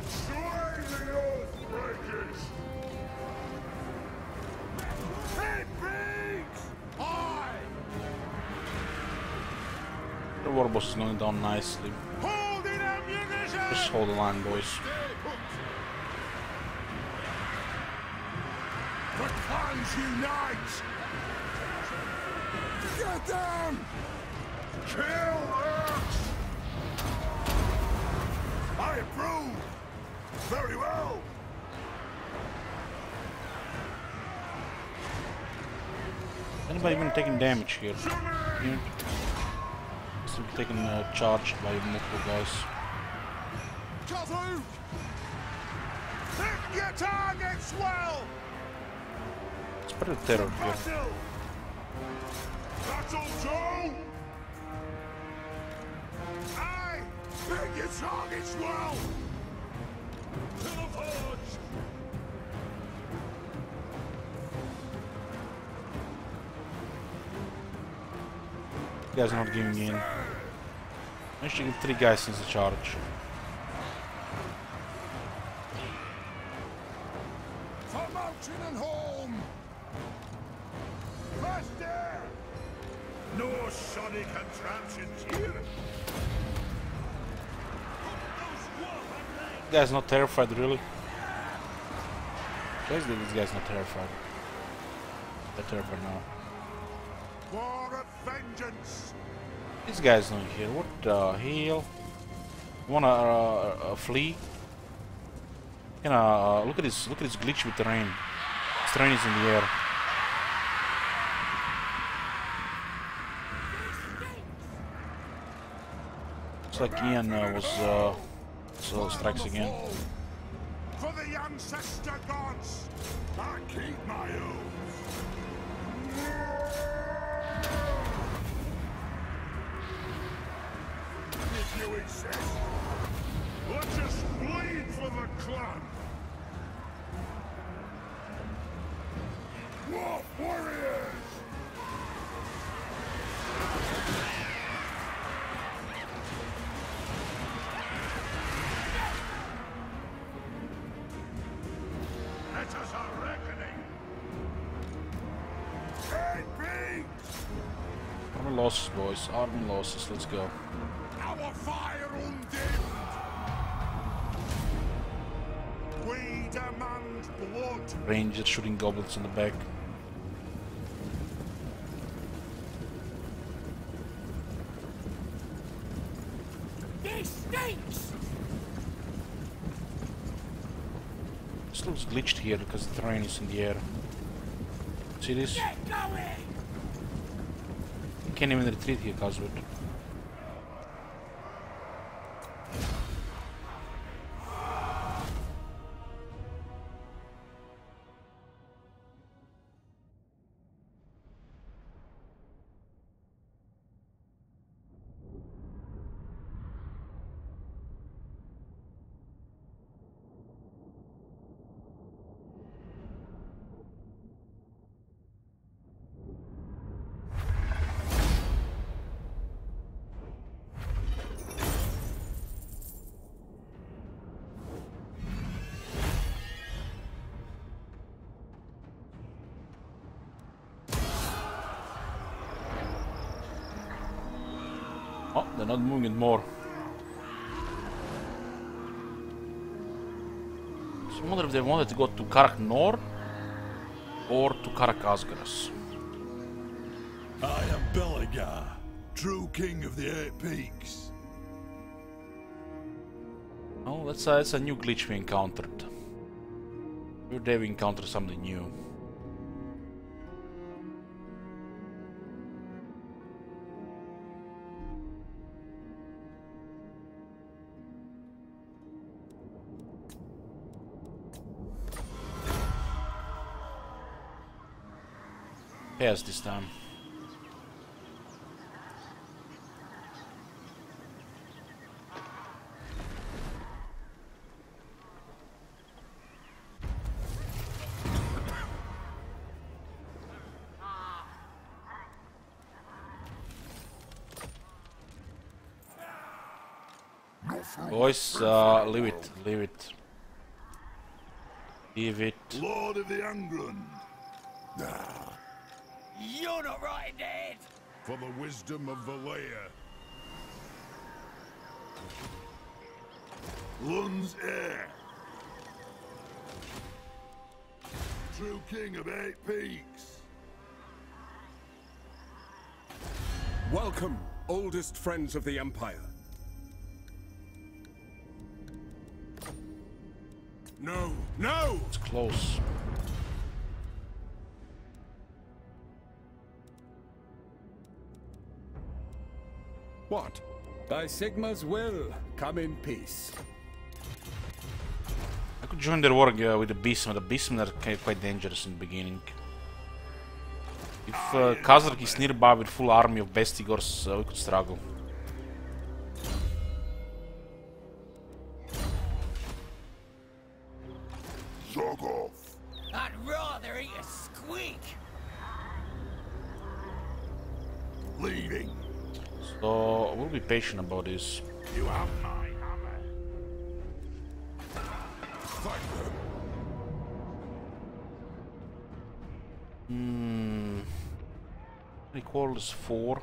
Speaker 3: Slay the Oathbreakers! Hey, pigs! Aye!
Speaker 1: The Warboss is going down nicely.
Speaker 3: Hold in ammunition!
Speaker 1: Just hold the line, boys.
Speaker 3: The clans unite! Get them! Kill Urks! I approve! Very well!
Speaker 1: Anybody even taking damage here? Yeah. Still taking charged by multiple guys.
Speaker 3: Cover! Hit your targets well!
Speaker 1: Spread the terror here.
Speaker 3: Battle! Battle two! Aye! Hit your targets well! To the forge!
Speaker 1: You guys are not giving in. Managed to get 3 guys since the charge.
Speaker 3: For mountain and home! Faster! No shoddy contraptions here!
Speaker 1: You guys not terrified, really? Seriously, this guy's not terrified. They're terrified now.
Speaker 3: War of vengeance!
Speaker 1: This guy's not here. What the hell? You wanna flee? Can look at this glitch with the rain. This train is in the air. Looks like Ian was so strikes again.
Speaker 3: For the the ancestor gods! I keep my oath! If you exist, let us bleed for the clan! Wolf warriors! Let us a reckoning! Hey, pigs!
Speaker 1: Army losses, boys. Army losses. Let's go.
Speaker 3: Our fire undimmed! We demand blood!
Speaker 1: Rangers shooting goblins in the back.
Speaker 8: This stinks!
Speaker 1: This looks glitched here because the terrain is in the air. See this?
Speaker 8: Get going!
Speaker 1: You can't even retreat here, Coswood. Oh, they're not moving it more. So I wonder if they wanted to go to Karak Nor or to Karak Asgaras.
Speaker 3: I am Belegar, true king of the Eight Peaks.
Speaker 1: Oh, that's a new glitch we encountered. Every day we encounter something new. Pass this time. Boys, leave it, leave it. Leave it.
Speaker 3: Lord of the Angrund.
Speaker 8: You're not right in the head!
Speaker 3: For the wisdom of Valea. Lund's heir. True king of Eight Peaks.
Speaker 4: Welcome, oldest friends of the Empire.
Speaker 3: No, no!
Speaker 1: It's close.
Speaker 4: What? By Sigma's will, come in peace.
Speaker 1: I could join their war with the Beastmen. The Beastmen are quite dangerous in the beginning. If Kazark is nearby with full army of Bestigors, we could struggle.
Speaker 3: Zog off.
Speaker 8: I'd rather eat a squeak!
Speaker 3: Leading.
Speaker 1: So we'll be patient about this.
Speaker 3: You have my hammer. Fight them.
Speaker 1: Recall is 4.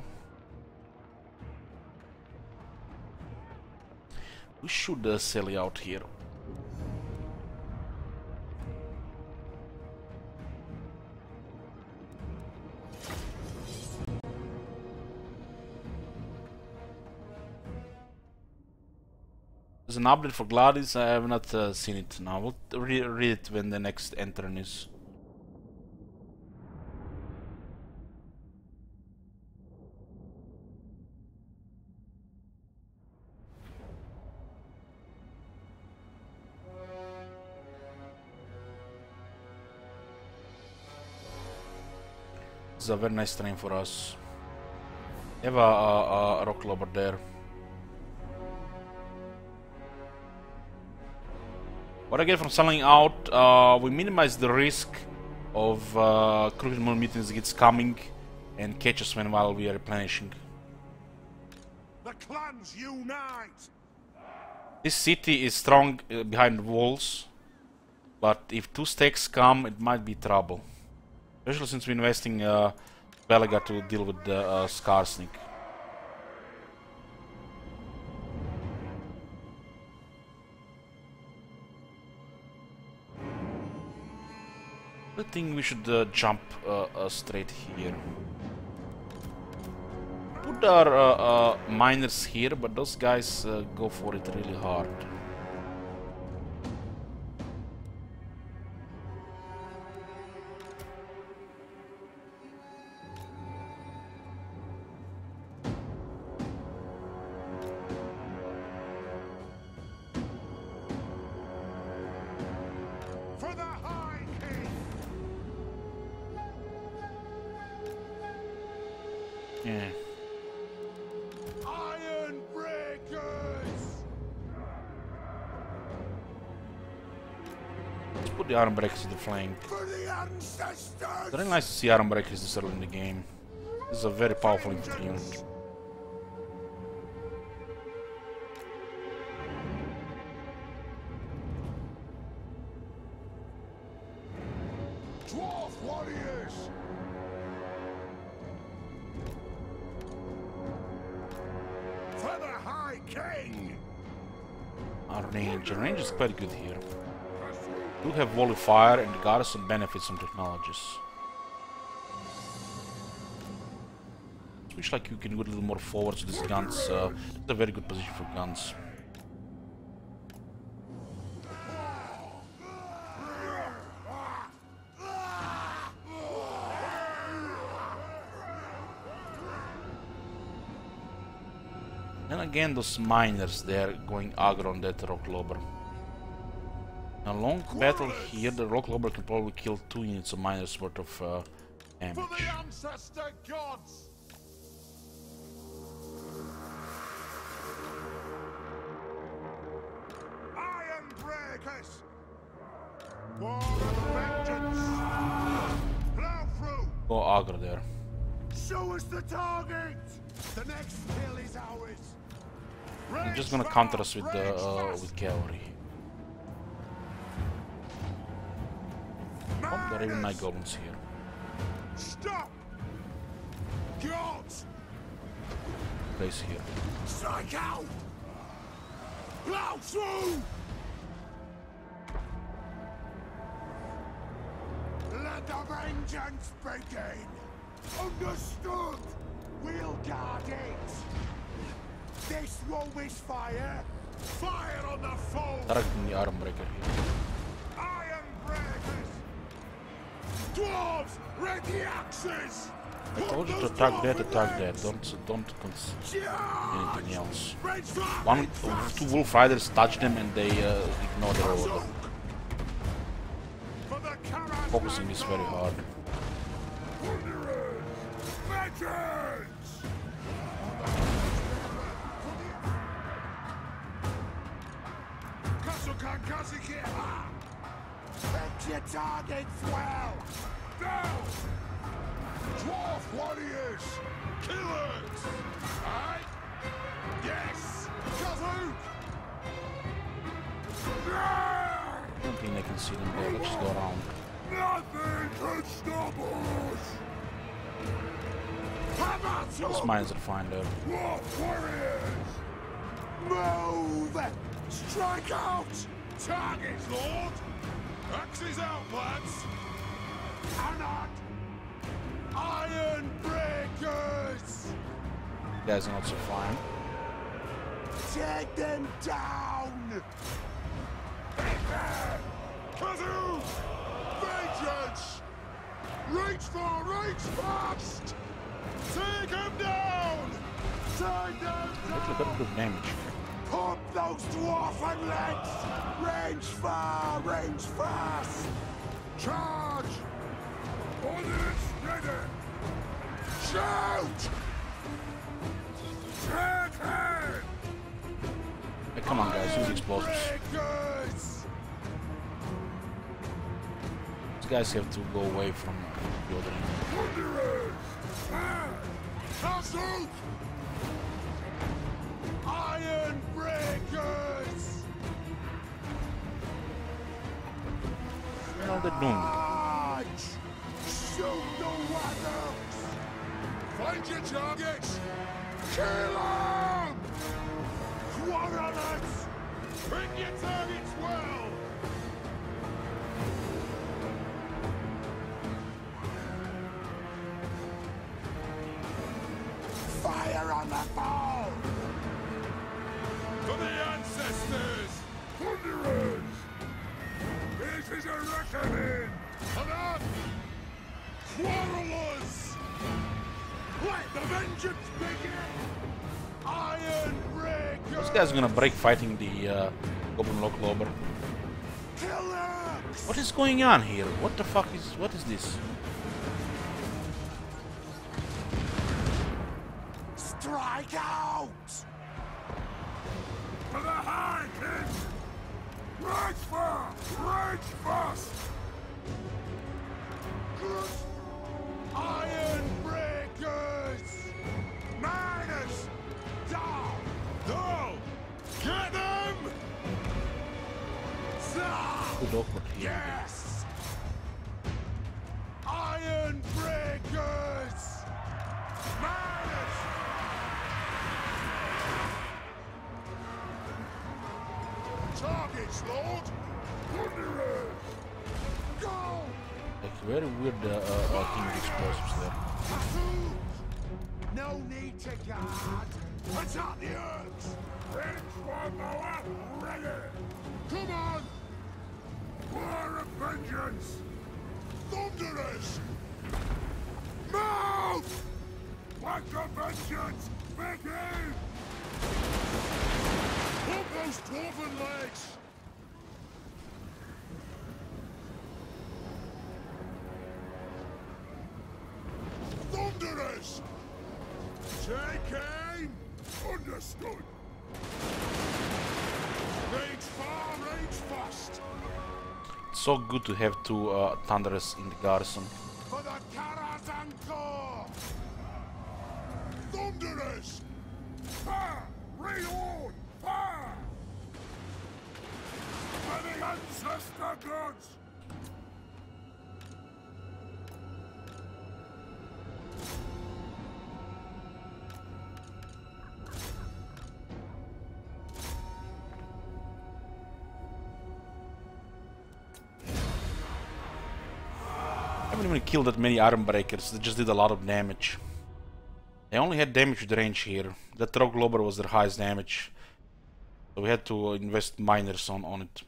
Speaker 1: We should sally out here. There's an update for Gladys. I have not seen it now. We'll read it when the next entry is. is a very nice terrain for us. We have a rock lobber there. What I get from selling out, we minimize the risk of Crooked Moon mutants gets coming and catch us while we are replenishing.
Speaker 3: The clans unite!
Speaker 1: This city is strong behind walls, but if two stacks come, it might be trouble. Especially since we're investing Belegar to deal with the Skarsnik. I think we should jump straight here. Put our miners here, but those guys go for it really hard.
Speaker 3: For the High King!
Speaker 1: Yeah.
Speaker 3: Iron Breakers!
Speaker 1: Let's put the Iron Breakers to the flank.
Speaker 3: For the ancestors!
Speaker 1: It's very nice to see Iron Breakers this early in the game. This is a very powerful infantry unit.
Speaker 3: Dwarf warriors! For the High King!
Speaker 1: Our range is quite good here. We do have volley fire and the garrison benefits from technologies. Wish like you can go a little more forward to these guns. It's a very good position for guns. And again, those miners there going aggro on that rock lobber. In a long battle here, the rock lobber can probably kill 2 units of miners worth of damage.
Speaker 3: For the ancestor gods! Iron Breakers! War vengeance! Plow through!
Speaker 1: Go aggro there.
Speaker 3: Show us the target! The next kill is ours!
Speaker 1: I'm just gonna counter us with cavalry. Oh, there are even night goblins here.
Speaker 3: Stop! Gods!
Speaker 1: Place here.
Speaker 3: Strike out! Plow through! Let the vengeance begin! Understood! We'll guard it! This won't miss fire! Fire on the foe!
Speaker 1: Targeting the Iron Breaker here.
Speaker 3: Iron Breakers! Dwarves, ready axes!
Speaker 1: I told you to attack that. Don't consider anything else. Two wolf riders touch them and they ignore their order. Focusing is very hard.
Speaker 3: Pick your targets well! Down! Dwarf warriors! Killers! Aye? Yes! Kazook!
Speaker 1: I don't think I can see them there. Let's just go around.
Speaker 3: Nothing can stop us!
Speaker 1: Those mines are fine there.
Speaker 3: Dwarf warriors! Move! Strike out! Targets, Lord! Axes out, lads! Anarch! Iron Breakers!
Speaker 1: You guys are not so fine.
Speaker 3: Take them down! Kazoo! Vengeance! Reach fast! Take him down! Take them
Speaker 1: Actually got a good damage.
Speaker 3: Pump those dwarfen legs! Range far, range fast! Charge! Ordnance ready! Shoot!
Speaker 1: Hey, come on, guys, use explosives. These guys have to go away from the other end.
Speaker 3: Iron breakers!
Speaker 1: What are they doing?
Speaker 3: Shoot the wagons! Find your targets! Kill them! Quarternuts! Pick your targets well! Fire on the ball! For the ancestors! Thunderers! This is a reckoning! Enough! Quarrelers! Let the vengeance begin! Iron breakers!
Speaker 1: This guy's gonna break fighting the Goblin Locklober. What is going on here? What the fuck is... what is this?
Speaker 3: Strike out! For the high kids! Rage fast! Rage fast! Iron breakers! Miners! Down! No! Get them!
Speaker 1: Good awkward here.
Speaker 3: Yes! Iron breakers! Miners! Targets, Lord! Wanderers! Go!
Speaker 1: Like very weird team of explosives there.
Speaker 3: No need to guard! Attack the earth! Informer ready! Come on! War of vengeance! Thunderers! Move! Like a vengeance! Begin! Put those dwarven legs! Thunderers! Take aim! Understood! Rage far, rage fast!
Speaker 1: It's so good to have two Thunderers in the garrison.
Speaker 3: For the Karazanko! Thunderers! Fire! Reload! Fire! For the ancestor gods!
Speaker 1: I haven't even killed that many Iron Breakers, they just did a lot of damage. They only had damage with range here. That Rogue Lobber was their highest damage. So we had to invest miners on it.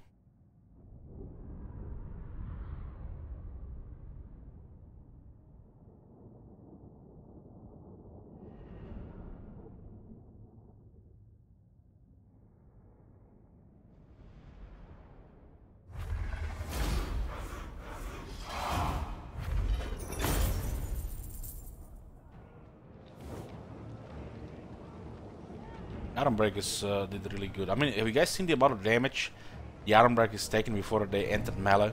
Speaker 1: Iron Breakers did really good. I mean, have you guys seen the amount of damage the Iron Breakers taken before they entered melee?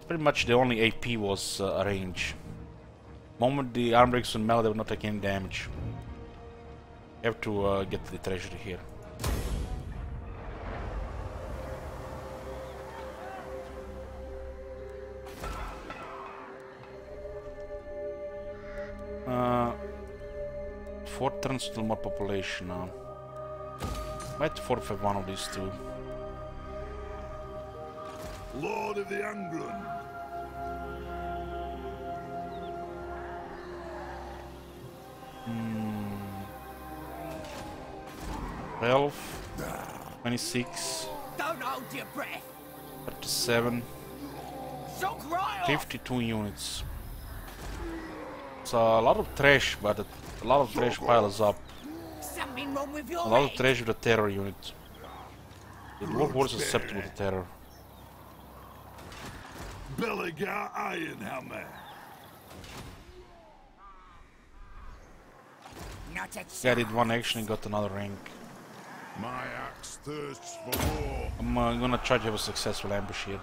Speaker 1: Pretty much the only AP was range. The moment the Iron Breakers were in melee, they would not take any damage. You have to get the treasury here. Four turns, still more population now. Might forfeit one of these two.
Speaker 3: Lord of the Angrund.
Speaker 1: Hmm. 12, 26,
Speaker 8: Don't hold your breath.
Speaker 1: 37,
Speaker 8: Shock right off.
Speaker 1: 52 units. It's a lot of trash, but a lot of trash piles up.
Speaker 8: Something wrong with your
Speaker 1: A lot of
Speaker 8: leg?
Speaker 1: trash with the terror unit. The dwarf war is susceptible to terror.
Speaker 3: Belegar Ironhammer.
Speaker 8: Not a
Speaker 1: Yeah, I did one action and got another rank.
Speaker 3: My axe thirsts for war.
Speaker 1: I'm gonna try to have a successful ambush here.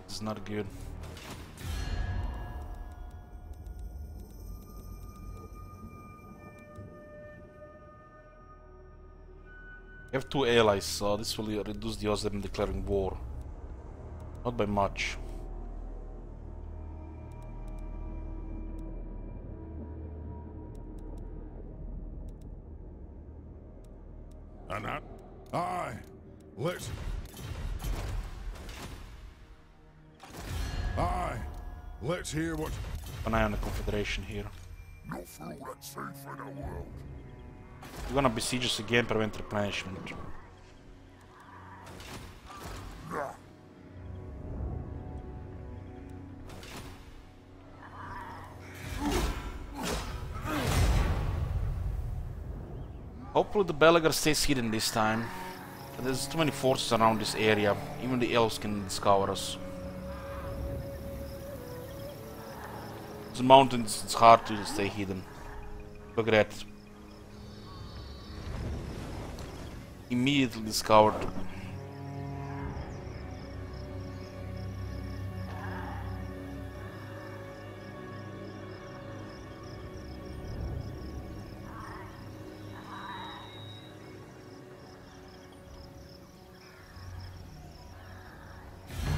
Speaker 1: This is not good. We have 2 allies, so this will reduce the odds of them declaring war. Not by much.
Speaker 3: And that? Aye. Let's... Aye. Let's hear what...
Speaker 1: An eye on the Confederation here.
Speaker 3: Not for all that's safe in the world.
Speaker 1: We're gonna besiege us again, prevent replenishment. Hopefully the Belegar stays hidden this time. There's too many forces around this area, even the elves can discover us. The mountains, it's hard to stay hidden. Look at that. Immediately discovered.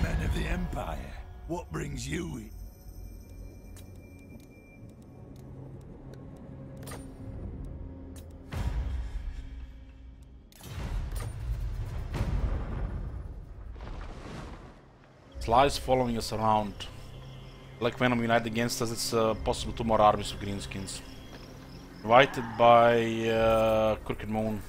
Speaker 3: Men of the Empire, what brings you in?
Speaker 1: Slice following us around. Like Venom unite against us, it's possible 2 more armies of greenskins. Invited by Crooked Moon.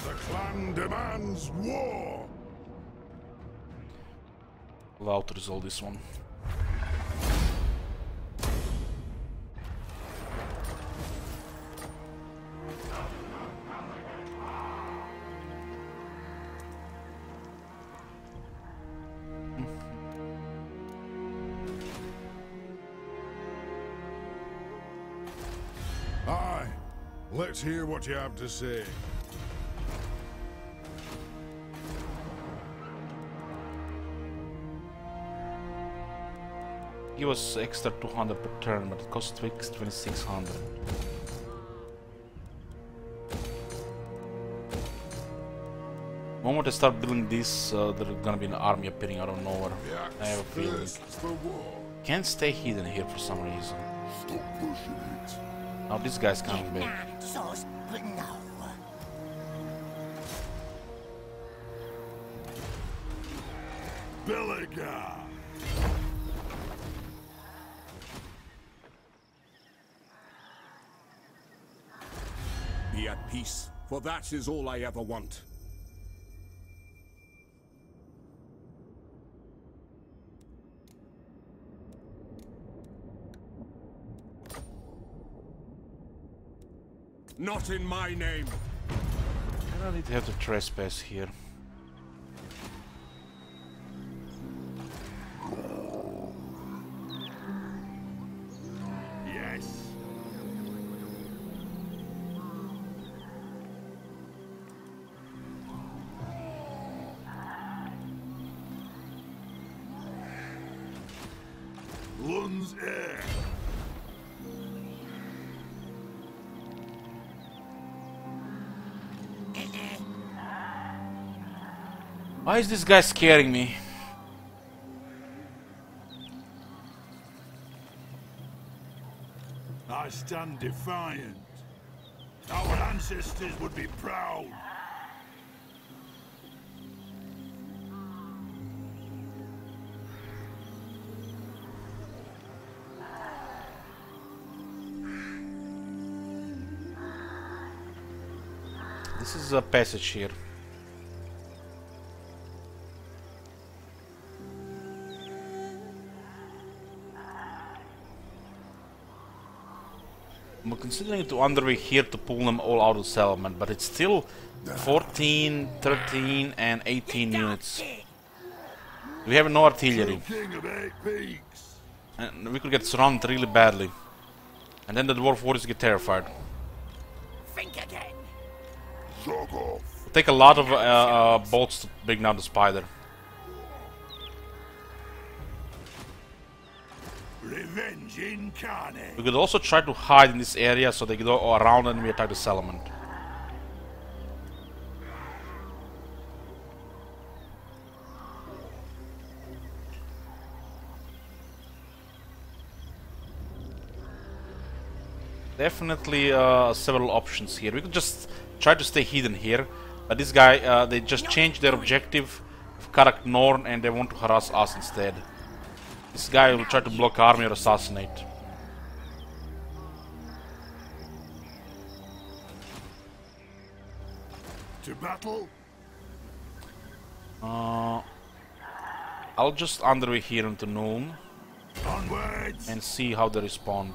Speaker 3: The clan demands war!
Speaker 1: Allow to resolve this one.
Speaker 3: Aye. Let's hear what you have to say.
Speaker 1: Give us extra 200 per turn, but it costs 2600. The moment I start building this, there's gonna be an army appearing out of nowhere. I have a feeling. Can't stay hidden here for some reason.
Speaker 3: Stop pushing it.
Speaker 1: Now this guy's coming back.
Speaker 3: Belegar!
Speaker 4: Be at peace, for that is all I ever want. Not in my name.
Speaker 1: I don't need to have to trespass here.
Speaker 3: Yes. Lun's air.
Speaker 1: Why is this guy scaring me?
Speaker 3: I stand defiant. Our ancestors would be proud.
Speaker 1: This is a passage here. I'm considering to underway here to pull them all out of the settlement, but it's still 14, 13 and 18 units. We have no artillery. And we could get surrounded really badly. And then the dwarf warriors get terrified.
Speaker 8: Think again.
Speaker 1: It'll take a lot of bolts to bring down the spider.
Speaker 3: Revenge incarnate.
Speaker 1: We could also try to hide in this area so they go around and we attack the settlement. Definitely several options here. We could just try to stay hidden here, but this guy, they just changed their objective of Karak Norn and they want to harass us instead. This guy will try to block army or assassinate.
Speaker 3: To battle?
Speaker 1: I'll just underway here into noon
Speaker 3: Onwards.
Speaker 1: and see how they respond.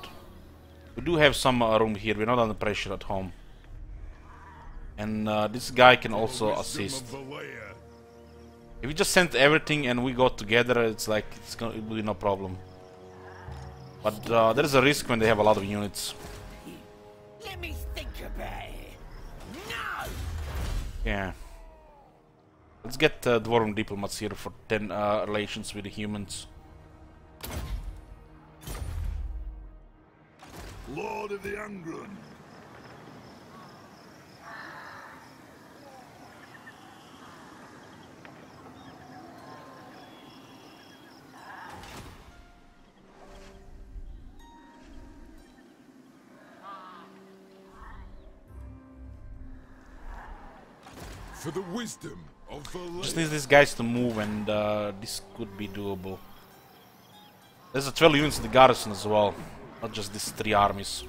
Speaker 1: We do have some room here, we're not under pressure at home. And this guy can also assist. If we just send everything and we go together, it's like it will be no problem. But there is a risk when they have a lot of units.
Speaker 8: Let me think about it. No!
Speaker 1: Yeah. Let's get Dwarven diplomats here for 10 relations with the humans.
Speaker 3: Lord of the Angrund. For the wisdom of the
Speaker 1: Just need these guys to move and this could be doable. There's a 12 units in the garrison as well. Not just these 3 armies.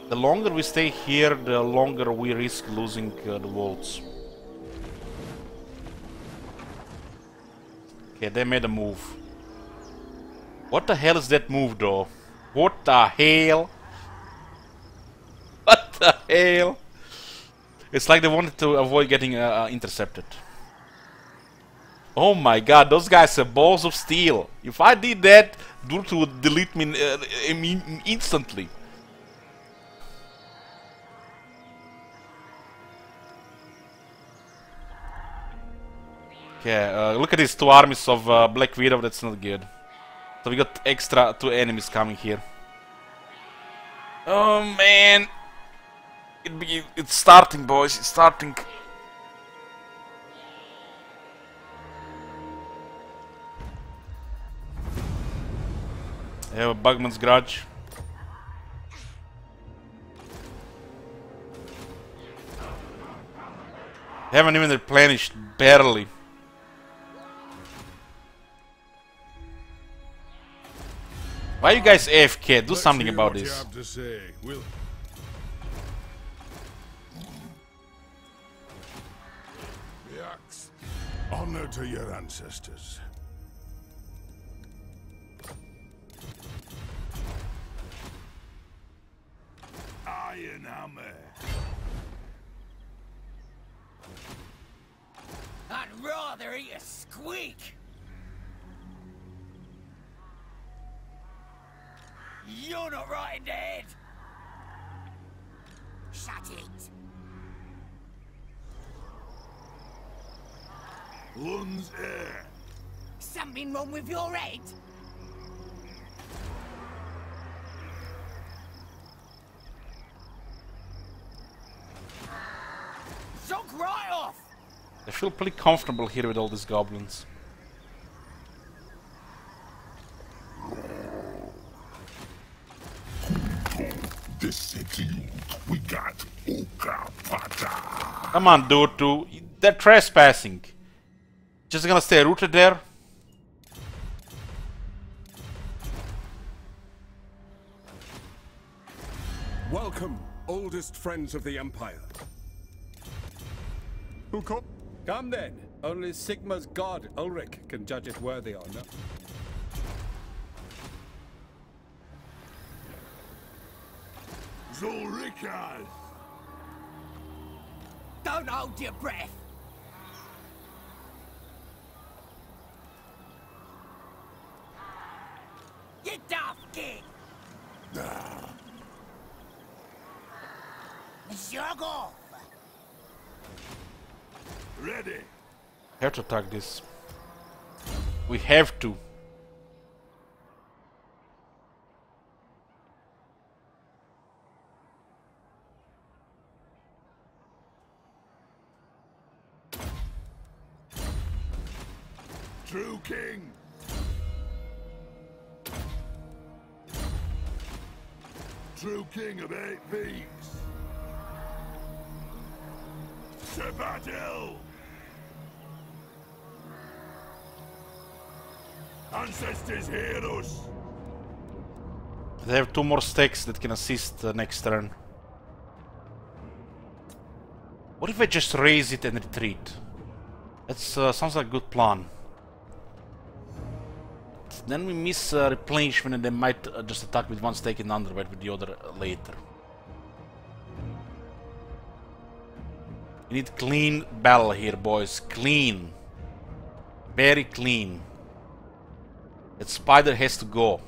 Speaker 1: The longer we stay here, the longer we risk losing the votes. Okay, they made a move. What the hell is that move though? What the hell? What the hell? It's like they wanted to avoid getting intercepted. Oh my god, those guys are balls of steel. If I did that, Durt would delete me instantly. Okay, look at these 2 armies of Black Widow, that's not good. So we got extra 2 enemies coming here. Oh man! It's starting, boys, it's starting. I have a Bugman's Grudge. Haven't even replenished, barely. Why are you guys AFK? Do something about this.
Speaker 3: Honor to your ancestors. Iron hammer.
Speaker 8: I'd rather eat a squeak. You're not right in the head. Shut it.
Speaker 3: Lun's air.
Speaker 8: Something wrong with your head? Sock right off.
Speaker 1: I feel pretty comfortable here with all these goblins.
Speaker 3: This city, we got Ukapata.
Speaker 1: Come on, dude, too. They're trespassing. Just gonna stay rooted there?
Speaker 4: Welcome, oldest friends of the Empire. Who come? Come then. Only Sigma's god, Ulrich, can judge it worthy or not.
Speaker 3: Zulrika!
Speaker 8: Don't hold your breath. You daft gig. Shug off.
Speaker 3: Ready.
Speaker 1: We have to attack this. We have to.
Speaker 3: True king. True king of 8 peaks. To battle. Ancestors hear us.
Speaker 1: They have 2 more stakes that can assist next turn. What if I just raise it and retreat? That sounds like a good plan. Then we miss replenishment and they might just attack with 1 stake in underweight with the other later. We need clean battle here, boys. Clean. Very clean. That spider has to go.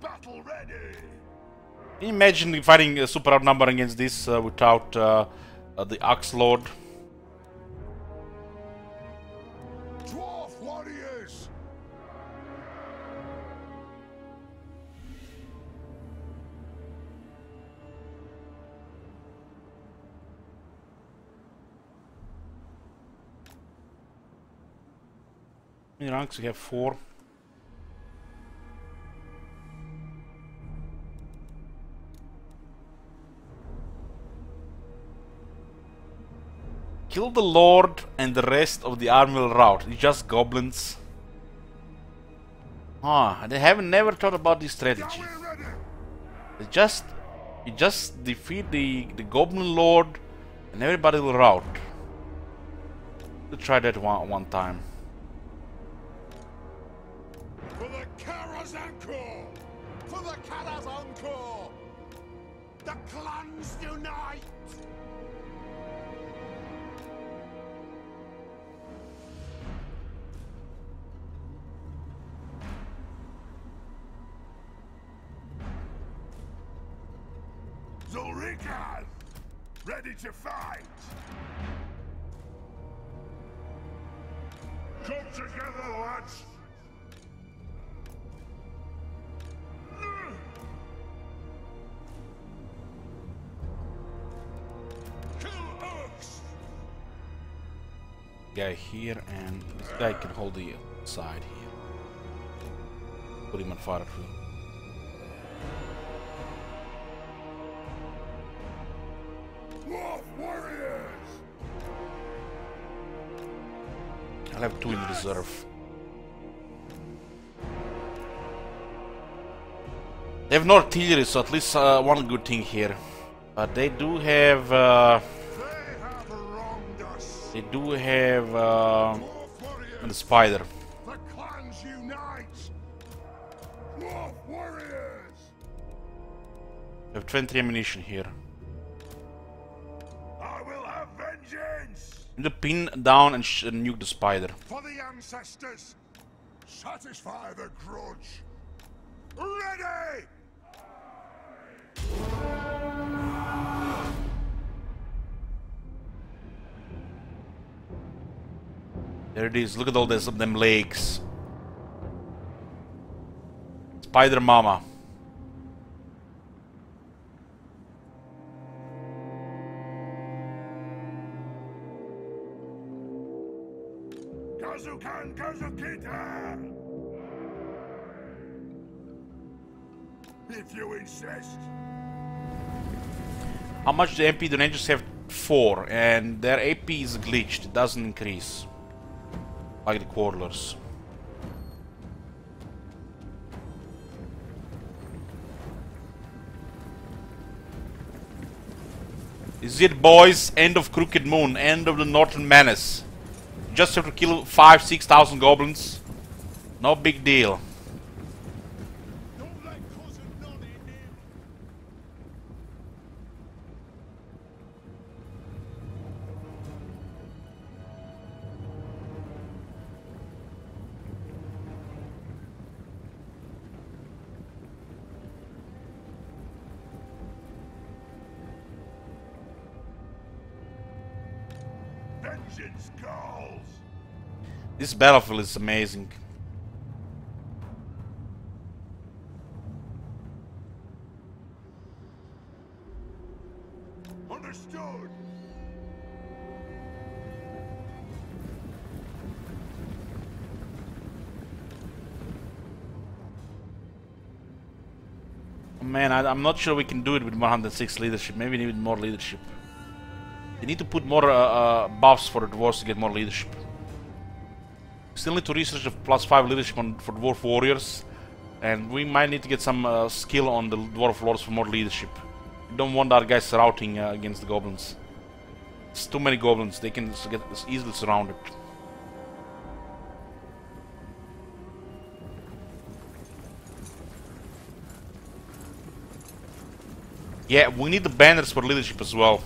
Speaker 3: Battle ready.
Speaker 1: Can you imagine fighting a super outnumber against this without the Axe Lord?
Speaker 3: Dwarf warriors.
Speaker 1: How many ranks? We have 4. Kill the Lord and the rest of the army will rout. It's just goblins. Ah, they haven't never thought about this strategy. You just defeat the Goblin Lord and everybody will rout. Let's try that one time.
Speaker 3: For the Karazanko! For the Karazanko! The clans unite! Zulrika! Ready to fight! Come together, lads! Kill us!
Speaker 1: Guy here, and this guy can hold the side here. Put him on fire field.
Speaker 3: Dwarf warriors!
Speaker 1: I'll have 2 in reserve. They have no artillery, so at least one good thing here. But they do have. They do have the spider.
Speaker 3: The clans unite! Dwarf warriors!
Speaker 1: They have 20 ammunition here.
Speaker 3: I will have vengeance!
Speaker 1: Need to pin down and nuke the spider.
Speaker 3: For the ancestors! Satisfy the grudge! Ready!
Speaker 1: There it is. Look at all this of them legs. Spider Mama.
Speaker 3: Kazukan Kazukita! If you insist.
Speaker 1: How much the MP? The Rangers have 4, and their AP is glitched. It doesn't increase. Like the Quarrelers. Is it, boys? End of Crooked Moon. End of the Northern Menace. Just have to kill 5,000-6,000 goblins. No big deal.
Speaker 3: Vengeance calls.
Speaker 1: This battlefield is amazing.
Speaker 3: Understood.
Speaker 1: Man, I'm not sure we can do it with 106 leadership. Maybe we need more leadership. They need to put more buffs for the dwarves to get more leadership. Still need to research the +5 leadership for dwarf warriors, and we might need to get some skill on the dwarf lords for more leadership. We don't want our guys routing against the goblins. It's too many goblins. They can get easily surrounded. Yeah, we need the banners for leadership as well.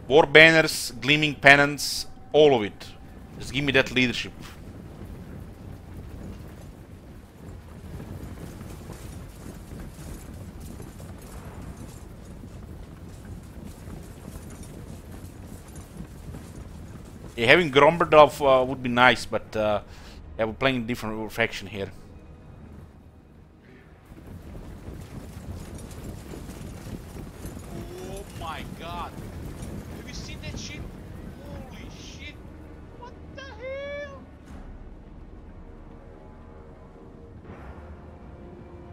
Speaker 1: War banners, gleaming pennants, all of it. Just give me that leadership. Yeah, having Gromberdorf would be nice, but yeah, we're playing a different faction here.
Speaker 5: Oh my god. Have you seen that shit? Holy shit. What the hell?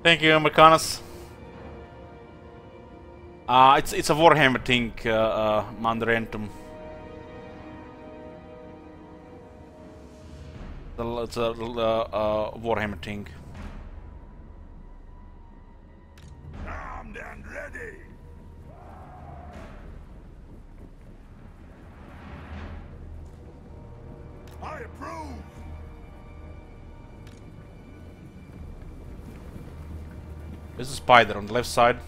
Speaker 1: Thank you, Americanus. It's a Warhammer thing, Mandarentum. It's a Warhammer thing.
Speaker 3: Armed and ready. I approve.
Speaker 1: There's a spider on the left side.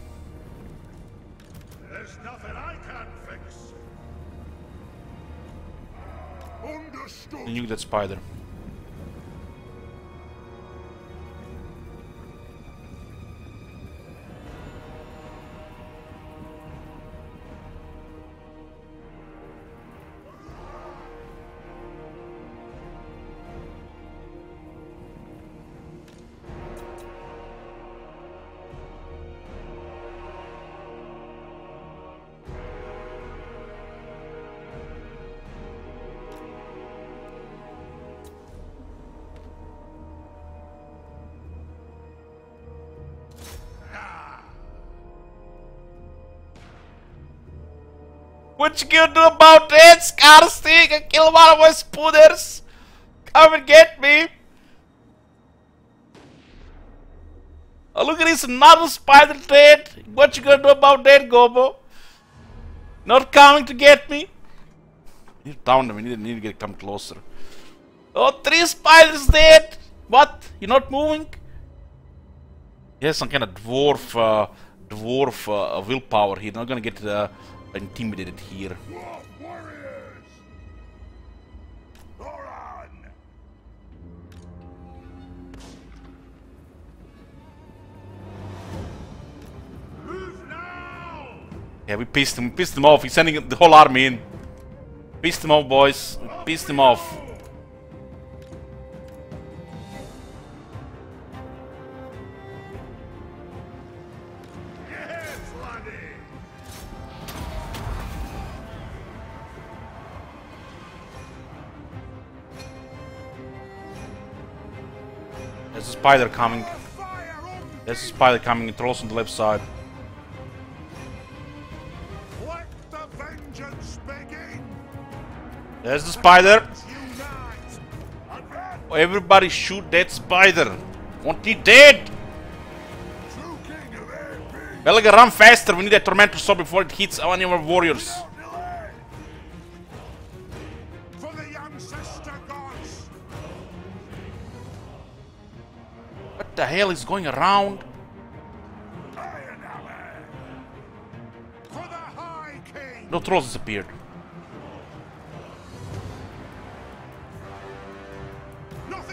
Speaker 3: There's nothing I can't fix. Understood.
Speaker 1: Nuke that spider. What you gonna do about that, Scarstick? I kill one of my spooners. Come and get me. Oh, look at this, another spider dead. What you gonna do about that, Gobo? Not coming to get me? He's down there, we need to come closer. Oh, 3 spiders dead. What? You're not moving? He has some kind of dwarf willpower. He's not gonna get intimidated here.
Speaker 3: Warriors! Oran! Move now!
Speaker 1: Yeah, we pissed him off. He's sending the whole army in. Pissed him off, boys. We pissed him off. There's a spider coming. There's a spider coming. Trolls on the left side.
Speaker 3: Let the vengeance begin.
Speaker 1: There's the spider. Everybody shoot that spider. Want he dead? Belegar, run faster. We need that tormentor sword before it hits any of our warriors.
Speaker 3: For the ancestor gods.
Speaker 1: What the hell is going around?
Speaker 3: For the High King.
Speaker 1: No trolls disappeared.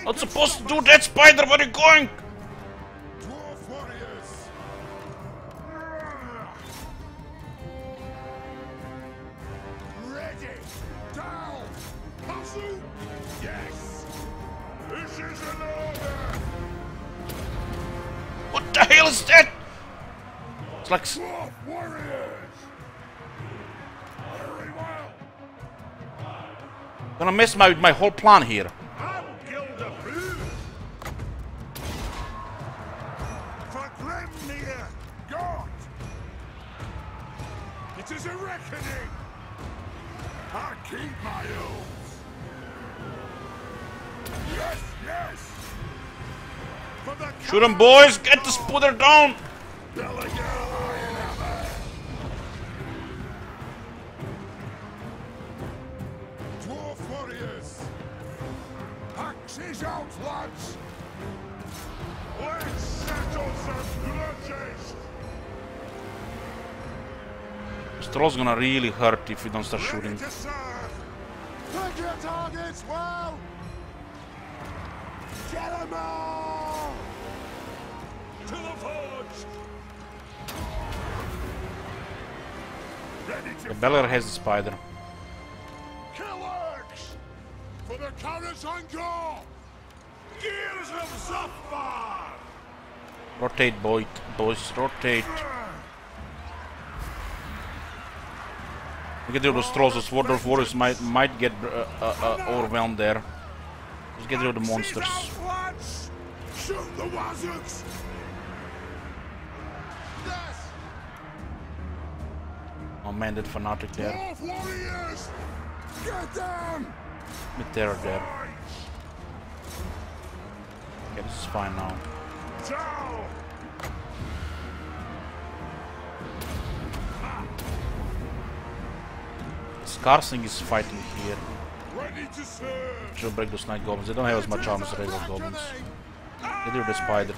Speaker 1: Not supposed to do that, spider. Where are you going?
Speaker 3: Dwarf warriors. Ready. Down. Pursue. Yes. This is an order.
Speaker 1: What the hell is that? It's like
Speaker 3: Dwarf warriors. Very well.
Speaker 1: gonna mess with my whole plan here.
Speaker 3: For Grimnir, God! It is a reckoning! I keep my oath! Yes, yes! For the
Speaker 1: Shoot him, boys! Get the spider down!
Speaker 3: Dwarf warriors! Axes out, lads! Let's settle some grudges!
Speaker 1: This troll's gonna really hurt if we don't start shooting.
Speaker 3: To serve! Pick your targets well! Get 'em all! To the forge! Ready to
Speaker 1: The Belegar has the spider.
Speaker 3: kill orcs! For the Carrots Angor! Gears of Zafar!
Speaker 1: Rotate, boys, rotate. We get rid of those trolls. Those warriors might get overwhelmed there. Just get rid of the monsters.
Speaker 3: Shoot the wizards! Yes!
Speaker 1: Oh man, that fanatic there.
Speaker 3: Dwarf warriors! Get them!
Speaker 1: With terror there. Okay, this is fine now.
Speaker 3: Down!
Speaker 1: Skarsing is fighting here.
Speaker 3: Ready to serve!
Speaker 1: Should break those night goblins. They don't have as much armor as the regular goblins. Get rid of the spider.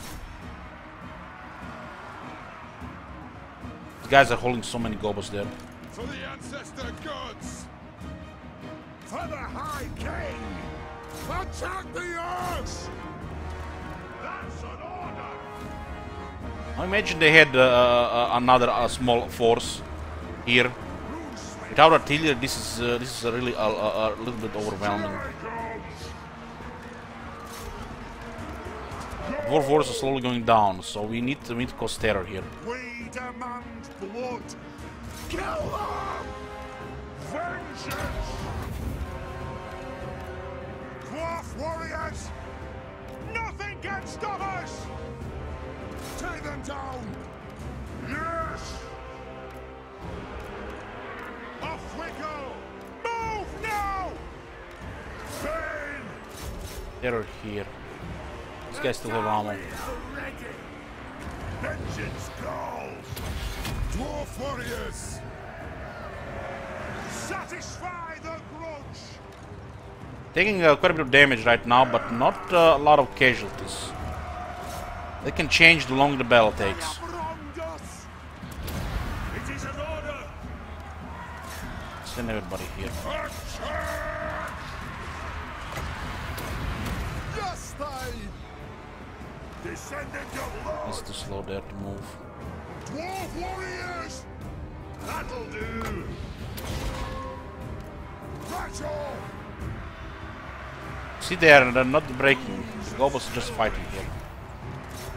Speaker 1: The guys are holding so many goblins there.
Speaker 3: For the ancestor gods! For the High King! Attack the orcs! That's an order!
Speaker 1: I imagine they had another small force here. Without artillery, this is really a little bit overwhelming. Dwarf force is slowly going down, so we need to cause terror here.
Speaker 3: We demand blood! Kill them! Vengeance! Dwarf warriors! Nothing can stop us! Take them down! Yes! Off we go! Move now! Bane!
Speaker 1: Terror here. These guys still have ammo.
Speaker 3: Vengeance calls! Dwarf warriors! Satisfy the grudge!
Speaker 1: Taking quite a bit of damage right now, but not a lot of casualties. They can change the longer the battle takes.
Speaker 3: It is an order!
Speaker 1: Send everybody here.
Speaker 3: Yes, they descended to Lord!
Speaker 1: It's too slow there to move.
Speaker 3: Dwarf warriors! That'll do! Rattle!
Speaker 1: See there, they're not breaking. The goblins are just fighting here.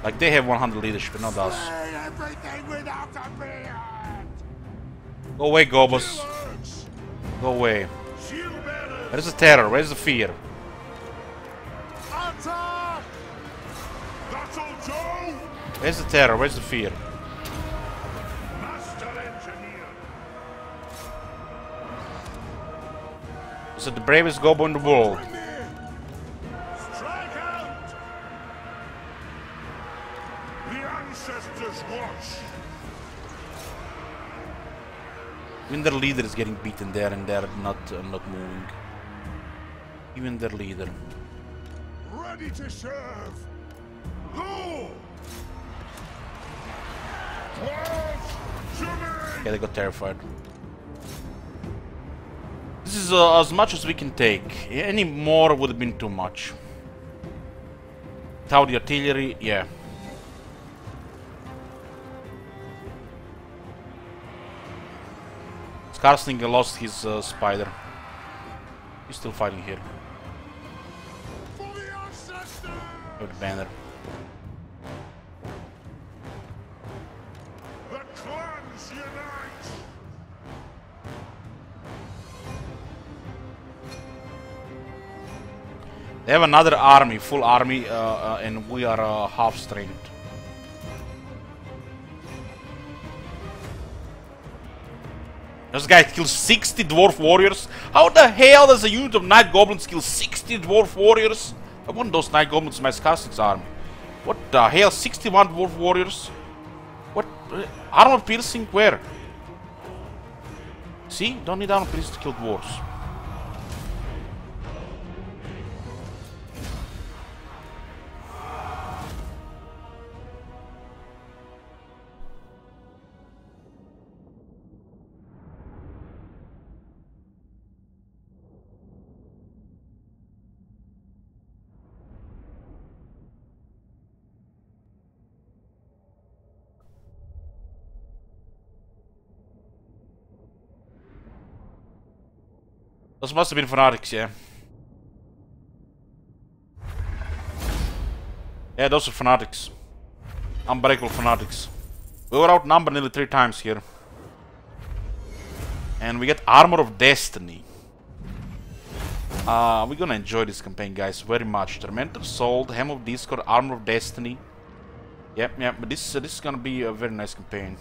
Speaker 1: Like they have 100 leadership, not us.
Speaker 3: Everything without a beard!
Speaker 1: Go away, goblins. Go away. Where's the terror? Where's the fear?
Speaker 3: Attack!
Speaker 1: Where's the terror? Where's the fear?
Speaker 3: Master Engineer.
Speaker 1: Is it the bravest gobo in the world?
Speaker 3: Strike out! The ancestors watch.
Speaker 1: Even their leader is getting beaten there and they're not moving. Even their leader.
Speaker 3: Ready to serve. Go!
Speaker 1: Yeah, they got terrified. This is as much as we can take. Any more would have been too much. Without the artillery, yeah. Skarslinger lost his spider. He's still fighting here. With the banner.
Speaker 3: The clans unite!
Speaker 1: They have another army, full army, and we are half strength. This guy kills 60 dwarf warriors. How the hell does a unit of night goblins kill 60 dwarf warriors? I want those night goblins in my Skarsnik's army. What the hell? 61 dwarf warriors? What? Armor piercing? Where? See? Don't need armor piercing to kill dwarves. Those must have been fanatics, yeah. Yeah, those are fanatics. Unbreakable fanatics. We were outnumbered nearly 3 times here. And we get Armor of Destiny. We're gonna enjoy this campaign, guys, very much. Tormentor Soul, Hem of Discord, Armor of Destiny. Yep, but this is gonna be a very nice campaign.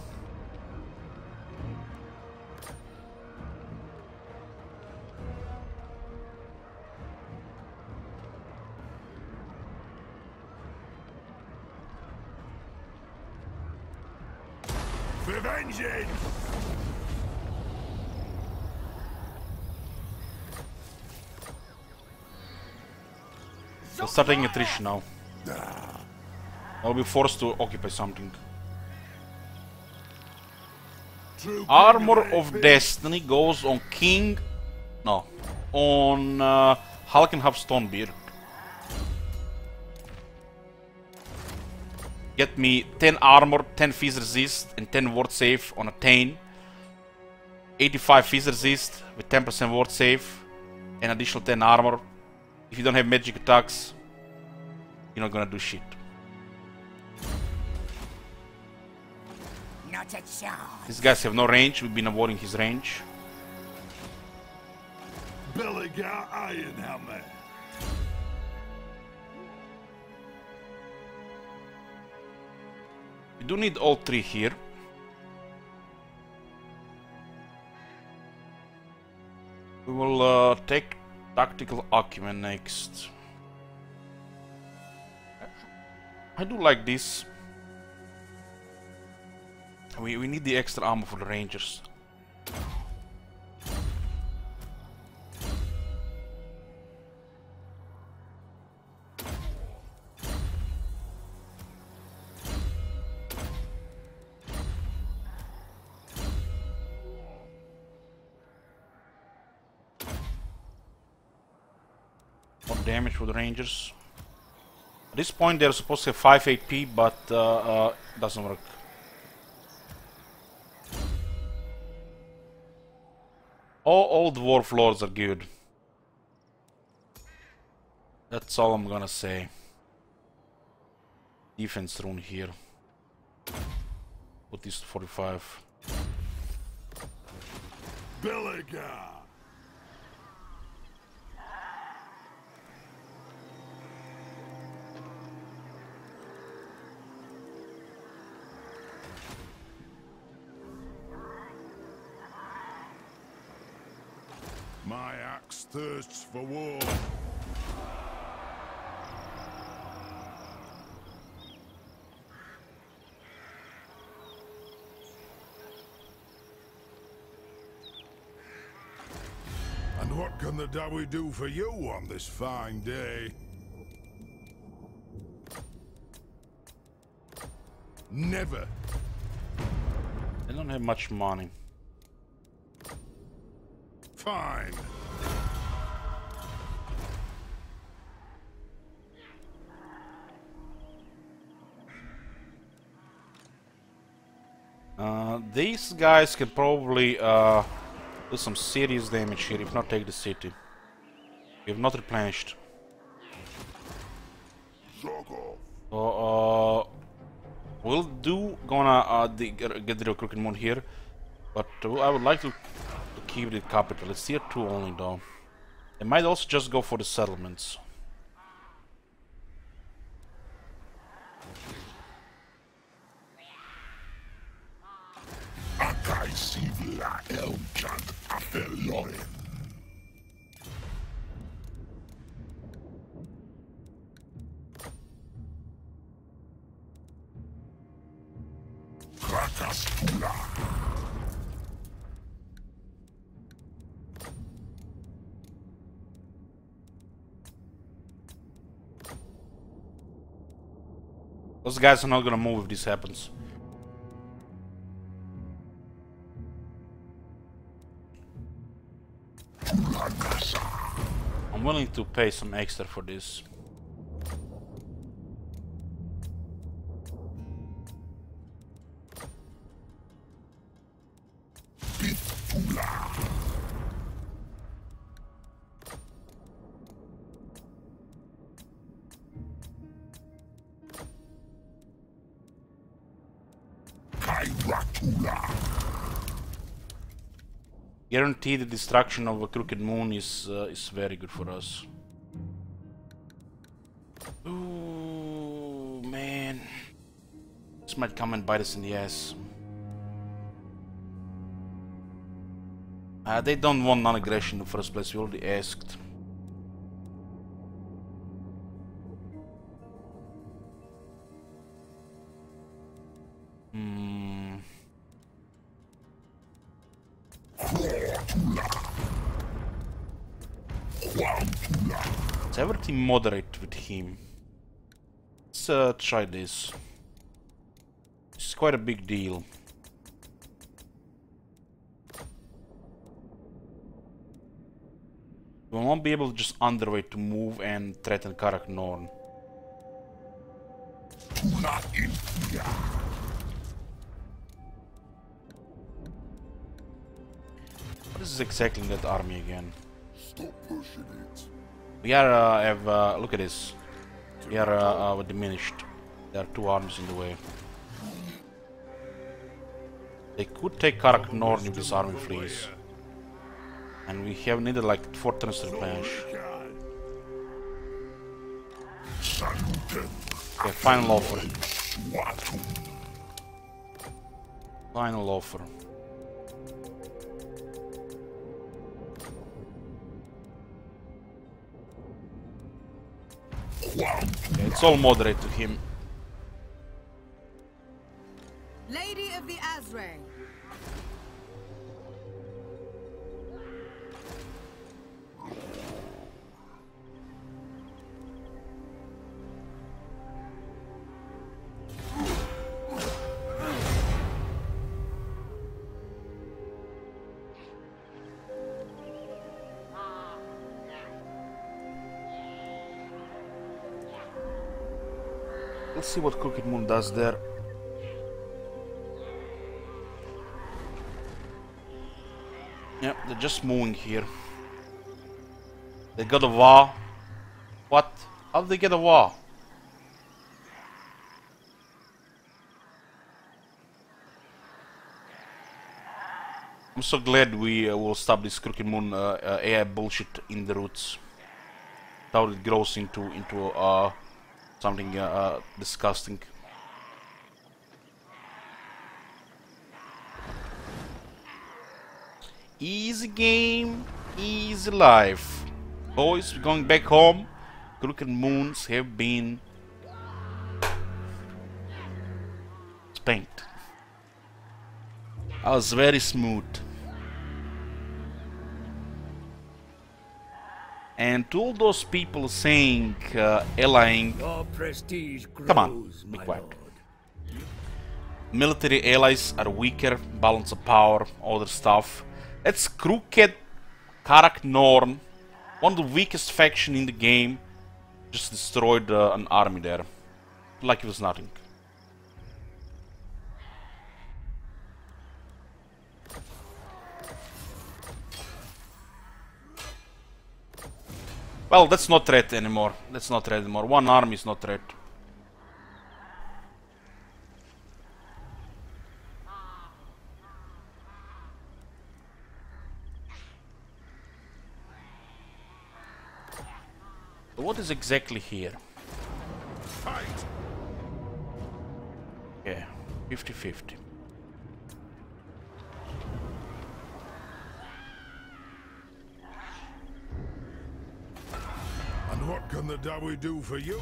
Speaker 3: For vengeance!
Speaker 1: They'll start taking attrition now. I'll be forced to occupy something. Armor of Destiny goes on King... No. On Halkenhaf Stonebeard. Get me 10 armor, 10 phys resist, and 10 ward save on a Tain. 85 phys resist with 10% ward save, and additional 10 armor. If you don't have magic attacks, you're not gonna do shit.
Speaker 8: Not a chance.
Speaker 1: These guys have no range, we've been avoiding his range.
Speaker 3: Belagar Ironhammer.
Speaker 1: We do need all 3 here. We will take Tactical Acumen next. I do like this. We need the extra armor for the Rangers. More damage for the Rangers. At this point they're supposed to have 5 AP, but doesn't work. All dwarf lords are good. That's all I'm gonna say. Defense rune here. Put this to 45.
Speaker 3: Belagar. My axe thirsts for war. And what can the Dawi do for you on this fine day? Never.
Speaker 1: I don't have much money.
Speaker 3: Fine.
Speaker 1: These guys can probably do some serious damage here, if not take the city. We have not replenished. So, we'll gonna get rid of Crooked Moon here, but I would like to keep the capital. It's tier 2 only though. They might also just go for the settlements. Those guys are not gonna move if this happens. I'm willing to pay some extra for this. Guarantee the destruction of a Crooked Moon is very good for us. Ooh, man. This might come and bite us in the ass. They don't want non-aggression in the first place, we already asked. It's everything moderate with him. Let's try this. It's quite a big deal. We won't be able to just underway to move and threaten Karak Norn. What is exactly that army again?
Speaker 3: Stop pushing it.
Speaker 1: We are look at this. We are diminished. There are 2 armies in the way. They could take Karak Norn if this army flees. And we have needed like 4 turns to replenish. Okay, final offer. Final offer. Okay, it's all moderate to him.
Speaker 10: Lady of the Azray.
Speaker 1: Let's see what Crooked Moon does there. Yep, they're just moving here. They got a war. What? How did they get a war? I'm so glad we will stop this Crooked Moon AI bullshit in the roots. How it grows into something disgusting. Easy game. Easy life. Boys, we're going back home. Crooked moons have been spanked. I was very smooth. And to all those people saying, allying,
Speaker 2: Your prestige grows,
Speaker 1: come on, be
Speaker 2: my
Speaker 1: quiet.
Speaker 2: lord.
Speaker 1: Military allies are weaker, balance of power, other stuff. It's crooked Karak Norn, one of the weakest faction in the game, just destroyed an army there, like it was nothing. Well, that's not threat anymore. That's not threat anymore. One army is not threat. But what is exactly here?
Speaker 3: Fight!
Speaker 1: Yeah, 50-50.
Speaker 3: And what can the Dawi do for you?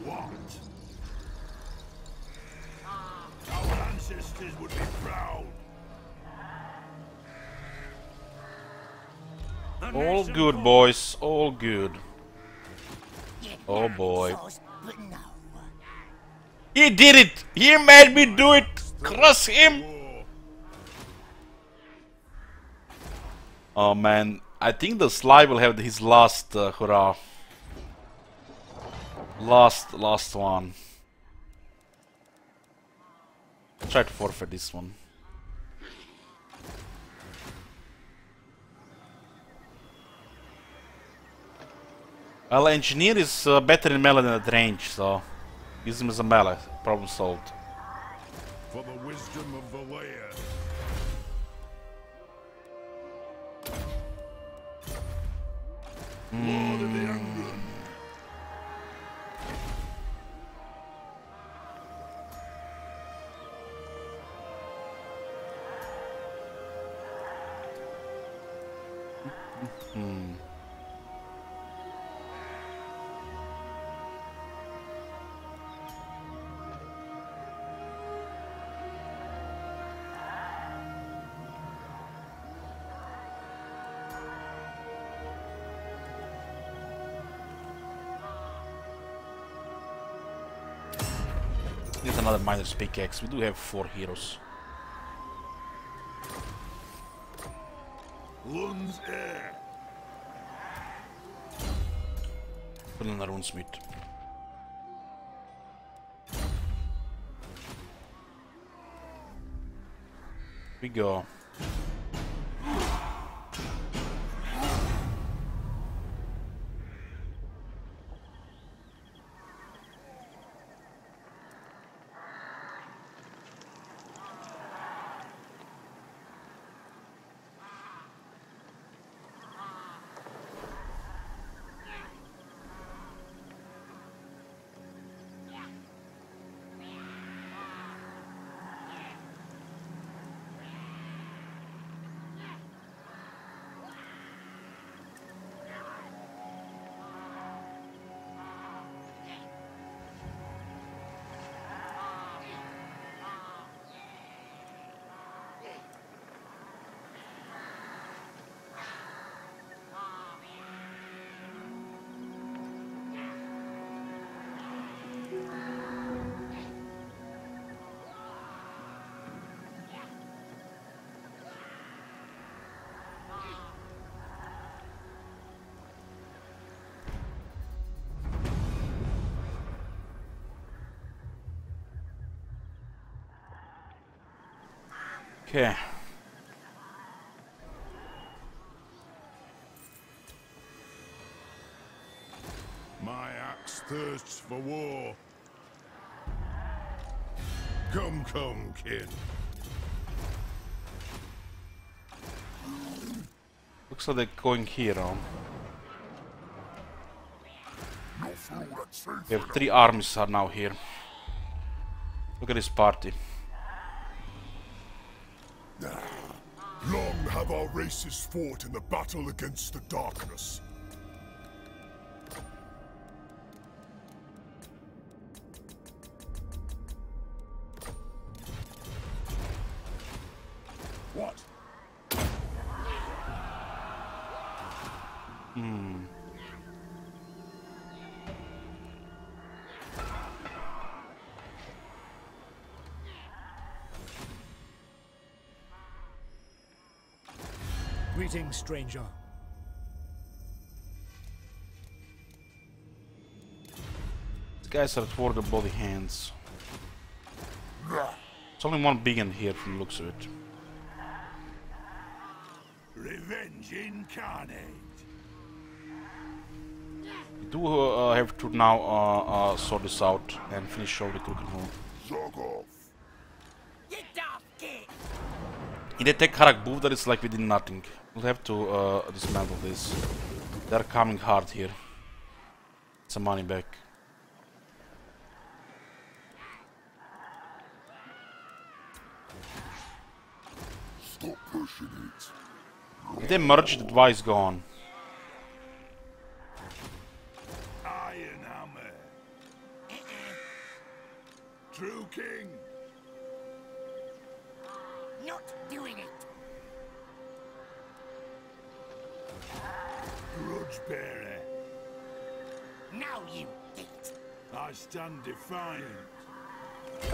Speaker 3: What? Our ancestors would be proud.
Speaker 1: All good, boys. All good. Oh boy. He did it! He made me do it! Cross him! Oh man, I think the Sly will have his last hurrah. Last one. Try to forfeit this one. Well, engineer is better in melee than at range, so use him as a melee. Problem solved.
Speaker 3: For the wisdom of the lair. Lord of the Angrund.
Speaker 1: Get another miner's pickaxe. We do have 4 heroes.
Speaker 3: Lund's heir.
Speaker 1: Put in a runesmith. We go. Okay.
Speaker 3: My axe thirsts for war. Come, come, kin.
Speaker 1: Looks like they're going here on. We have 3 armies are now here. Look at this party.
Speaker 3: Long have our races fought in the battle against the darkness. What?
Speaker 6: Greetings, stranger.
Speaker 1: These guys are toward the body hands. It's only one big end here from the looks of it.
Speaker 3: Revenge incarnate.
Speaker 1: We do have to now sort this out and finish all the Crooked Moon.
Speaker 3: Zog off.
Speaker 8: You daft git!
Speaker 1: In the tech Harak booth, that is like we did nothing. We'll have to dismantle this. They're coming hard here. Some money back.
Speaker 3: Stop pushing it.
Speaker 1: If they merge, the Y is gone.
Speaker 3: Iron hammer. True king.
Speaker 8: Not doing it!
Speaker 3: Grudge bearer.
Speaker 8: Now you git!
Speaker 3: I stand defiant.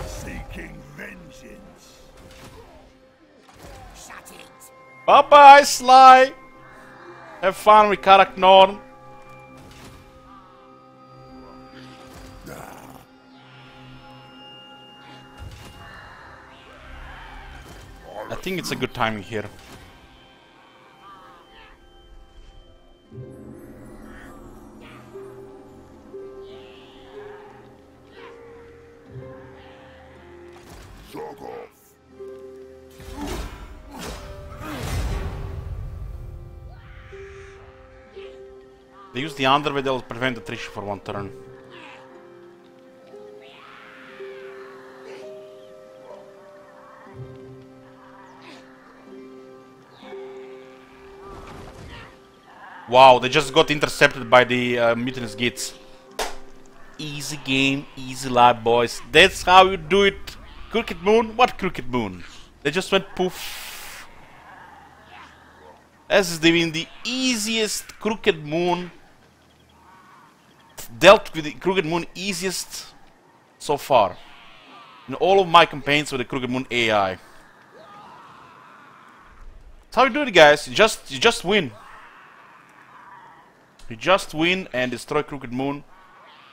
Speaker 3: Seeking vengeance.
Speaker 8: Shut it!
Speaker 1: Bye bye, Sly! Have fun with Karak Norn. I think it's a good timing here.
Speaker 3: Zog off.
Speaker 1: They use the underway, they'll prevent attrition for one turn. Wow, they just got intercepted by the mutinous gits. Easy game, easy life, boys. That's how you do it. Crooked Moon? What Crooked Moon? They just went poof. This has been the easiest Crooked Moon. Dealt with the Crooked Moon easiest so far. In all of my campaigns with the Crooked Moon AI. That's how you do it, guys. You just win. You just win and destroy Crooked Moon.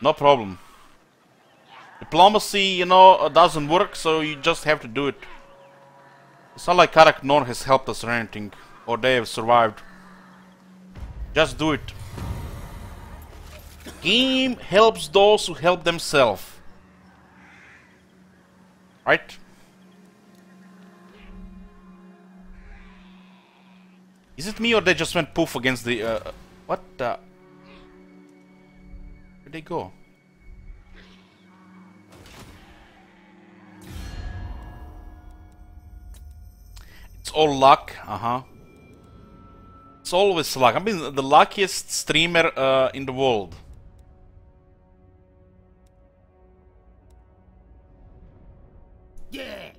Speaker 1: No problem. Diplomacy, you know, doesn't work, so you just have to do it. It's not like Karak Norn has helped us or anything, or they have survived. Just do it. Game helps those who help themselves. Right? Is it me or they just went poof against the... what the... Where'd they go? It's all luck, It's always luck. I mean, the luckiest streamer in the world.
Speaker 8: Yeah!